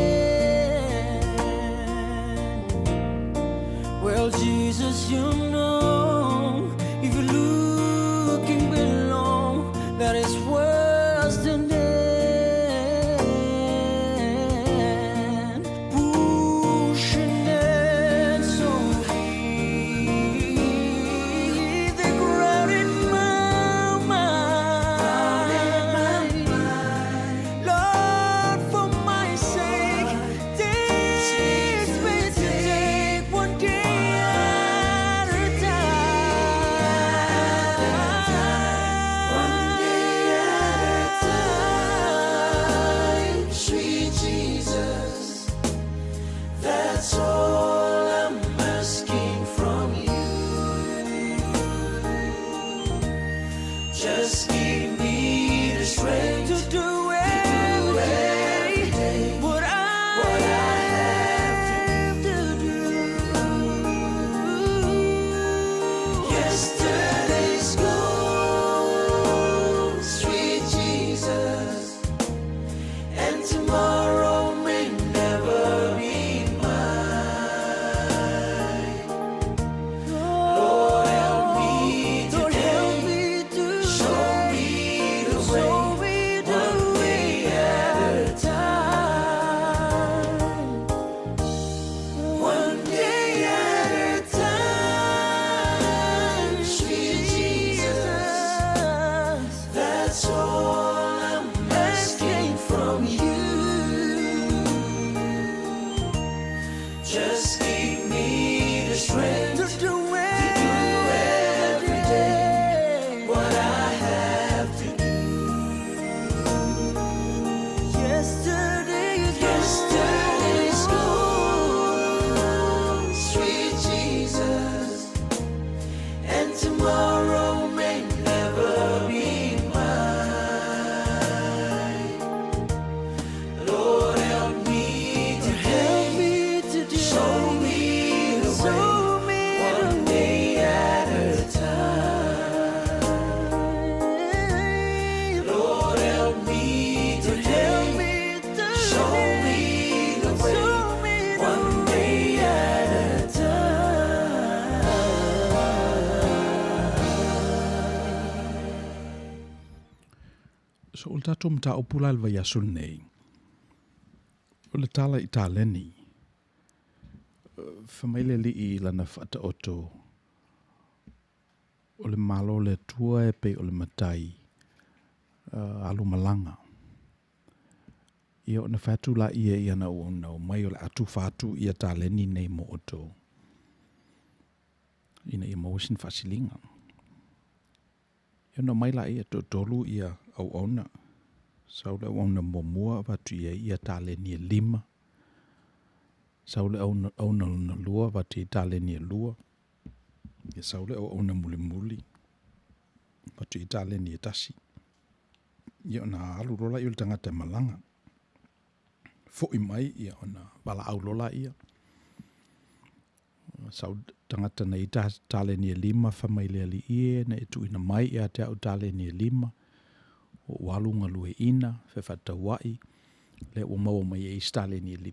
Well, Jesus, you know, if you're looking below, that is worse than death. Pushing it so deep, they crowded my mind. Lord, for my sake, teach me to take one day at a time. One day at a time, sweet Jesus. That's all I'm asking from you. Just give me the strength To do every day what I have to do. Yesterday's gone, sweet Jesus, and tomorrow may never be mine. Lord, help me Lord, help today, me to show me the way, one day at a time. One day at a time, sweet Jesus. That's all I'm asking from you. Just give me the strength to do every day what I have to do. Yesterday's gone, sweet Jesus, and tomorrow may never be mine. tatou mta opula le vai asul nei. O le tala I tāleni. Whamaile li I lana whata oto. O le malo le tua e pe o le matai. Alu malanga. Ia o na whatu la ia I ana o na o mai o le atu whatu ia tāleni nei mo oto. Ina ia mawusin whasilinga. Ia na mai la ia tolu ia au ona. Saule au ona momua watu ia tāleni e 5. Saule au na lua watu ia tāleni e 2. Ia saule au ona muli watu ia tāleni e 10. Ia na alu rola ia le tangata malanga. Fo'i mai ia ona wala au lola ia. Sau tangata na I tāleni e 5 whamaile ali ie na e tuina mai ia te au tāleni e 5. O walunga lue ina, whewhata wai, le o maua mai e tāleni e 5.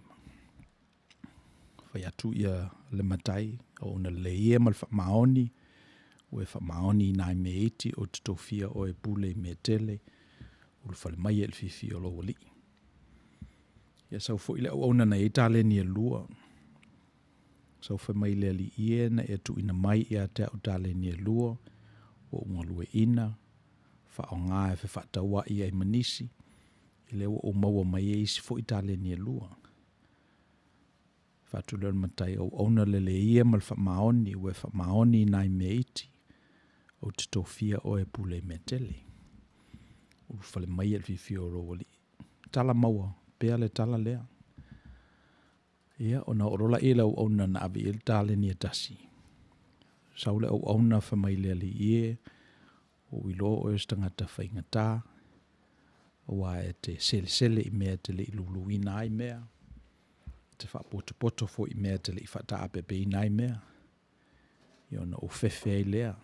Whai atu ia le matai, o na le ie mal whamaoni, o e whamaoni nai me iti o te tofia o e pule me tele, o le whale mai e le fifi o lo wali. Ia sau fo ile o na e tāleni e 2. Sau whamai le ali ie na e tu ina mai ia te au tāleni e 2, o unga lue ina, wha o ngā e whewhata wa ia I manisi, I leo o maua mai e isi fo I tāleni e 2. Whatu leo matai o ona le ia mal whamaoni, ue whamaoni nai me iti, o te tofia o e pule me tele. O whale mai e fifi o rowali. Tala maua, pea le tala lea. Ia, ona orola e lau ona na avi il tāleni e 10. Saule au ona whamai le ali ie, o ilo o estangata whaingata, o a e te sele I mea te le iluluina ai mea, te whapoto fo I mea te le I whata apepe I nai mea, I ona o whewhe ai lea,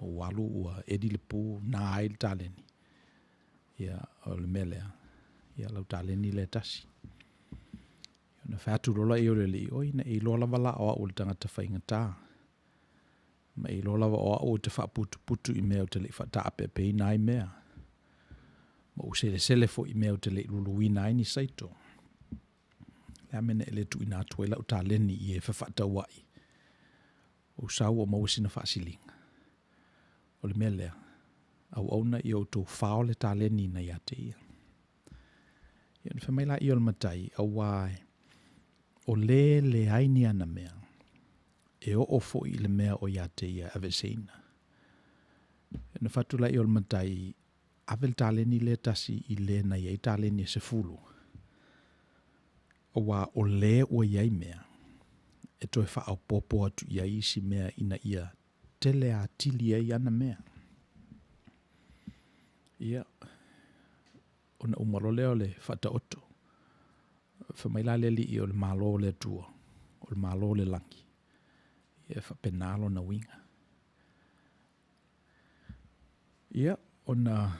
o walu ua edi le pū na ai le tāleni, ia o le mea lea, ia lau tāleni le 10. I ona whatu rola I o le li, oi na I lola wala o le tangata whaingata, ma I lola o te whaputu I mea o te le whata apepe I nai mea. Ma o sele fo I mea o te le luluina ai ni saito. Le amene ele tu ina atua ila o tāleni I e whawhata wai. O sau o mawasina whaasilinga. O le mea lea, au auna I o tō whao le tāleni na ia te ia. Ia ni whamaila I o le matai, au wai, o le aini ana mea. E o fo I le mea o ia te ia ave seina. E na whatula I o le matai, ave le tāleni le tasi I le na ia I tāleni e se fulu. O wa o le o iai mea, e toi wha au popo atu ia isi mea ina ia tele a tili ai ana mea. Ia, ona umarole o le whata oto. Whamaila le li I o le malo le tua, o le malo le langi. Ia whapenalo na winga. Ia, ona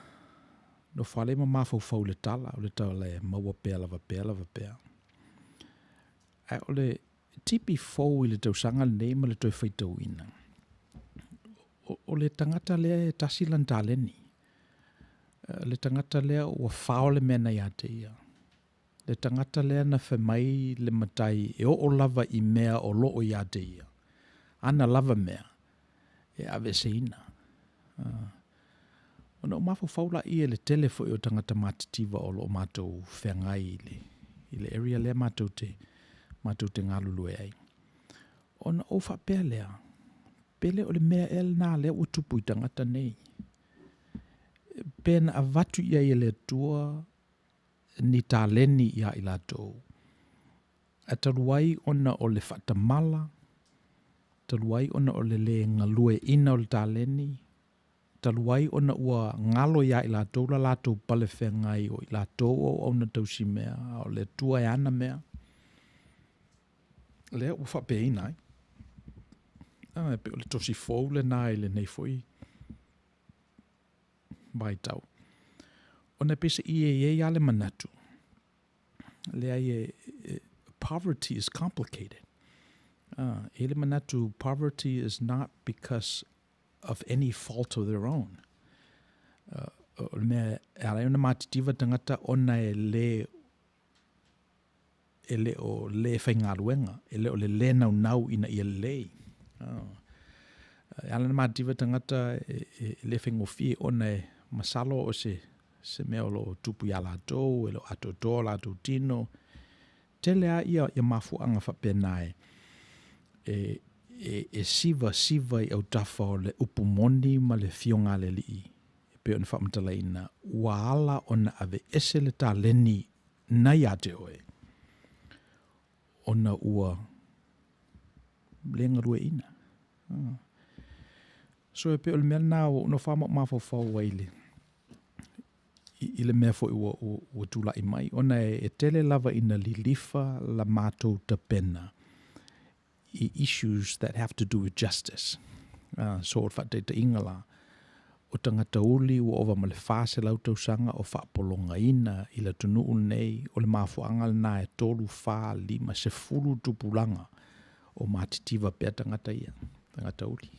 no whale ma mawhau le tala, o le tala e maua pea lava pea. Ai o le tipi fau I le tausanga le neima le toi whaitau ina. O le tangata lea e tasi lan tāleni. Le tangata lea ua whao le mena ia te ia. Le tangata lea na whamai le matai e o lava I mea o loo ia te ia. Ana lava mea, e ave se ina. Ona o mawhau whaula I le telefo I o tangata matitiva o lo mātou whengai I le area lea mātou te ngalulu e ai. Ona o whapea lea, pele o le mea el nā lea o tupu I tangata nei. Pena a vatu ia I le tua ni tāleni ia I lātou. A taruai ona o le whatamala, taluai ona o le ngalue ina o le tāleni, taluai ona ua ngalo ia I lātou la lātou pale whengai o I lātou o ona tausi mea, o le tua e ana mea. Lea ua whapea inai. Pe o le tosi fōu le nai le nei foi. Bai tau. Ona pese I ale manatu. Lea poverty is complicated. Ele manatu, poverty is not because of any fault of their own. Mea ala ona matitiva tangata ona ele o le whaingaruenga, ele o le nau ina ia lei. Ala na matitiva tangata le whaingofi ona masalo o se mea o lo tupu ia latou, e lo atoto, latou tino, tele a ia mafuanga whapenae, siva i au tafa o le upumoni ma le fionga le lii. Pe ona whamatalaina, waala ona ave ese le tā leni nai ate oe. Ona ua lenga rue ina. So pe o le mea nao, no whama mawhawhau waile. I le mea fo ua tula i mai. Ona e tele lava ina lilifa la mātou ta pena. I issues that have to do with justice. So o whate te ingala. O tangata uli ua ova ma le whase lau tausanga o whaapolonga ina i la tunuu nei o le mafuanga na e tolu wha lima se fulu tupulanga o matitiwa pia tangata ia. Tangata uli.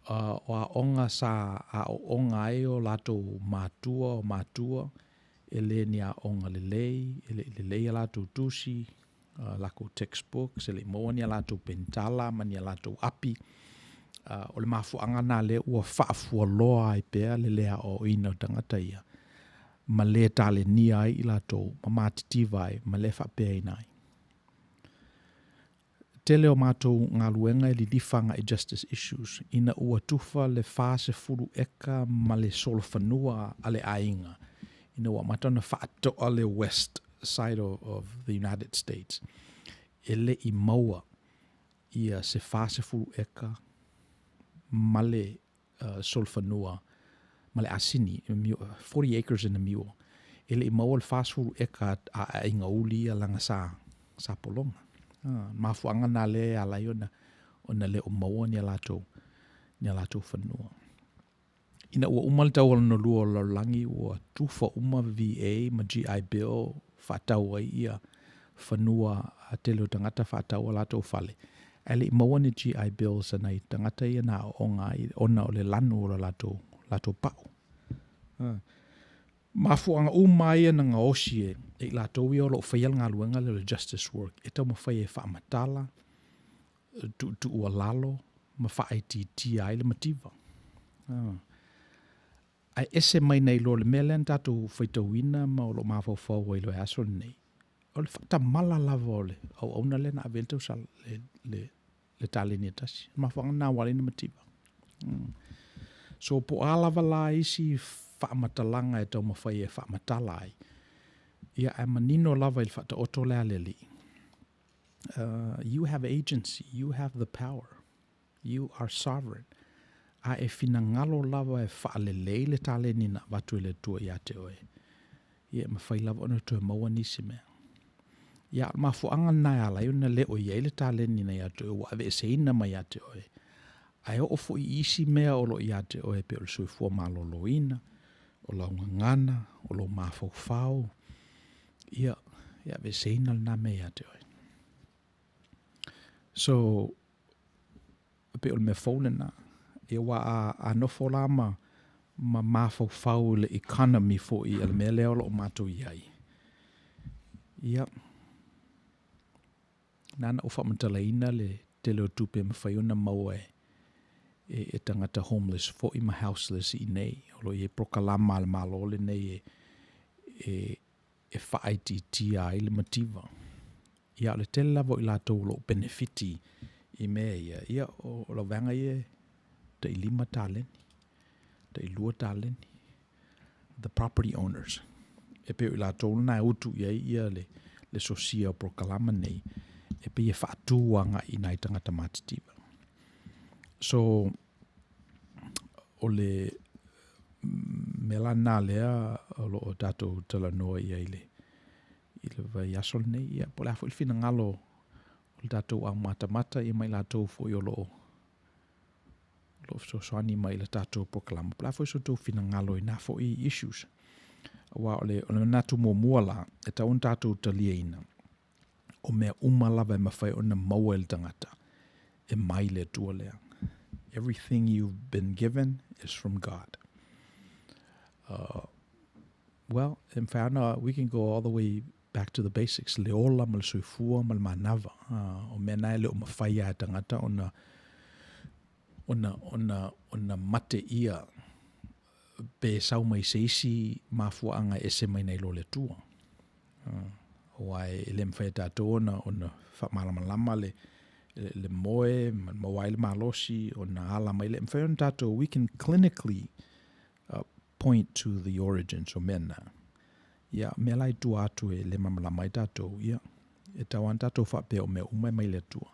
O a onga o onga e o lato matua e le ni a onga lelei, le lei a lato tusi, lako textbooks, e le moa ni a lato pentala, ma ni a lato api, o le mafuanga na le ua whaafua loa i pea le lea o ina o tangata ia. Ma le tale ni ai i lato, ma matitiwa ai, ma le whapea ina ai. Tele o mātou ngā luenga li lifanga i justice issues, ina ua tufa le whase furu eka ma le solfanua ale ainga. Ina ua matona whaatoa le west side of the United States. Ele i maua ia se whase furu eka ma le solfanua, ma le asini, 40 acres in a mule. Ele i maua le whase furu eka a inga uli a langa sa polonga. Mafuanga na le ala ona le o maua ni alato whanua. Ina ua umal tau ala no lua o langi ua tufa uma VA ma GI Bill whatau ai ia whanua a telo tangata whatau alato whale. Ele i maua ni GI Bill sanai tangata ia na o ngai ona o le lanu o lato pau. Mafuanga umai na nga osie e lato i o lo whaial ngā luenga le justice work. E tau mawhai e whaamatala, tu ua lalo, ma whaai ti ai le mativa. Ai ese mai nei lo le mele tatu whaitawina ma o lo mawhau i lo e aso nei. O le whata mala lava o le, au auna le na aventau sa le tale ni atasi. Mafuanga nā wale na mativa. So po alava la isi whaamatalanga e tau mawhai e whaamatala ai. Ia e manino lava il whata oto lea leli. You have agency. You have the power. You are sovereign. A e fina ngalo lava e whaalelei le tale nina watu le tua ia te oe. Ia e mawhai lava ona tu e maua nisi mea. Ia mafuanga nai ala iuna le o ia le tale nina ia te oe. Wa ave e seina ma ia te oe. Ai o fo i isi mea o lo ia te oe pe o le sui fua malolo ina. O la ngana, o lo mawhau. Ia ve seina na mea te oe. So, pe o le mea faune na. E wa a nofo la ma mawhau le economy fo i al mea leo lo mato iai. Ia. Nana o whamatala ina le te leo tupe mawhaiona maua e tangata homeless fo i ma houseless i nei. O lo i e prokalama al malole nei e whaaiti ai le mativa. Ia le tele lavo i lato lo benefiti i mea ia. Ia o lo vanga ia te i lima taleni. Te i lua taleni. The property owners. E peo i lato na utu ia le sosia o prokalama nei. E pe ia whaatuanga i nai tangata matitiva. So, o le mela nā lea o lo o tatou talanoa ia i le vai asol nei ia po le afo il fina ngalo o le tatou au mata ia mai latou fo i o lo soani mai le tatou proklama po le afo i so tau fina ngalo i nā fo i issues wa o le natu mua la e tau un tatou talia ina o mea lava e mawhai o na maua il tangata e mai le tua lea. Everything you've been given is from God. well, in whāna, we can go all the way back to the basics. Le ola mal soifua mal manava. O mea nai le o mawhaia tangata ona mate ia pe sau mai seisi mafuanga ese mai nei lo le tua. Wai le mwhai tātou ona whamalamalama le moe, mawai le malosi, ona ala mai le mwhai ona tātou, we can clinically point to the origins o mena. Ia, mea lai tua atu e le mamalama i tātou, ia. E tauan tātou whape o mea umai mai le tua.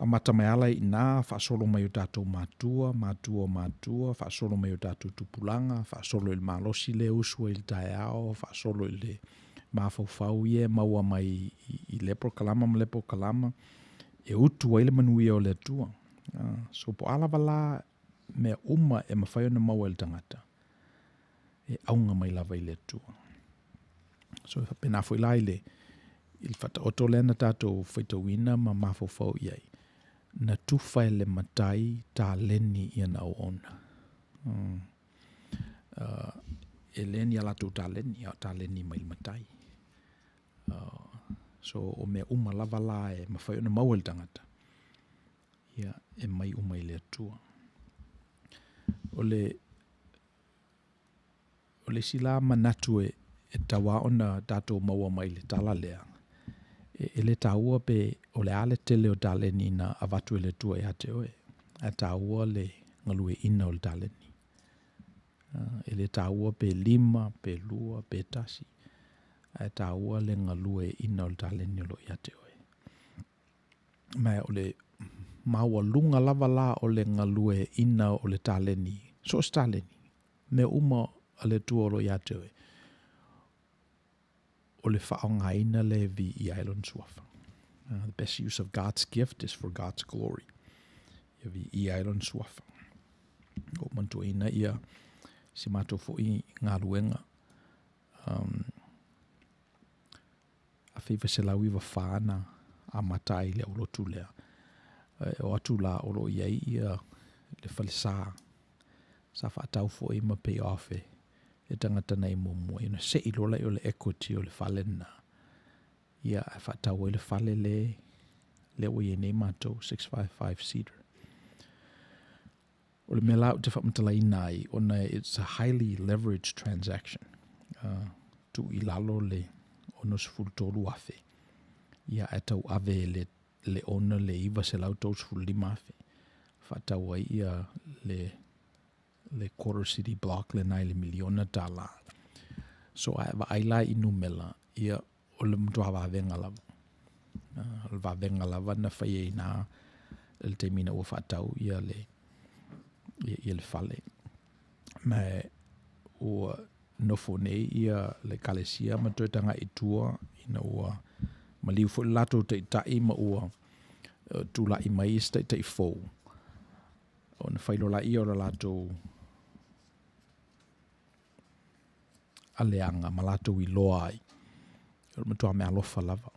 A mata mai ala i nā, whaasolo mai o tātou mātua, whaasolo mai o tātou tupulanga, whaasolo il malosi le usua il tae ao, whaasolo il le mawhauwhau ie, maua mai i lepo kalama ma lepo kalama, e utu ai le manuia o le tua. So po ala wala mea uma e mawhai ona maua il tangata. E aunga mai lava i le tua. So pena fwoi lai le, il whata oto lena tātou whaitawina ma mawhauwhau iai. Na tuwhai le matai tā leni i ana o ona. E leni ala tū tā leni mai matai. So o mea uma lava la e mawhai ona maua le tangata. Ia e mai uma i le atua. O le sila manatu e tawa ona tātou maua mai le tala lea. E le tāua pe o le ale tele o tāleni na avatu e le tua e ate oe. A tāua le ngalue ina o le tāleni. E le tāua pe lima, pe lua, pe tasi. A tāua le ngalue ina o le tāleni o lo i ate oe. Mai o le maua lunga lava la o le ngalue ina o le tāleni. So es tāleni. Me uma a le tua o lo i ate oe. O le whaongaina le vi I ailon suafa. The best use of God's gift is for God's glory. Ia vi I ailon suafa. O mantu ina ia si mato fo I ngā luenga. A whiwa se lau iwa whāna a matai le olotu lea. O atu la olo iai ia le whale sā. Sa whaatau fo I ma pay off e tangata nei mumua. Ina se I lola I o le equity o le whale na. Ia e whaatau I le whale le o I nei mātou 655 Cedar. O le mea lau te whamatala I nai, ona it's a highly leveraged transaction. Tu I lalo le ono sifuru tolu afe. Ia e tau ave le ona le iwa se lau tau sifuru lima afe. Whaatau ai ia le quarter city block le nai le miliona tala. So wa aila inu mela ia o le mtua wavenga lava. Le wavenga lava na whaie ina le te mina ua whaatau ia le whale. Me ua nofo nei ia le kalesia ma tuetanga I tua ina ua maliu fo lato te tai ma ua tula I mai te fou. O na whailola I o lato aleanga ma lato I loa ai. O matua mea alofa lava.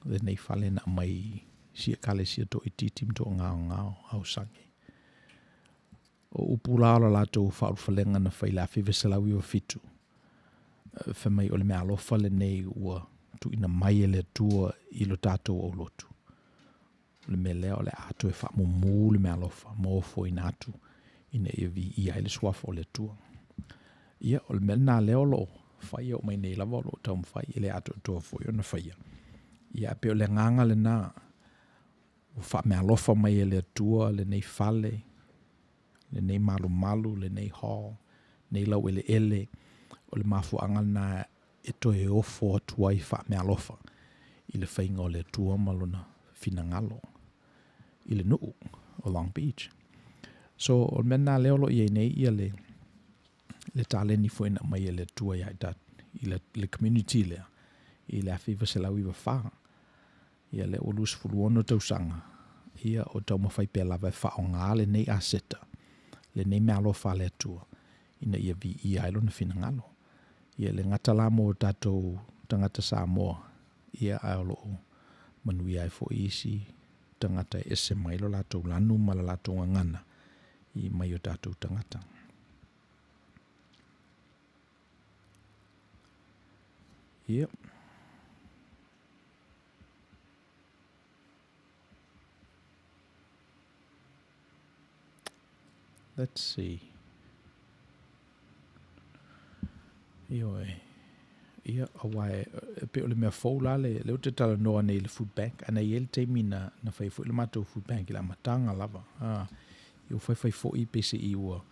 Le nei whale na mai sia kalesia to I titim to ngao au sangi. O upula ala lato whaaruwhalenga na whaila whiwesalau I o fitu. Whamai o le mea alofa le nei ua tu ina mai le tua I lo tātou o lotu. Le mea lea o le ato e whaamumu le mea alofa mōfo I nātu ina I vi I aile swafa o le tua. Ia o le mea nā leo lo whaia o mai nei lava o lo tau mwhai I le ato toa fo I ona whaia. Ia pe o le nganga le nā o wha mea alofa mai le tua le nei whale le nei malu, le nei hall, nei lau ele, o le mafuanga na e toe ofo atua I wha mea alofa I le whainga o le tua malona finangalo I le nuu o Long Beach. So o mena leo lo I nei ia le taleni fuena mai le tua ia I le community lea I le awhiwa se lau iwa wha ia le olus fuluono tausanga ia o tau mawhai pia lava e wha o ngā le nei aseta le nei mea alofa le atua ina ia vi I ailo na finangalo. Ia le ngata la mo tātou tangata Samoa ia aolo o manuia e fo isi tangata ese mailo latou lanu ma la latou ngana I mai o tātou tangata. Yep. Let's see. Ia awai pe ole mea foula le te tala noa nei le food bank ana i ele teimi na whai fo le matou food bank i la matanga lava. I o whai fo i pese i ua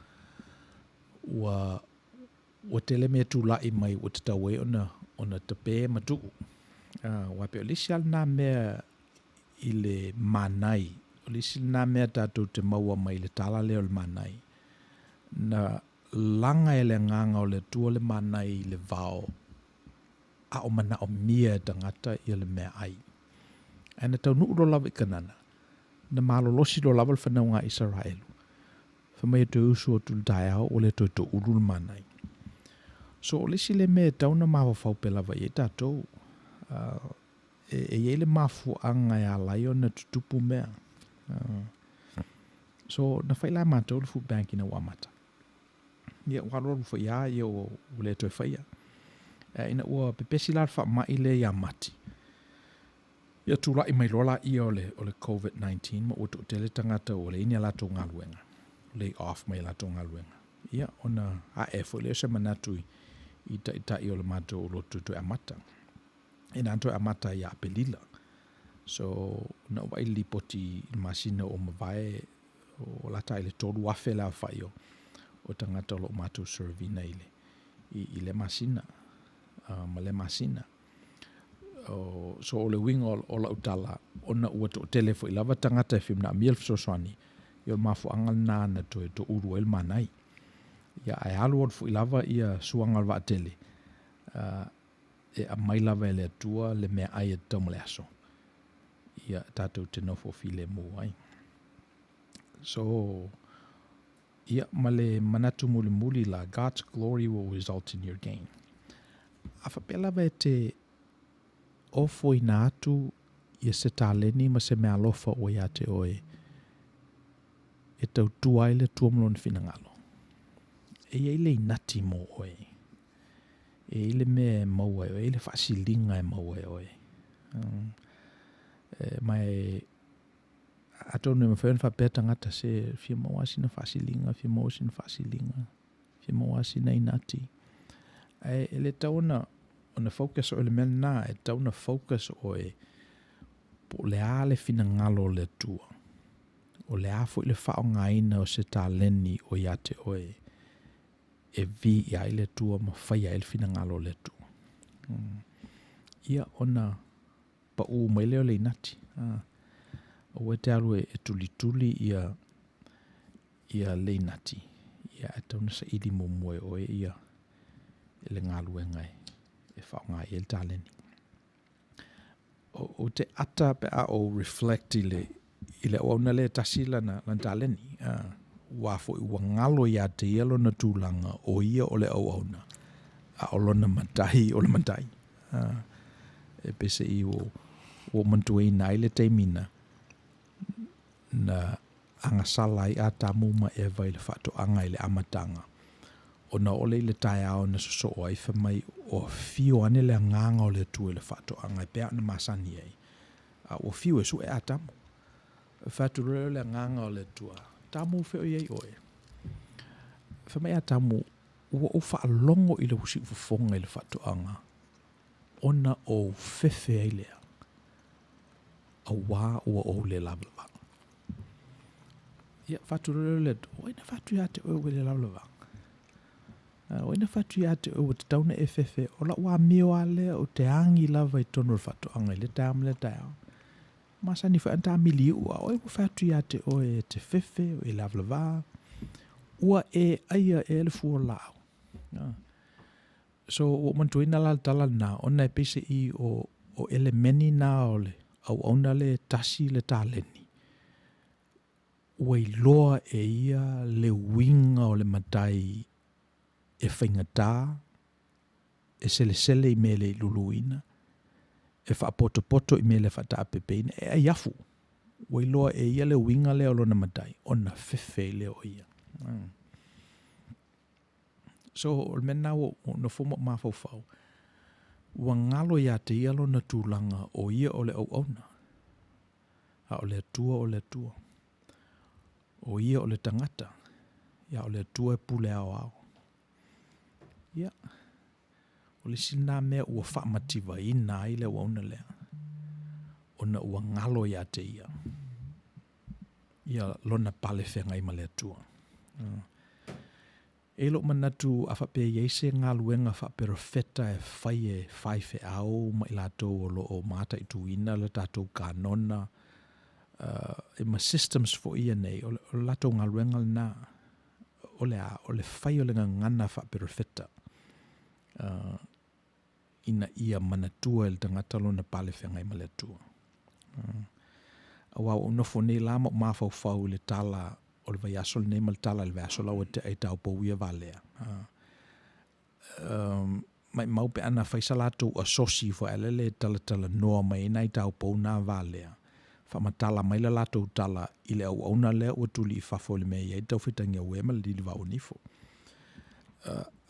tele mea tu lai mai o te taue ona te pē matu. Wa pe ole sial na mea i le manai. Ole sial na mea tatou te maua mai le tala leo le manai. Na langa ele nganga o le tua le manai le vao. A o mana o mia tangata i le mea ai. Ana tau nuu lo lava i kanana. Na malo losi lo lava le whanaunga Israelu. Whamai te usu o tulu tae au o le toi to uru le manai. So o lesi le mea tauna mawa whaupe lava i e tatou. E le mafu anga e alai o na tutupu mea. So na whaila mātou le food bank ina wamata. Ia warolu whaia i o le toi whaia. Ina ua pepesi la wha mai le ia mati. Ia tula i mai lola i o le COVID-19 ma uto tele tangata o le ini alato ngā luenga. Lay off mai alato ngā luenga. Ia ona a efo le se manatu i ta i o le mato o lo tuto amata. Ina anto amata ia apelila. So na wai lipoti masina o mawai o lata ile tolu wafe la whai o tangata o lo mato servina i le masina. Ma le masina. So o le winga o la utala ona ua to telefo i lava tangata e whimna miel fsoswani i o mafu angal nana to uru el manai. Ia ai alu o fu i lava ia suangal wa tele. E a mai lava e le atua le mea ai e taumale aso. Ia tatou te nofo file mo ai. So ia male manatu muli muli la God's glory will result in your gain. A whapela vai te ofo i nā atu i se tāleni ma se mea alofa o ia te oe. E tau tuaile tuamlon finangalo. E ile i nati mo oe. E ile me maua oe. E ile whasilinga e maua oe. Mai ato ne mawhaion whapeta ngata se fia maua sina whasilinga, fia maua sina whasilinga, fia maua sina i nati. Ele tauna ona focus o le mena e tauna focus o po le ale fina ngalo le tua. O le afo ile whao ngaina o se taleni o iate oe. E vi ia ile tua ma whaia ile fina ngalo le tua. Ia ona pa u maile o le inati. O te alu e tuli ia le inati. Ia e tauna sa ili mumue oe ia. Le ngalu ngai e whao ngai e le taleni. O te ata pe a o reflect ile o na le tasila na taleni. Wafo i wangalo ia te ielo na tūlanga o ia o le au na. A olo na matai o le matai. E pese i o mantuei na ile teimina na angasalai a tamu ma eva ile whato anga ile amatanga. O na ole le tai ao na so o ai mai o fio ane le nganga o le tu le fato anga pe na masani ai. O fio e so e atamu. Fato le nganga o le tua. Tamu fe o ye oe. Fa mai atamu o fa longo i le usi fonga i le fato anga. Ona o fefe ai le. A wa o le lava. Ia fato le o ina fato ya te o le lava. O ina fatu ia te o te tauna e fefe o la ua meo ale o te angi lava i tono le fatu anga i le taam le taeo. Masa ni fa anta mili ua o e fatu ia te o e te fefe o e lava ua e aia e le fuo lao. So o mantuina la tala na ona e pese i o elemeni na o le au ona le tasi le taleni. Ua i loa e ia le winga o le matai e whaingata, e sele i mele i luluina, e whaapoto i mele whata apepeina, e aiafu. Wailoa e ia le winga leo lona matai, ona fefe leo ia. So, o mena o na fuma mawhauwhau. ua ngalo ia te ia lona tūlanga o ia o le au auna. A o le atua o le atua. O ia o le tangata. Ia o le atua e pule ao ao. Ia. O le sina mea ua whaamativa ina ai le ua una lea. Ona ua ngalo ia te ia. Ia lona pale whenga ima le atua. E lo manatu a whape yeise ngā luenga whapera feta e whai fe au ma i lātou o lo o mata i tuina le tātou kānona e ma systems fo ia nei o lātou ngā luenga na o le whai o le ngana whapera feta ina ia manatua e le tangata lo na pale whenga i ma le atua. Awa o nofo nei lama o mawhau le tala o le vai aso le nei ma le tala le vai aso lau e tau pou ia valea. Mai maupe ana whaisa lātou asosi fo ele le tala noa mai nai tau pou nā valea. Whamatala mai la lātou tala i le au auna lea ua tuli i whafo le mea iai tau whitangi au ema le dili wau nifo.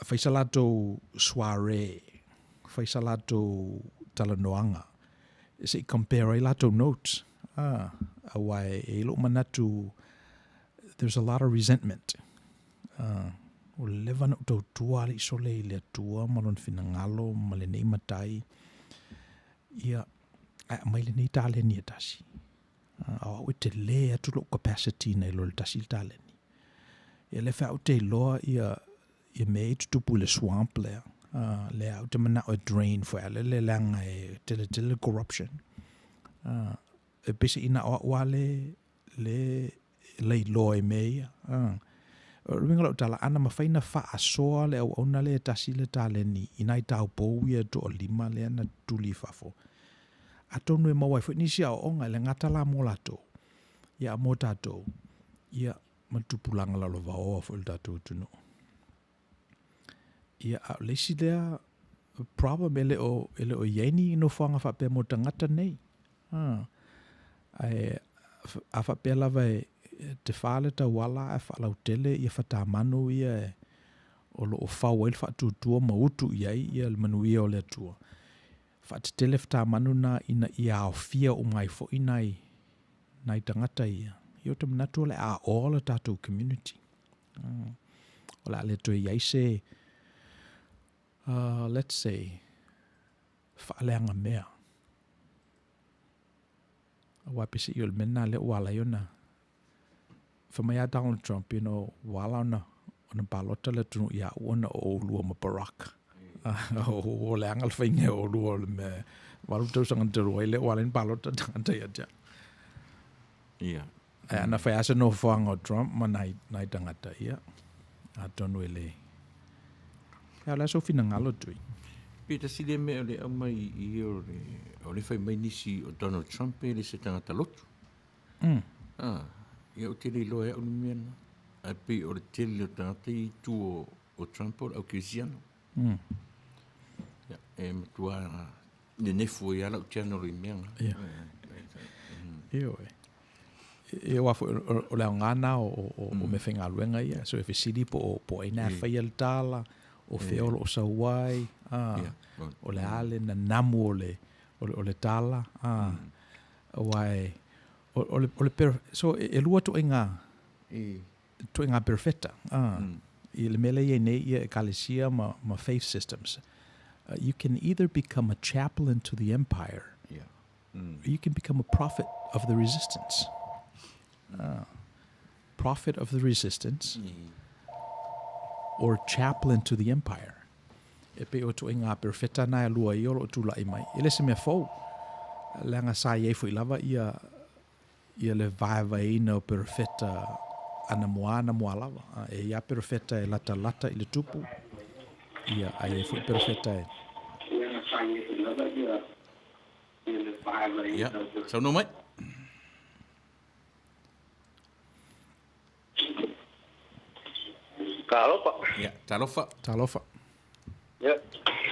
Whaisa lātou soiree, whaisa lātou tala noanga. Se i compare ai lātou notes. Awai e lo manatu, there's a lot of resentment. O lewa na utau tua ali sole i le tua, malon fina ngalo, male nei matai. Ia, mai le nei tale ni atasi. Awa ue te le atu lo capacity nei lo le tasi tale ni. Ia le whao te loa ia mei tutupu le swamp lea. Le au te mana o drain fo ele le langa e tele corruption. E pese ina o le loa e mea. Ringa lau tala ana mawhaina wha asoa le au ona le tasi le tale ni inai tau pou ia to o lima le ana tuli whafo. A tonu e mawai fo nisi au onga le ngata la mo lato. Ia mo tato. Ia matupulanga la lo vaoa fo il tato tunu. Ia au leisi lea problem ele o yeini no whanga whape mo tangata nei. A whape lava te whale ta wala e whalau tele ia whatamanu ia o lo o whau el whatutua mautu iai ia le manuia o le atua. Whatetele whatamanu na ina ia au fia o mai fo inai tangata ia. Ia o te manatu le a o le tātou community. O le to iai se let's say whaaleanga mea. Wa pese i o le mena le wala iona. Whamai a Donald Trump, wala ona palota le tunu ia ona o lua ma Barack. O le angal whainge o lua le me walu tau sangan te rua i le wala in palota tangata ia tia. Ia. Ana whai asa no whanga o Trump ma nai tangata ia. A tonu ele. Ia la so fina ngalo tui. Peta sile me o le au mai i o le whai mai nisi o Donald Trump e le se tangata lotu. Ia o tele loa e au ni mea. A pe o le tele o tangata i tu o Trump o au Kirisiano. Ia, e matua ne nefu e ala o tiano i mea. Ia. Ia oe. Ia wafo o le ngana o me whenga luenga ia. So e whesiri po e nā whai al tala. O feolo o sauai, o le ale na namu o le tala, wai o le so e lua to inga perfecta, I le mele ye nei ia ekalesia ma faith systems. You can either become a chaplain to the empire, or you can become a prophet of the resistance. Prophet of the resistance. Or chaplain to the empire. E pe o to inga perfecta na e lua I olo tula I mai. Ele se me fau. Langa sa ye fo I lava ia le vai no perfecta ana moa lava. E ia perfecta e lata I le tupu. Ia a ye fo perfecta e. Ia, sau no mai. Talofa. Ia, talofa. Ia.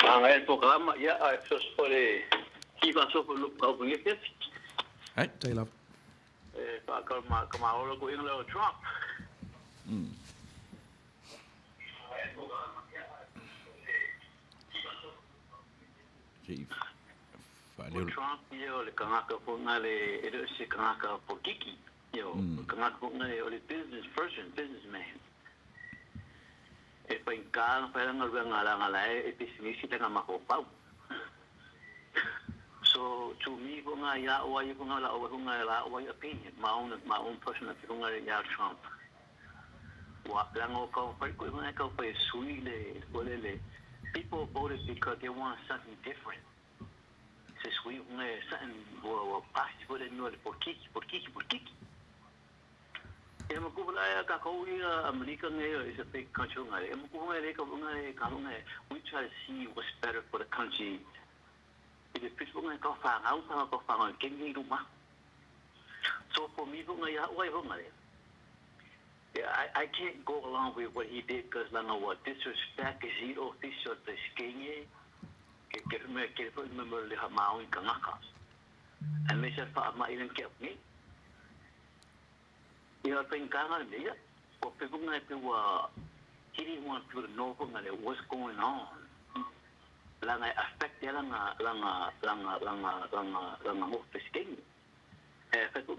Anga e programa ia a sos pole kiva so lo ka ko nge pet. Ai, tai lava. Pa ka olo ko inga Trump. Trump yo le kangaka punga le edo si kangaka pokiki yo kangaka punga le ole businessman. E pa inka pa nga ngala e business ta nga makopau. So to me punga ya o ay punga la o punga la o opinion my own personal punga ya Trump. Wa lang o ka pa ko nga ka pa sui le people voted because they want something different. We something past for the no por kiki. Emo ko la ka ko America is a big country ngare. Emo ko we try to see what's better for the country. If the people ka fa kengi ruma. So for me I can't go along with what he did because I know what disrespect is he official the skinny. Que remember le hamau in kanaka. And me said fa ma ilan kept me. You think kanga me or people he didn't want people to know what's going on. Langa affect langa mo fisking. People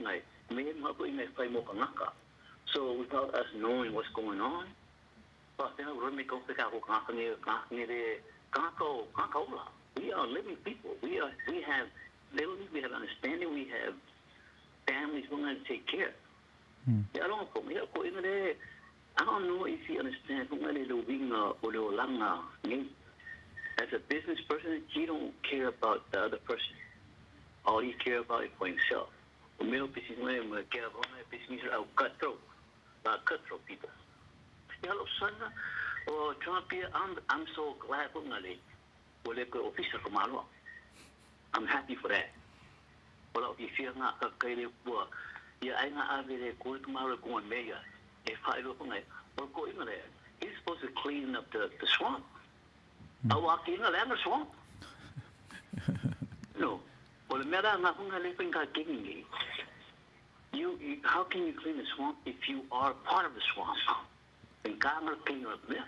me ma ko me fa mo kanaka. So without us knowing what's going on, but then we make up the we are living people. We have ability, we have understanding, we have families we're going to take care. I don't know if he understands as a business person, he don't care about the other person. All he cares about is for himself. Cutthroat people. Trump, I'm so glad I'm happy for that. Well, if you're not a great work, I'm not going tomorrow going mayor. If I look like, go in there. He's supposed to clean up the swamp. I walk in the swamp. No. Well, the matter I'm not going to live in God giving me. How can you clean the swamp if you are part of the swamp? And God will clean up there.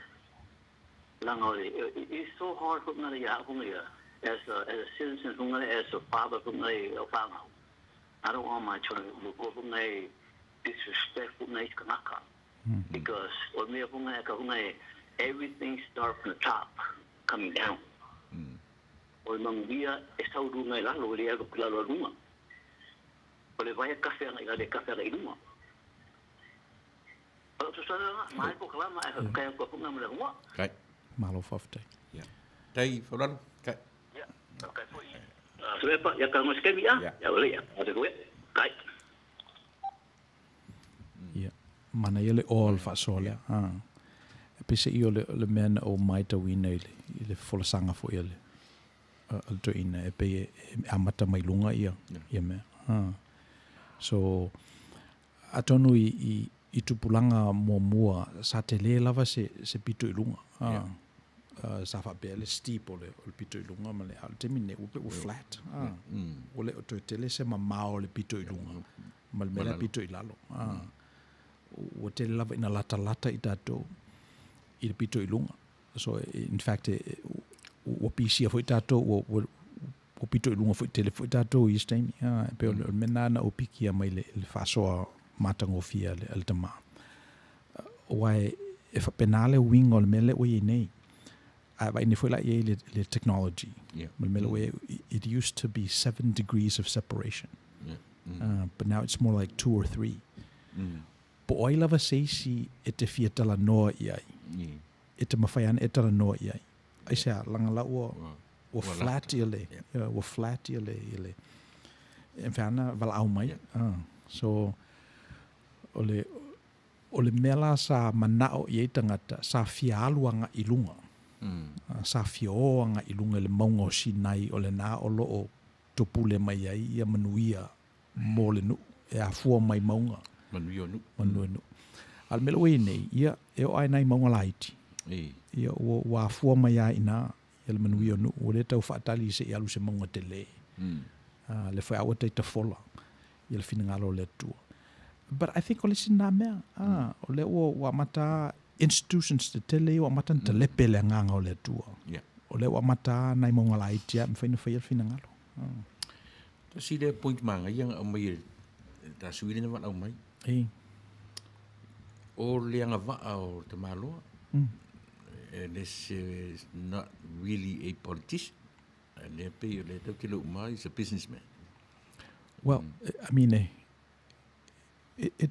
It's so hard for me as a citizen, as a father, I don't want my children to go disrespectful because everything starts from the top, coming down. Right. Malo 50. Yeah. Tay Fauran. Okay. Yeah. Okay. Sebab ya kalau sekali ya boleh ya. Ada gue. Right. Yeah. Mana ele all fa sola. Pese io le men o maita wina ile fola sanga fo ele. Alto ina e pe amata mai lunga ia. Ia me. So atonu I tupulanga mua sa te le lava se pito I lunga. Sa fa bele steep ole pito I lunga male al te mine u flat. Ole o te le se mamao le pito I lunga. Mal mele pito I lalo. O te lava ina lata I tato I le pito I lunga. So in fact o pisia foi tato o pito I lunga foi tele foi tato I steam. Pe o menana o pikia mai le fasoa matangofia le altama. Why if a penale wing or mele we nei. I ne foi la le technology. It used to be 7 degrees of separation. But now it's more like 2 or 3. But oi lava sei si e te fiatala noa iai. E te mawhaiana e tala noa iai. Ai sea langa la o flat ile. O flat ile. En whana wala au mai. So ole mela sa manao I tangata sa fialuanga I lunga. Sa fioanga I lunga le maunga o sinai ole na olo o topule mai ai ia manuia mo le nu e a fua mai maunga. Manuia nu. Al melo e nei ia e o ai nai maunga laiti. Ia o a fua mai ai na ia le manuia nu o le tau whaatali se I alu se maunga te le. Le whai awa te fola ia le finangalo le tua. But I think ole sina mea. Ole o mata institutions te tele o mata te lepe le nganga o le tua. o le wa mata nai mo ngala itia me faina fai fina ngalo. Ta si le point manga yang au mai ta suile na va au mai. E. O le anga va o te malo. This is not really a politician. Le pe le to kilo mai is a businessman. Well, I mean, it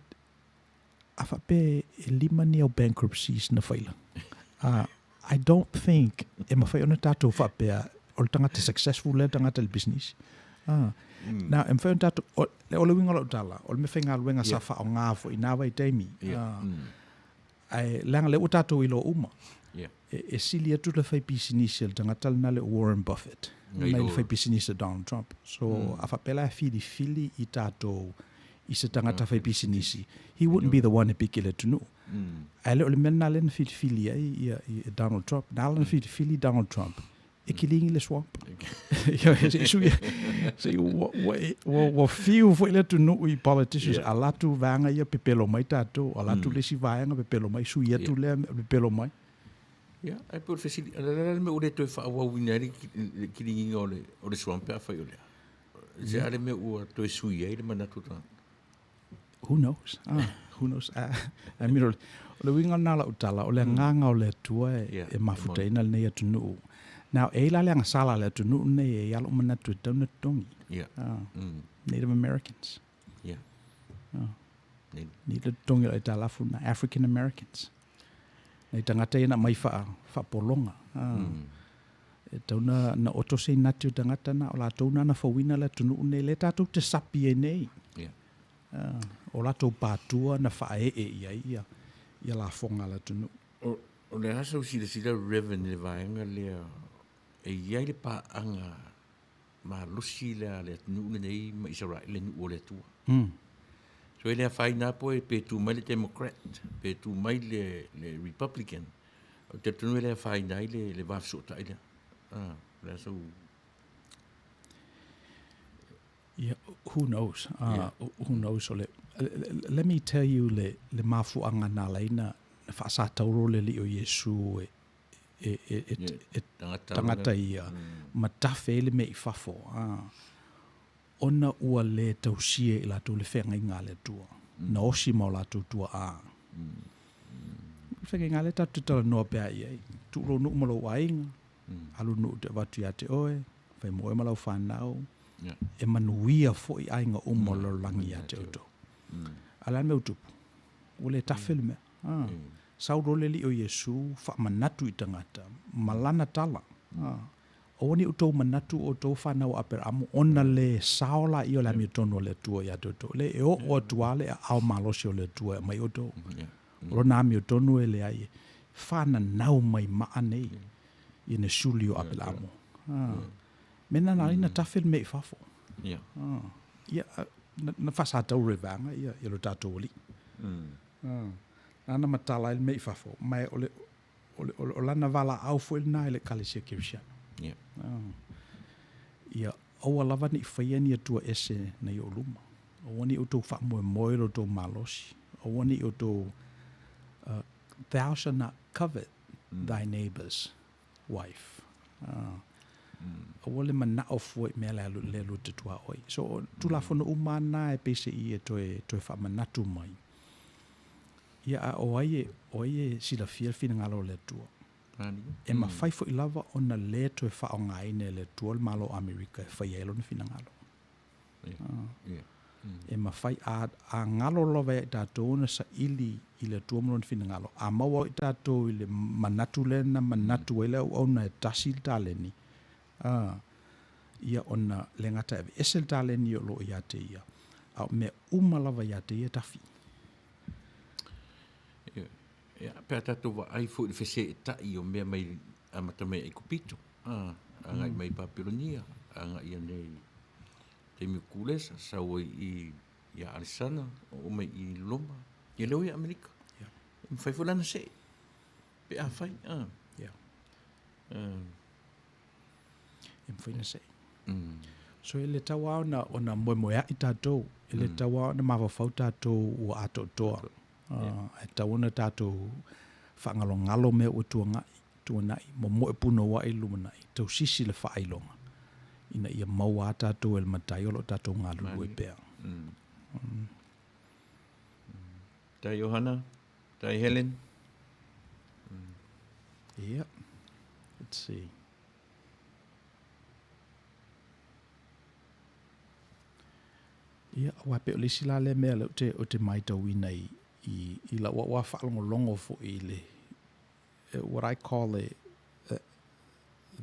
afape lima ni o bankruptcies na faila. I don't think e mawhai ona tātou whapea o le tangata successful le tangata le business. Now, e mawhai ona tātou, o le winga lo tala, o le mewhai ngā luenga sa wha o ngāfo I nāwa I teimi. Ai langa le o tātou I lo uma. E sili atu le whai business le tangata le nale Warren Buffett. Mai le whai business Donald Trump. So, awhapela e fili I tātou I se tangata whai business. He wouldn't be the one e pikile tunu. Ai le o le mena le na fili ai I Donald Trump. Nā le na fili Donald Trump. E kilingi le swamp. Se wa fiu foi le tunu I politicians. A latu vanga ia pepelo mai tātou. A latu le si vaenga pepelo mai. Sui atu le pepelo mai. Ya, ai por facili. Ale me ore to fa wa winari kilingi o le swamp a fa yo le. Se ale me o to sui ai le manatu ta. Who knows? Who knows? I mean, o le winga nala utala, o le nganga o le tua e mafuta ina le nei atu nuu. Now, e la leanga sala le atu nuu nei e alo manatu tauna tongi. Native Americans. Ni le tongi o e talafu na African Americans. Nei tangata ina mai wha polonga. E tauna na oto se nati o tangata na o la tauna na whawina le atu nuu nei le tātou te sapi e nei. O lato patua na whae ia la fonga la tunu. O le hasa usila Reverend le vaenga lea e iai le paanga ma lusi le tunu nei ma Israel le nu o le tua. So ele a whaina po e pe tu mai le Democrat, pe tu mai le Republican. O te tunu ele a whaina le wafsota ele. Le so... Yeah, who knows? Who knows? Let me tell you le mafu anga na leina fa sa tauro le li o Yesu tangata ia matafe le me fafo ona ua le tausie la tu le fenga inga le tua na osi mo la tu tua fenga inga le tatu tala no pe ia tu lo no mo wainga alu no te vatu ya te oe fai mo e malau whanau e manuia fo I ainga umolo langi a te auto. Ala me utupu. Ule tafele me. Sauro le li o Yesu fa manatu I tangata. Malana tala. O ni Outou manatu o tau whanau apera amu. Ona le saola I o la mi tono le tua ya te auto. Le e o tuale a au malosi o le tua mai Outou. Ro na mi o tonu e le ai. Whana nau mai maa nei. I ne suli o apera amu. Mena na ina tafel me fafo. Na fasa tau revanga ia lo tatou li. Ana matala il me fafo. Mai o lana vala au fo il na ele kalisia kirisiano. Ia o lava ni faia ni atua ese na I oluma. O wani o tau wha moe lo tau malosi. O wani o tau thou shalt not covet thy neighbor's wife. O wale mana o fue me le lu te tua oi. So tu la fono umana e pese I e toe wha manatu mai. Ia a o ai sila fina ngalo le tua. E ma fai fo I lava ona le toe wha o ngaine le tua le malo Amerika e whai elo na fina ngalo. E ma fai a ngalo lova e tātou na sa ili I le tua mlo na fina ngalo. A maua I tātou I le manatu le na manatu e le au na e tasil tale ni. Ia ona le ngata ewe esel tale ni o lo ia te ia. Au me umalawa ia te ia tafi. Ia, pēr tātou wa ai fo I whese e tai o mea mai amata mai e kupito. Anga I mai Papironia. Anga ia nei te mi kulesa. Sau I Arisana. O mai I Loma. I leo I Amerika. I mwhai fulana se. Pe a whai. Mwhaina sei. So ele tawa ona moe I tātou. Ele tawa ona mawawhau tātou o ato toa. E tawana tātou whangalo ngalo me o tua ngai. tuanai, mo e puno wa e lumanai, tau sisi le whaailonga. Ina ia maua tātou e le matai o lo tātou ngā lulu e pēa. Tai Johanna, tai Helen. Yeah, let's see. Ia, wape o lisi la le mea o te maitau ina I la wa whaalongolongo fo I le, what I call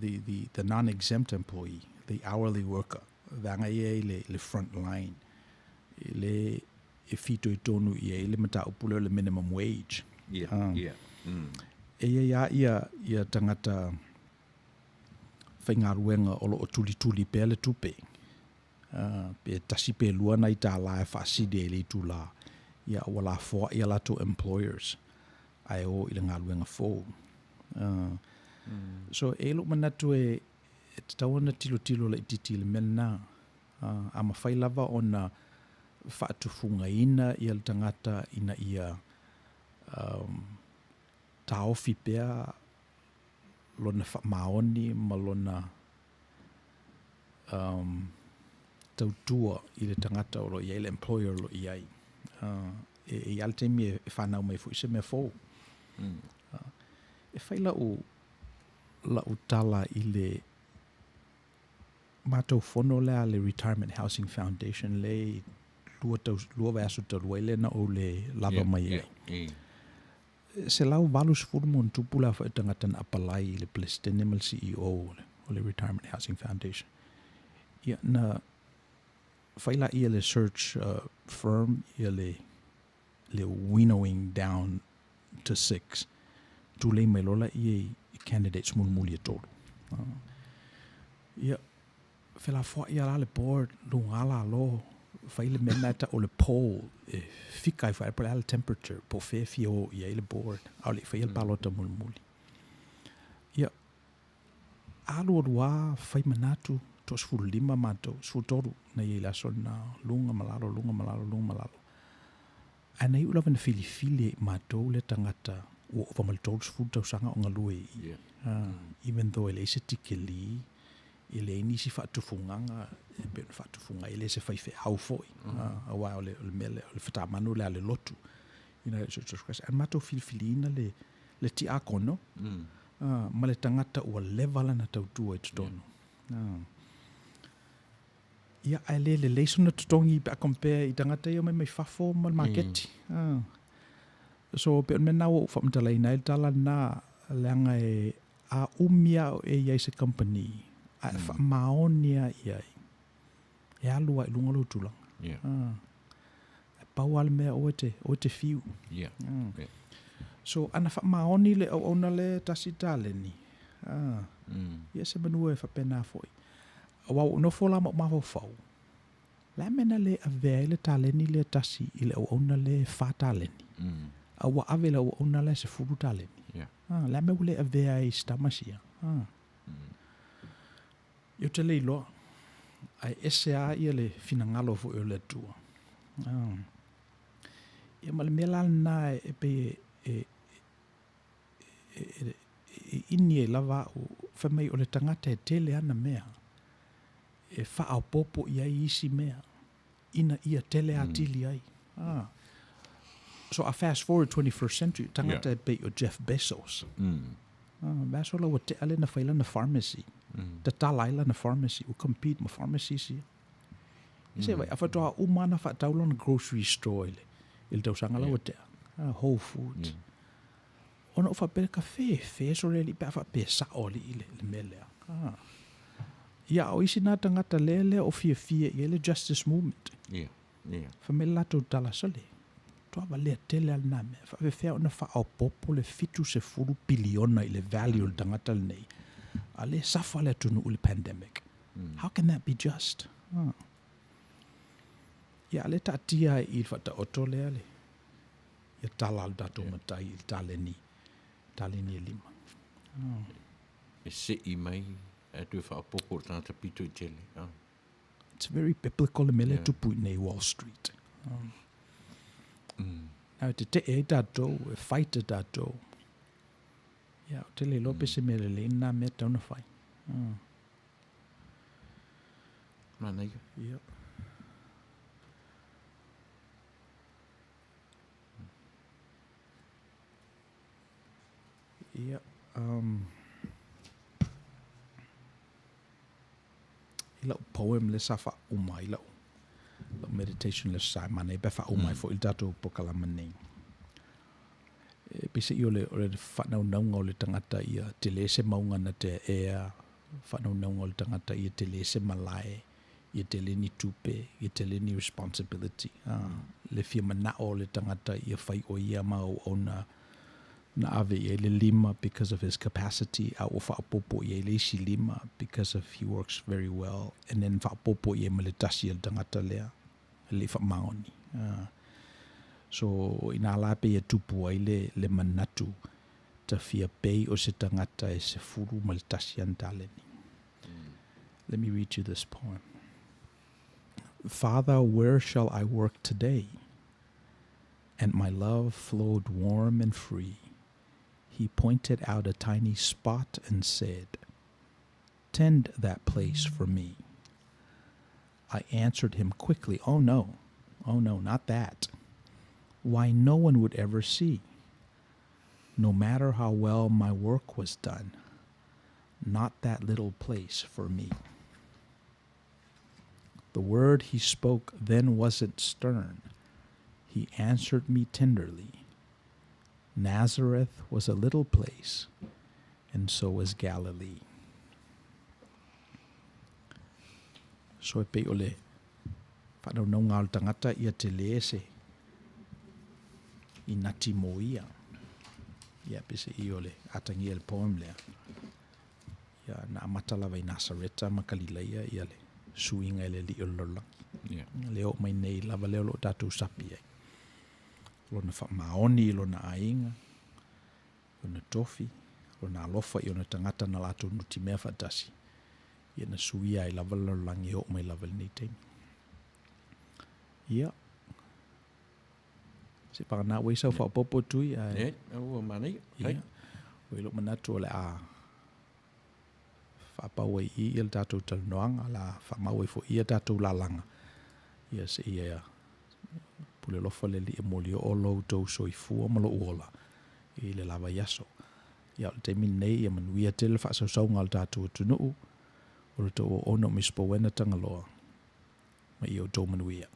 the non-exempt employee, the hourly worker, vanga ia le front line, le e fito I tonu ia le mata upule le minimum wage. Yeah, yeah. Ia tangata whaingaruenga o lo o tuli pe le tupe. Pe tasi pe lua na I tā la e whaaside le tu la. Ia wala foa ia lato employers. Ai o I le ngaruenga fōu. So e lo manatu e tawana tilo le ititi le mena. Ama whailava o na whaatufunga ina ia le tangata ina ia taofi pea lona maoni ma lona tautua I le tangata o lo iai le employer lo iai. E altemi e whanau mai fu se me fōu. E whai la tala I le mātou whono lea le Retirement Housing Foundation le lua vasu talua le na o le lava mai ai. Se lau valus furmon tupula fa tangata na apalai I le Palestine mal CEO o le Retirement Housing Foundation. Ia na whaila ia le search firm ia le winnowing down to 6. Tu le mai lola ia candidates mulmuli e tolu. Ia whela fwa ia la le board lungala lo whaile mena ta o le poll fikai whae pala le temperature po whewhi o ia le board au le whaile palota mulmuli. Ia alu o rua whai manatu to sfuru lima mato sfuru toru na ia la sona lunga malalo. Ana I ulawa na fili mato le tangata o whamal toru sfuru tau sanga o ngalue even though ele se tikeli ele nisi whaatufunganga pe whaatufunga ele se whaife hau foi awa o le mele o le whatamanu le ale lotu ina Jesus Christ an mato filina le ti akono ma le tangata ua levala na tautua e tutono ia ele le leisona tutongi pe compare I tangata ia mai fafo ma le marketi so pe mena o whamtalai na tala na leanga e a umia o e iai se company a maonia iai e alua I lunga lo tulanga pau ale mea o te fiu so ana maoni le o ona le tasi taleni ia se manua e whapena foi au no fola ma fau la mena le avea le taleni le tasi I le o ona le fa taleni awa ave le o ona le se furu taleni la me ule avea I stamasia Yo te leilo ai SA ia le finangalo fo o le tua. Ia ma le mea na e pe ini e lava o whamai o le tangata e tele ana mea. E wha popo ia isi mea. Ina ia tele atili ai. So a fast forward 21st century, tangata e pe o Jeff Bezos. Basola wa te ale na whaila na pharmacy. Ta talaila na pharmacy, u compete ma pharmacy si. Se vai, a whatoa umana whataulo na grocery store ile. Il tau sangala wa te Whole Foods. Ona ufa pere kafe so really pe afa pe sa oli ile le melea. Ia o isi nā tangata lele o fia i le justice movement. Whamela tau tala sole. Toa lea tele al name. Whawewhea ona wha popo le fitu se furu biliona I le value le tangata le nei. A le safa le tunu ule pandemic. How can that be just? Ia le tatia I whata oto lea le. Ia tala al dato matai I taleni e lima. E se I mai e tu wha popo tangata pito I tele. It's very biblical le mele tupu nei Wall Street. Now te e dato, e whaita dato. Ia, o te le lope se mele le ina mea tauna whai. Mana ia. Ia. Ia, i lau poem le sa wha uma i lau meditation le sa mana i befa uma i fo il tatou pokalama nei. Pese i o le whanau-naunga o le tangata ia te lese maunga na te ea, whanau-naunga o le tangata ia te lese malae, ia te leni tupe, ia te leni responsibility. Le fia mana o le tangata ia whai o ia mau o na ave ia le lima because of his capacity, a o whaapopo ia le isi lima because of he works very well, and then whaapopo ia ma le tasi le tangata lea, le whamaoni. So ina lape ia tupu ai le manatu ta fia pei o se tangata e se furu ma le tasi antaleni. Let me read you this poem. Father, where shall I work today? And my love flowed warm and free. He pointed out a tiny spot and said, "Tend that place for me." I answered him quickly, oh no, not that. Why, no one would ever see. No matter how well my work was done, not that little place for me. The word he spoke then wasn't stern. He answered me tenderly. Nazareth was a little place, and so was Galilee. So e pe ole whanau nau ngā tangata ia te leese i nati mo ia. Ia pese i ole atangi el poem lea. Ia na amatalawa i Nasareta ma Galileia ia le suinga ele li olola. Leo mai nei lava leo lo tātou sapi ai. Lona whamaoni, lona ainga, lona tofi, lona alofa i ona tangata na lātou nuti mea whatasi. Ia na suia ai lava langi ho mai lava nei teimi. Ia. Se pangana wei sau whapopo tui ai. Ua mana ia. Ia. Wei lo manatu o le a whapau ai i il tātou talanoanga, la whamau ai fo ia tātou lalanga. Ia se ia pule lofa le li e moli o Outou soifua ma lo uola i le lava yaso. Ia le teimi nei ia manuia te le whaasausau ngal tātou tunuu o le tō o ono Misipouena Tagaloa ma i Outou Manuia.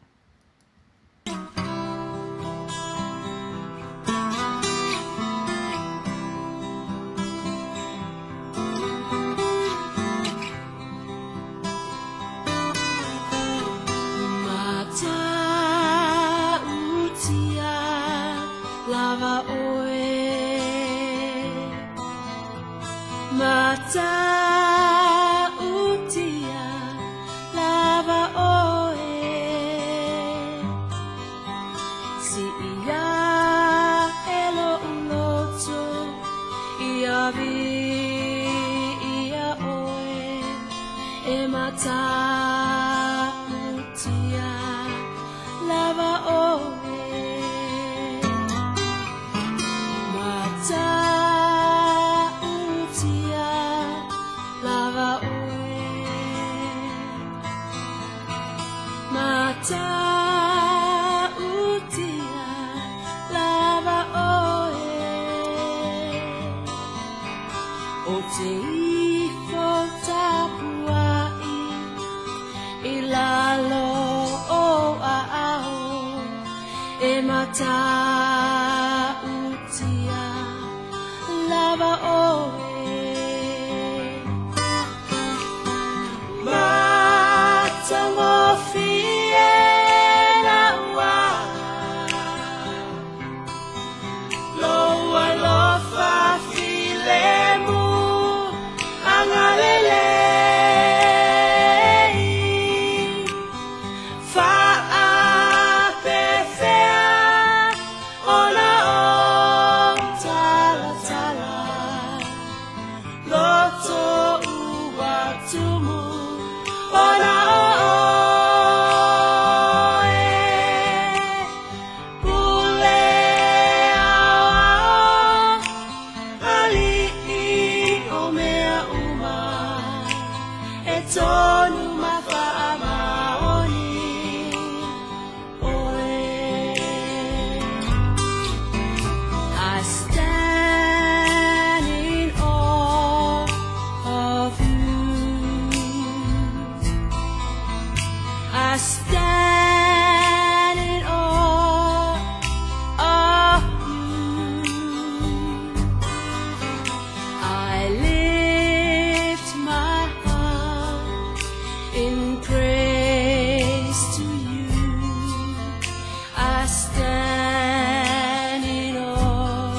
stand in awe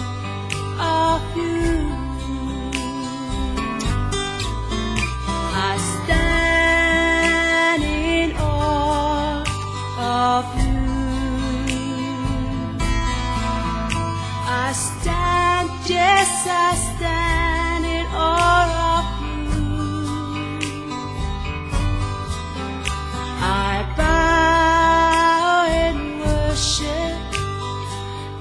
of you. I stand in awe of you. I stand, yes, I stand in awe of you. I bow in worship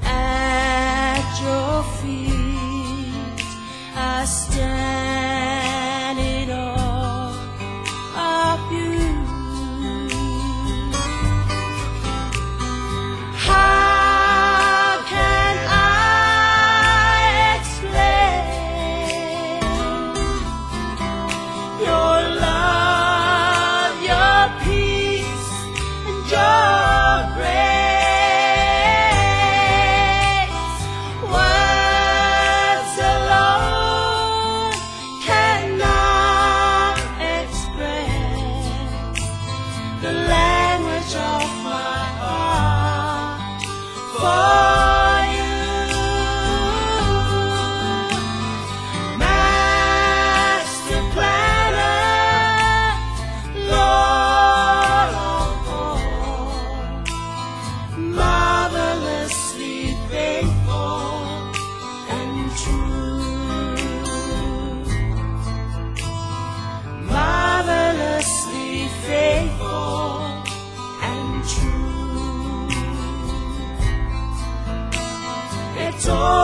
at your feet. I stand in awe of you. How can I explain your love, your peace, and your grace? Words alone cannot express the language of my heart for you. Master planner, Lord of all, marvelously faithful and true. Marvelously faithful and true. It's all